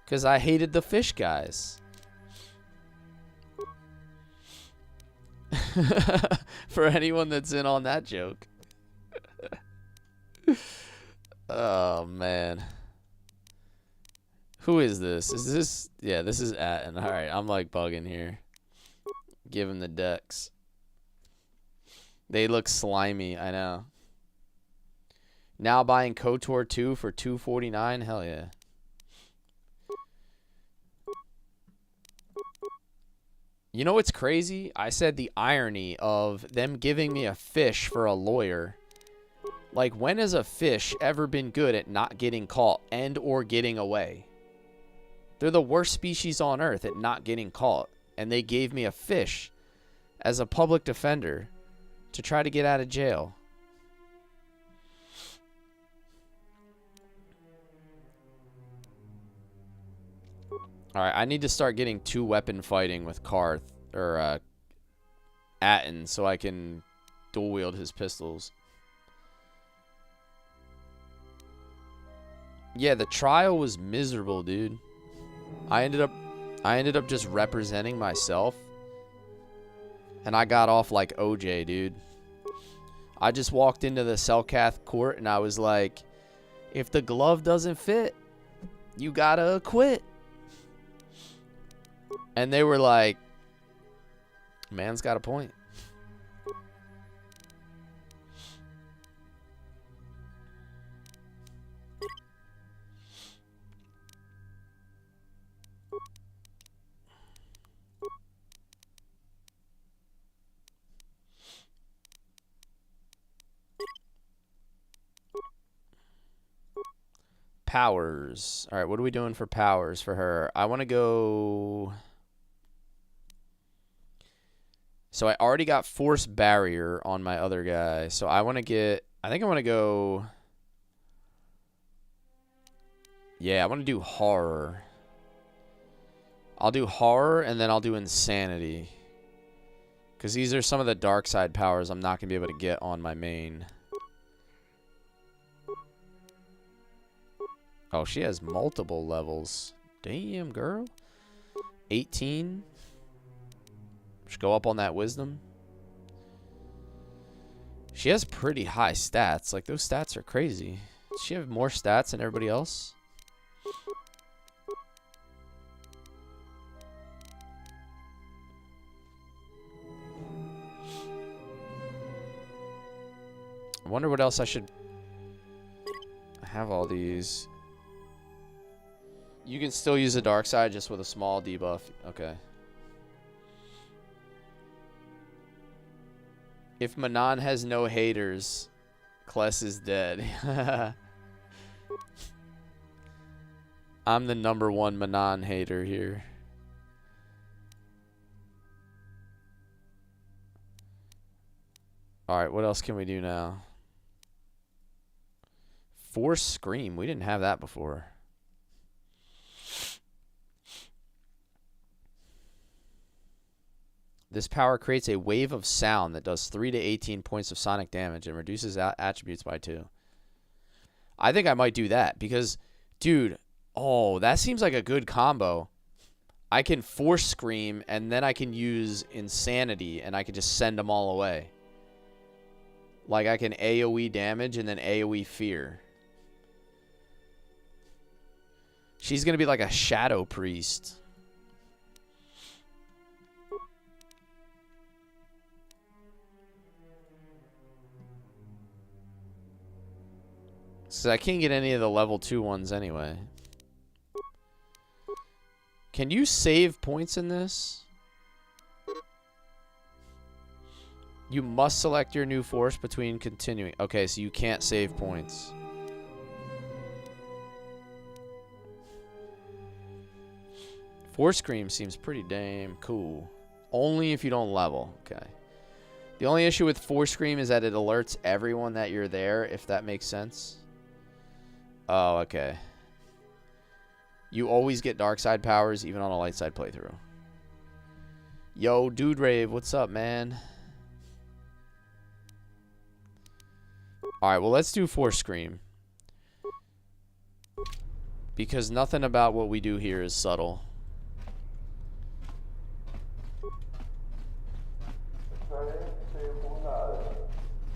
Because I hated the fish guys. For anyone that's in on that joke. Oh, man. Who is this? Is this... Yeah, this is Atten. Alright, I'm like bugging here. Give him the decks. They look slimy, I know. Now buying KOTOR 2 for $249? Hell yeah. You know what's crazy? I said the irony of them giving me a fish for a lawyer. Like, when has a fish ever been good at not getting caught and or getting away? They're the worst species on earth at not getting caught. And they gave me a fish as a public defender to try to get out of jail. Alright, I need to start getting 2-weapon fighting with Karth, or Atten, so I can dual wield his pistols. Yeah, the trial was miserable, dude. I ended up just representing myself. And I got off like OJ, dude. I just walked into the Selkath court and I was like, if the glove doesn't fit, you gotta quit. And they were like, man's got a point. Powers. All right, what are we doing for powers for her? I want to go... So I already got force barrier on my other guy. So I want to get... I think I want to go... Yeah, I want to do horror. I'll do horror and then I'll do insanity. Because these are some of the dark side powers I'm not going to be able to get on my main. Oh, she has multiple levels. Damn, girl. 18. Just go up on that wisdom. She has pretty high stats. Like, those stats are crazy. Does she have more stats than everybody else? I wonder what else I should... I have all these. You can still use the dark side just with a small debuff. Okay. If Manon has no haters, Kless is dead. I'm the #1 Manon hater here. Alright, what else can we do now? Force Scream. We didn't have that before. This power creates a wave of sound that does 3 to 18 points of sonic damage and reduces attributes by 2. I think I might do that because, dude, oh, that seems like a good combo. I can Force Scream and then I can use Insanity and I can just send them all away. Like I can AoE damage and then AoE fear. She's going to be like a Shadow Priest. So I can't get any of the level 2 ones anyway. Can you save points in this? You must select your new force between continuing. Okay, so you can't save points. Force Scream seems pretty damn cool. Only if you don't level. Okay. The only issue with Force Scream is that it alerts everyone that you're there, if that makes sense. Oh, okay. You always get dark side powers, even on a light side playthrough. Yo, Dude Rave, what's up, man? Alright, well, let's do Force Scream. Because nothing about what we do here is subtle.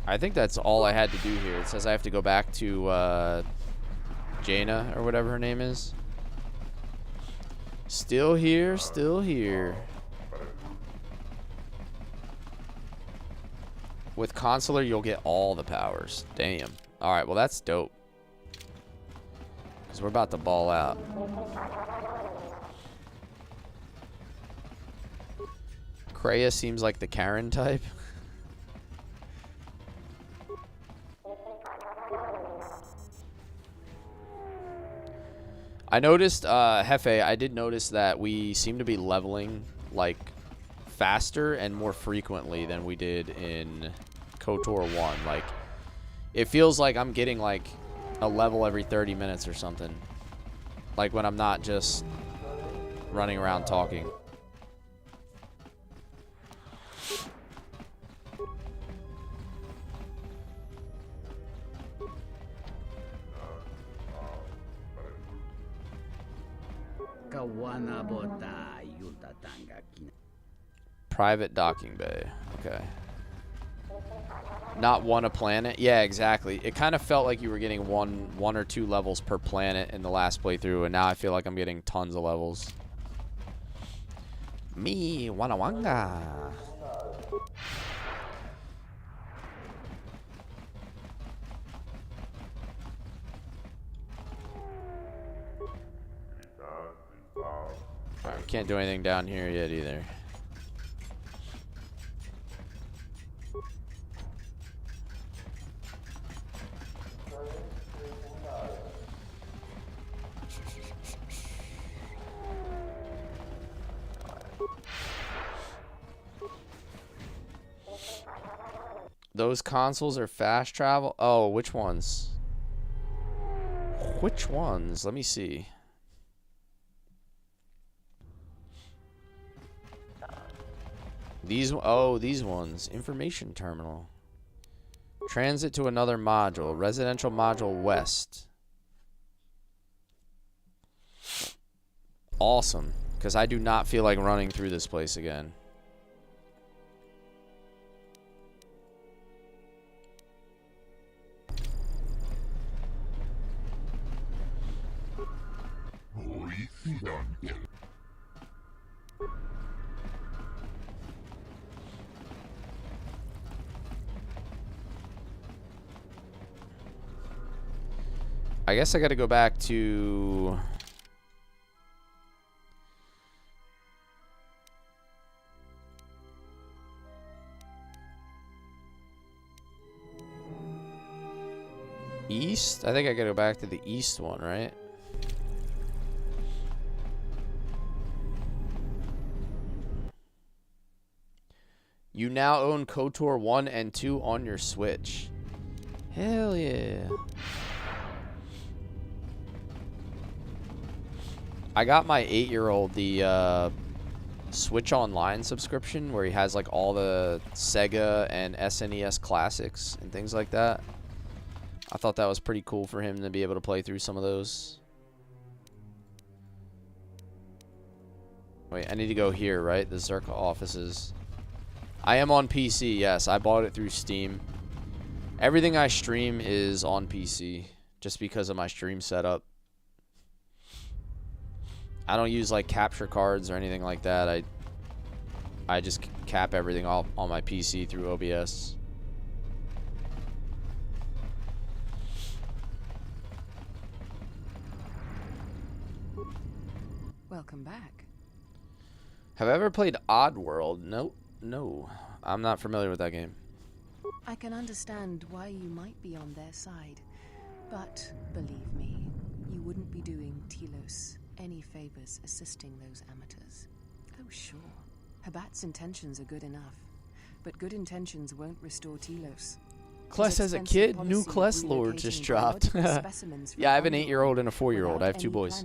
I think that's all I had to do here. It says I have to go back to Jaina or whatever her name is. Still here, still here. With Consular, you'll get all the powers. Damn. Alright, well that's dope. Because we're about to ball out. Kreia seems like the Karen type. I noticed, Hefe, I did notice that we seem to be leveling, like, faster and more frequently than we did in KOTOR 1. Like, it feels like I'm getting, like, a level every 30 minutes or something. Like, when I'm not just running around talking. Private docking bay. Okay. Not one a planet. Yeah, exactly. It kind of felt like you were getting one or two levels per planet in the last playthrough, and now I feel like I'm getting tons of levels. Me, Wanawanga. Alright, can't do anything down here yet either. Those consoles are fast travel? Oh, which ones? Which ones? Let me see. These ones. Information terminal. Transit to another module. Residential module west. Awesome. Because I do not feel like running through this place again. I guess I gotta go back to East? I think I gotta go back to the east one, right? You now own KOTOR 1 and 2 on your Switch. Hell yeah. I got my 8-year-old the Switch Online subscription where he has like all the Sega and SNES classics and things like that. I thought that was pretty cool for him to be able to play through some of those. Wait, I need to go here, right? The Zerka offices. I am on PC, yes. I bought it through Steam. Everything I stream is on PC just because of my stream setup. I don't use like capture cards or anything like that. I just cap everything off on my PC through OBS. Welcome back. Have I ever played Oddworld? Nope. No. I'm not familiar with that game. I can understand why you might be on their side, but believe me, you wouldn't be doing Telos any favors assisting those amateurs. Oh, sure. Habat's intentions are good enough, but good intentions won't restore Telos. Kless has a kid. New Kless lore just dropped. Yeah, I have an 8-year-old and a 4-year-old. I have 2 boys.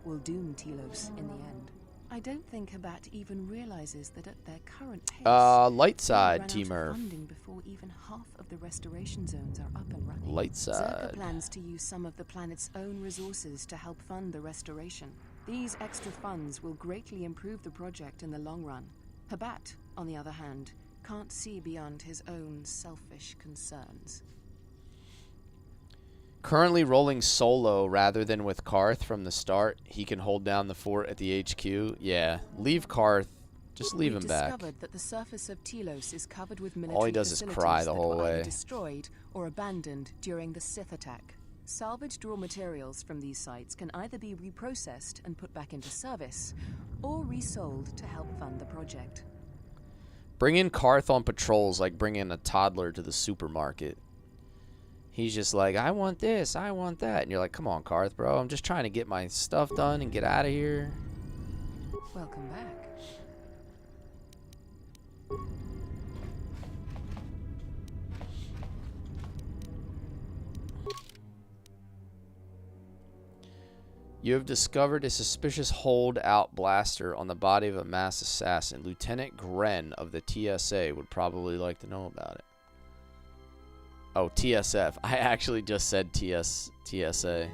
Will doom Telos in the end. I don't think Habat even realizes that at their current pace, light side, T-Murph. Before even half of the restoration zones are up and running. Light side. Zerka plans to use some of the planet's own resources to help fund the restoration. These extra funds will greatly improve the project in the long run. Habat, on the other hand, can't see beyond his own selfish concerns. Currently rolling solo rather than with Karth from the start. He can hold down the fort at the HQ. Yeah, leave Karth. Just leave him back. Discovered that the surface of Telos is covered with military All he does is cry the whole way. Destroyed or abandoned during the Sith attack. Salvaged raw materials from these sites can either be reprocessed and put back into service, or resold to help fund the project. Bring in Karth on patrols like bringing a toddler to the supermarket. He's just like, I want this, I want that. And you're like, come on, Karth, bro. I'm just trying to get my stuff done and get out of here. Welcome back. You have discovered a suspicious holdout blaster on the body of a mass assassin. Lieutenant Gren of the TSA would probably like to know about it. Oh, TSF. I actually just said TSA.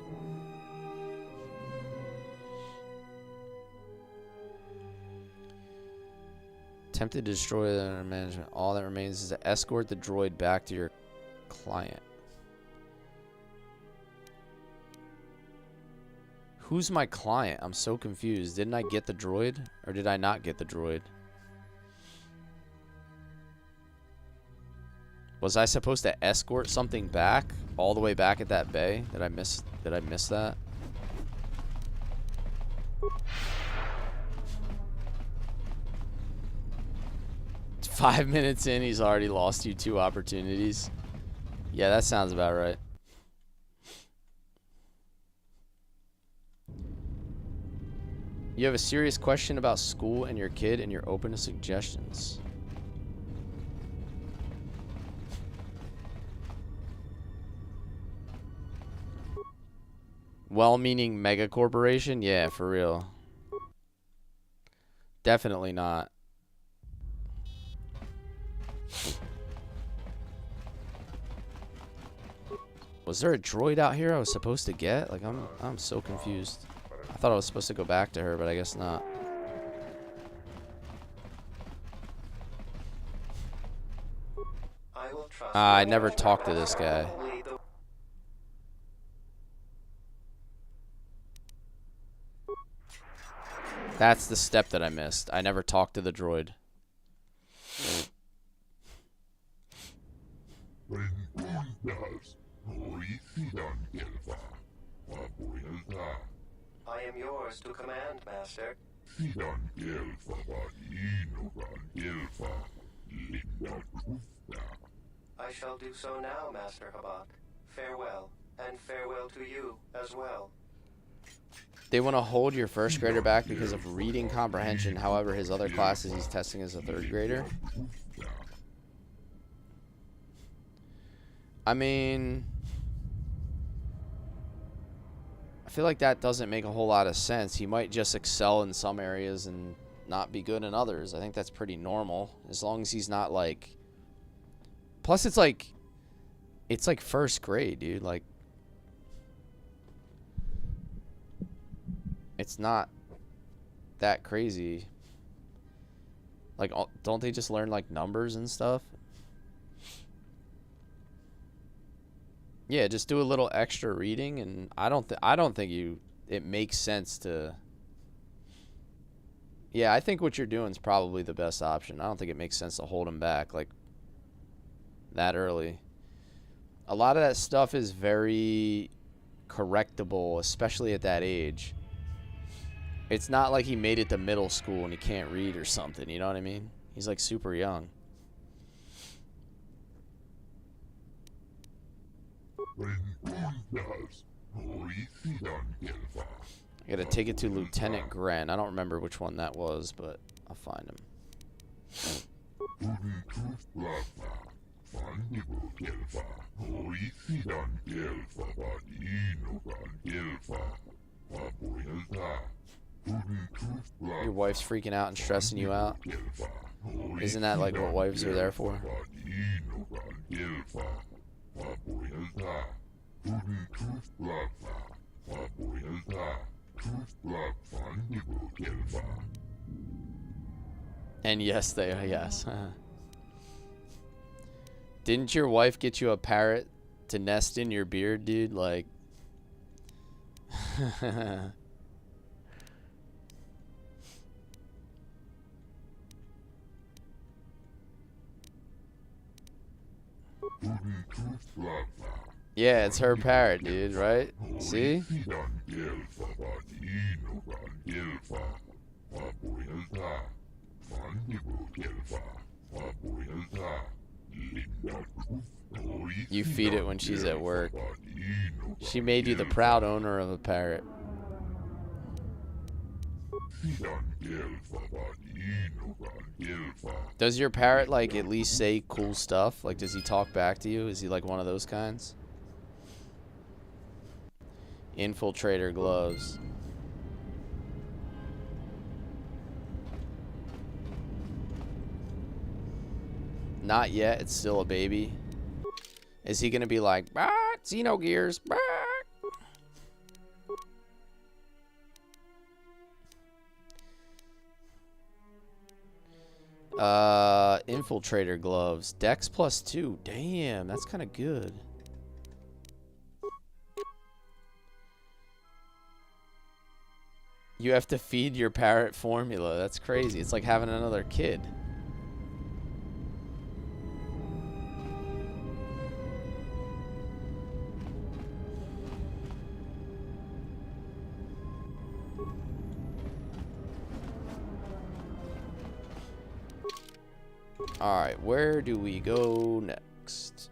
Attempted to destroy the management. All that remains is to escort the droid back to your client. Who's my client? I'm so confused. Didn't I get the droid? Or did I not get the droid? Was I supposed to escort something back? All the way back at that bay? Did I miss that? It's 5 minutes in, he's already lost you 2 opportunities. Yeah, that sounds about right. You have a serious question about school and your kid, and you're open to suggestions. Well-meaning mega corporation? Yeah, for real. Definitely not. Was there a droid out here I was supposed to get? Like, I'm so confused. I thought I was supposed to go back to her, but I guess not. I never talked to this guy. That's the step that I missed. I never talked to the droid. I am yours to command, Master. I shall do so now, Master Habak. Farewell, And farewell to you as well. They want to hold your first grader back because of reading comprehension. However, his other classes he's testing as a third grader. I mean, I feel like that doesn't make a whole lot of sense. He might just excel in some areas and not be good in others. I think that's pretty normal. As long as he's not like... Plus, it's like first grade, dude. Like, it's not that crazy. Like, don't they just learn like numbers and stuff? Yeah, just do a little extra reading, and I don't think it makes sense to. Yeah, I think what you're doing is probably the best option. I don't think it makes sense to hold him back like that early. A lot of that stuff is very correctable, especially at that age. It's not like he made it to middle school and he can't read or something, you know what I mean? He's like super young. I gotta take it to Lieutenant Grant. I don't remember which one that was, but I'll find him. Your wife's freaking out and stressing you out? Isn't that like what wives are there for? And yes, they are, yes. Didn't your wife get you a parrot to nest in your beard, dude? Like... Yeah, it's her parrot, dude, right? See? You feed it when she's at work. She made you the proud owner of a parrot. Does your parrot, like, at least say cool stuff? Like, does he talk back to you? Is he, like, one of those kinds? Infiltrator gloves. Not yet. It's still a baby. Is he going to be like, bah, Xenogears, bah? Infiltrator gloves. Dex +2. Damn, that's kind of good. You have to feed your parrot formula. That's crazy. It's like having another kid. Alright, where do we go next?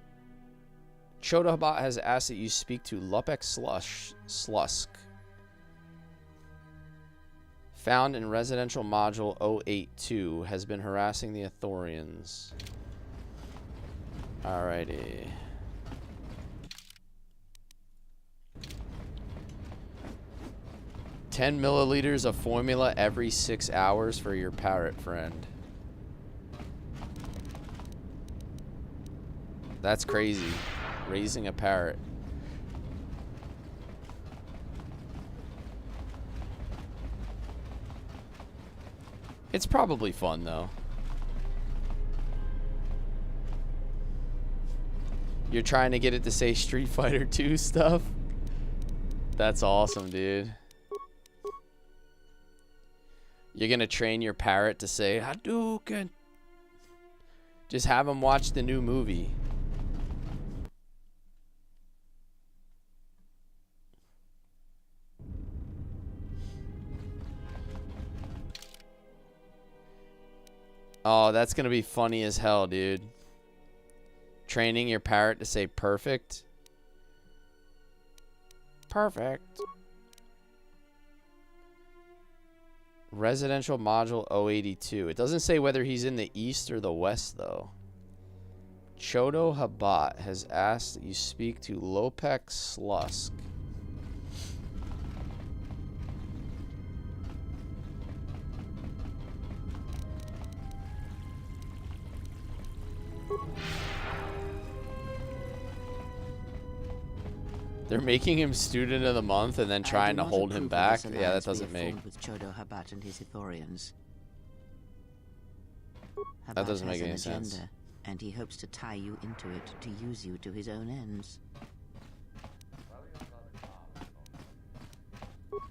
Chodabot has asked that you speak to Lupek Slusk. Found in residential module 082. Has been harassing the Athorians. Alrighty. $10 milliliters of formula every 6 hours for your parrot friend. That's crazy. Raising a parrot. It's probably fun, though. You're trying to get it to say Street Fighter 2 stuff? That's awesome, dude. You're gonna train your parrot to say Hadouken. Just have him watch the new movie. Oh, that's gonna be funny as hell, dude. Training your parrot to say perfect. Perfect. Residential module 082. It doesn't say whether he's in the east or the west, though. Chodo Habat has asked that you speak to Lopek Slusk. They're making him student of the month and then trying to hold him back. Yeah, that doesn't make. With Chodo Habat and his Ithorians. That doesn't Habat make any has an sense. agenda, and he hopes to tie you into it to use you to his own ends.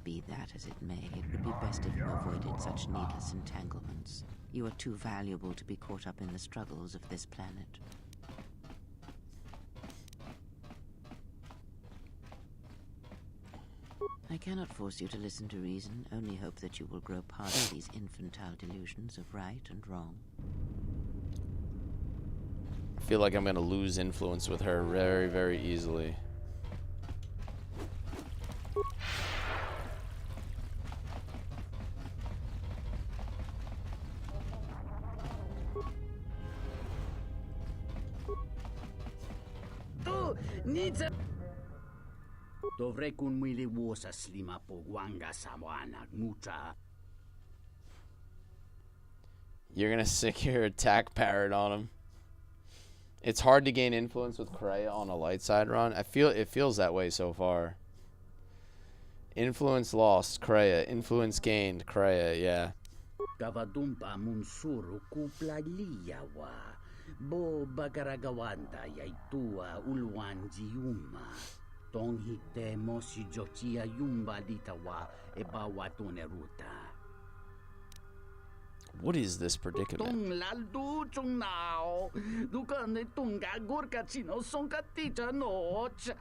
Be that as it may, it would be best if you avoided such needless entanglements. You are too valuable to be caught up in the struggles of this planet. I cannot force you to listen to reason, only hope that you will grow past these infantile delusions of right and wrong. I feel like I'm going to lose influence with her very, very easily. Dovrei kun mili vuosa slima po wanga sawana mucha. You're going to sick your attack parrot on him. It's hard to gain influence with Kreia on a light side run. It feels that way so far. Influence lost, Kreia. Influence gained, Kreia, yeah. Gavadumpa munsuru kupla liyawa. Bo bagaragawanda yaitua ulwanji yuma. Tonghite mosi jochia yumba litawa ebawa toneruta. What is this predicament? Tong laldu chung nao. Dukane tunga gurka chino sonka tita noch.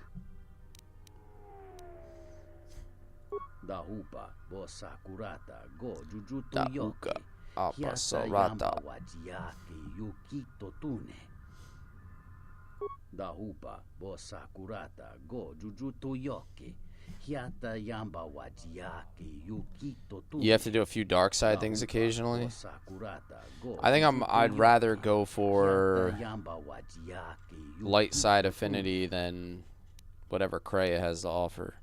Dahupa bosa kurata go jujuto yoki. Apasarata. Wajiaki yukito tune. Dahupa bosa kurata go jujuto yoki. Hiata yamba wajiaki yukito tune. You have to do a few dark side things occasionally. I think I'd rather go for light side affinity than whatever Kreia has to offer.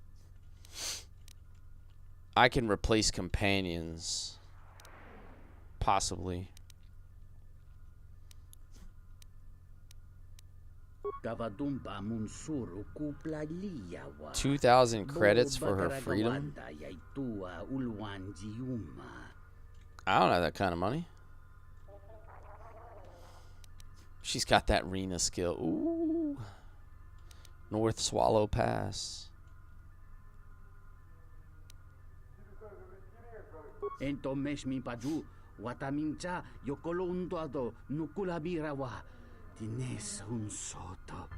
I can replace companions. Possibly. 2,000 credits for her freedom? I don't have that kind of money. She's got that Rena skill. Ooh. North Swallow Pass. Ento mesh mi paju watamincha yokolondo ado nukulabirawa tines un soto.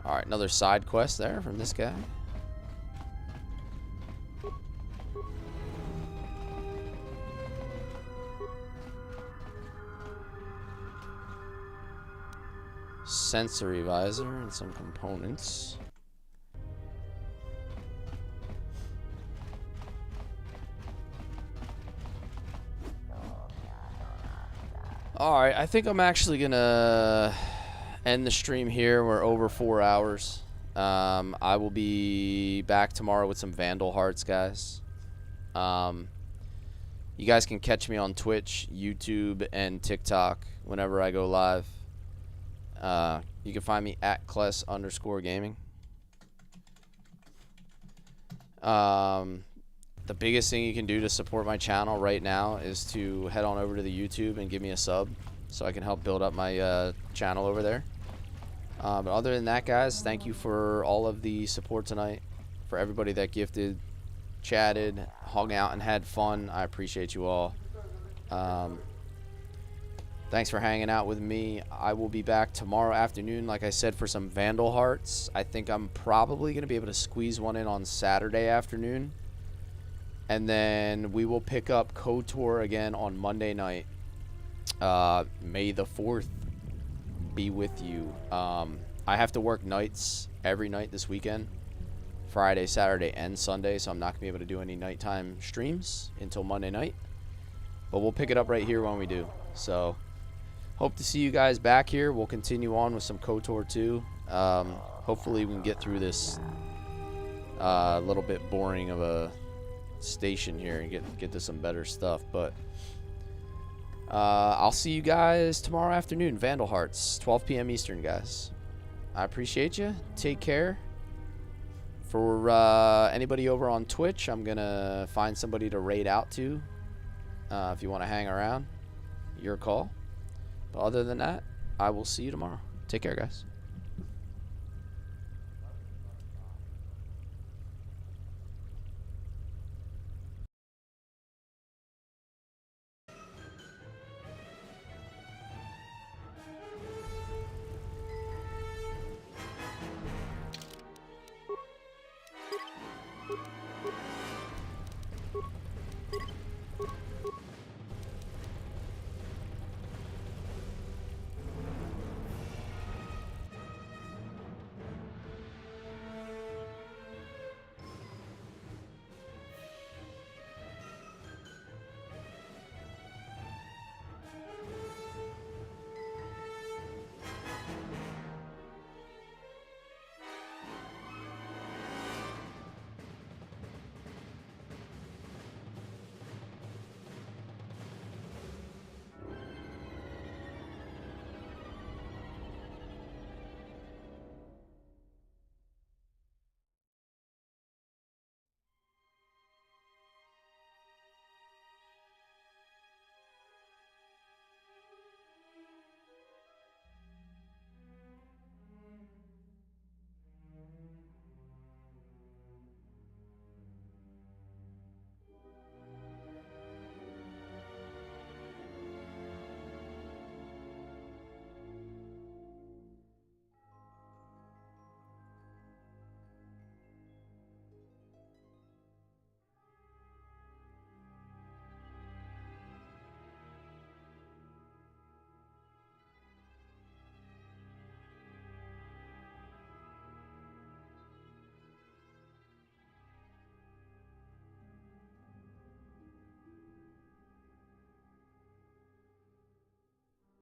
All right, another side quest there from this guy. Sensory visor and some components. Alright, I think I'm actually gonna end the stream here. We're over 4 hours. I will be back tomorrow with some Vandal Hearts, guys. You guys can catch me on Twitch, YouTube, and TikTok whenever I go live. You can find me at Kless_gaming. The biggest thing you can do to support my channel right now is to head on over to the YouTube and give me a sub so I can help build up my channel over there. But other than that, guys, thank you for all of the support tonight. For everybody that gifted, chatted, hung out, and had fun, I appreciate you all. Thanks for hanging out with me. I will be back tomorrow afternoon, like I said, for some Vandal Hearts. I think I'm probably going to be able to squeeze one in on Saturday afternoon. And then we will pick up KOTOR again on Monday night. May the 4th be with you. I have to work nights every night this weekend. Friday, Saturday, and Sunday, so I'm not going to be able to do any nighttime streams until Monday night. But we'll pick it up right here when we do. So, hope to see you guys back here. We'll continue on with some KOTOR 2. Hopefully we can get through this little bit boring of a station here and get to some better stuff. But I'll see you guys tomorrow afternoon, Vandal Hearts, 12 p.m. Eastern, guys. I appreciate you. Take care. For anybody over on Twitch, I'm going to find somebody to raid out to. If you want to hang around, your call. But other than that, I will see you tomorrow. Take care, guys.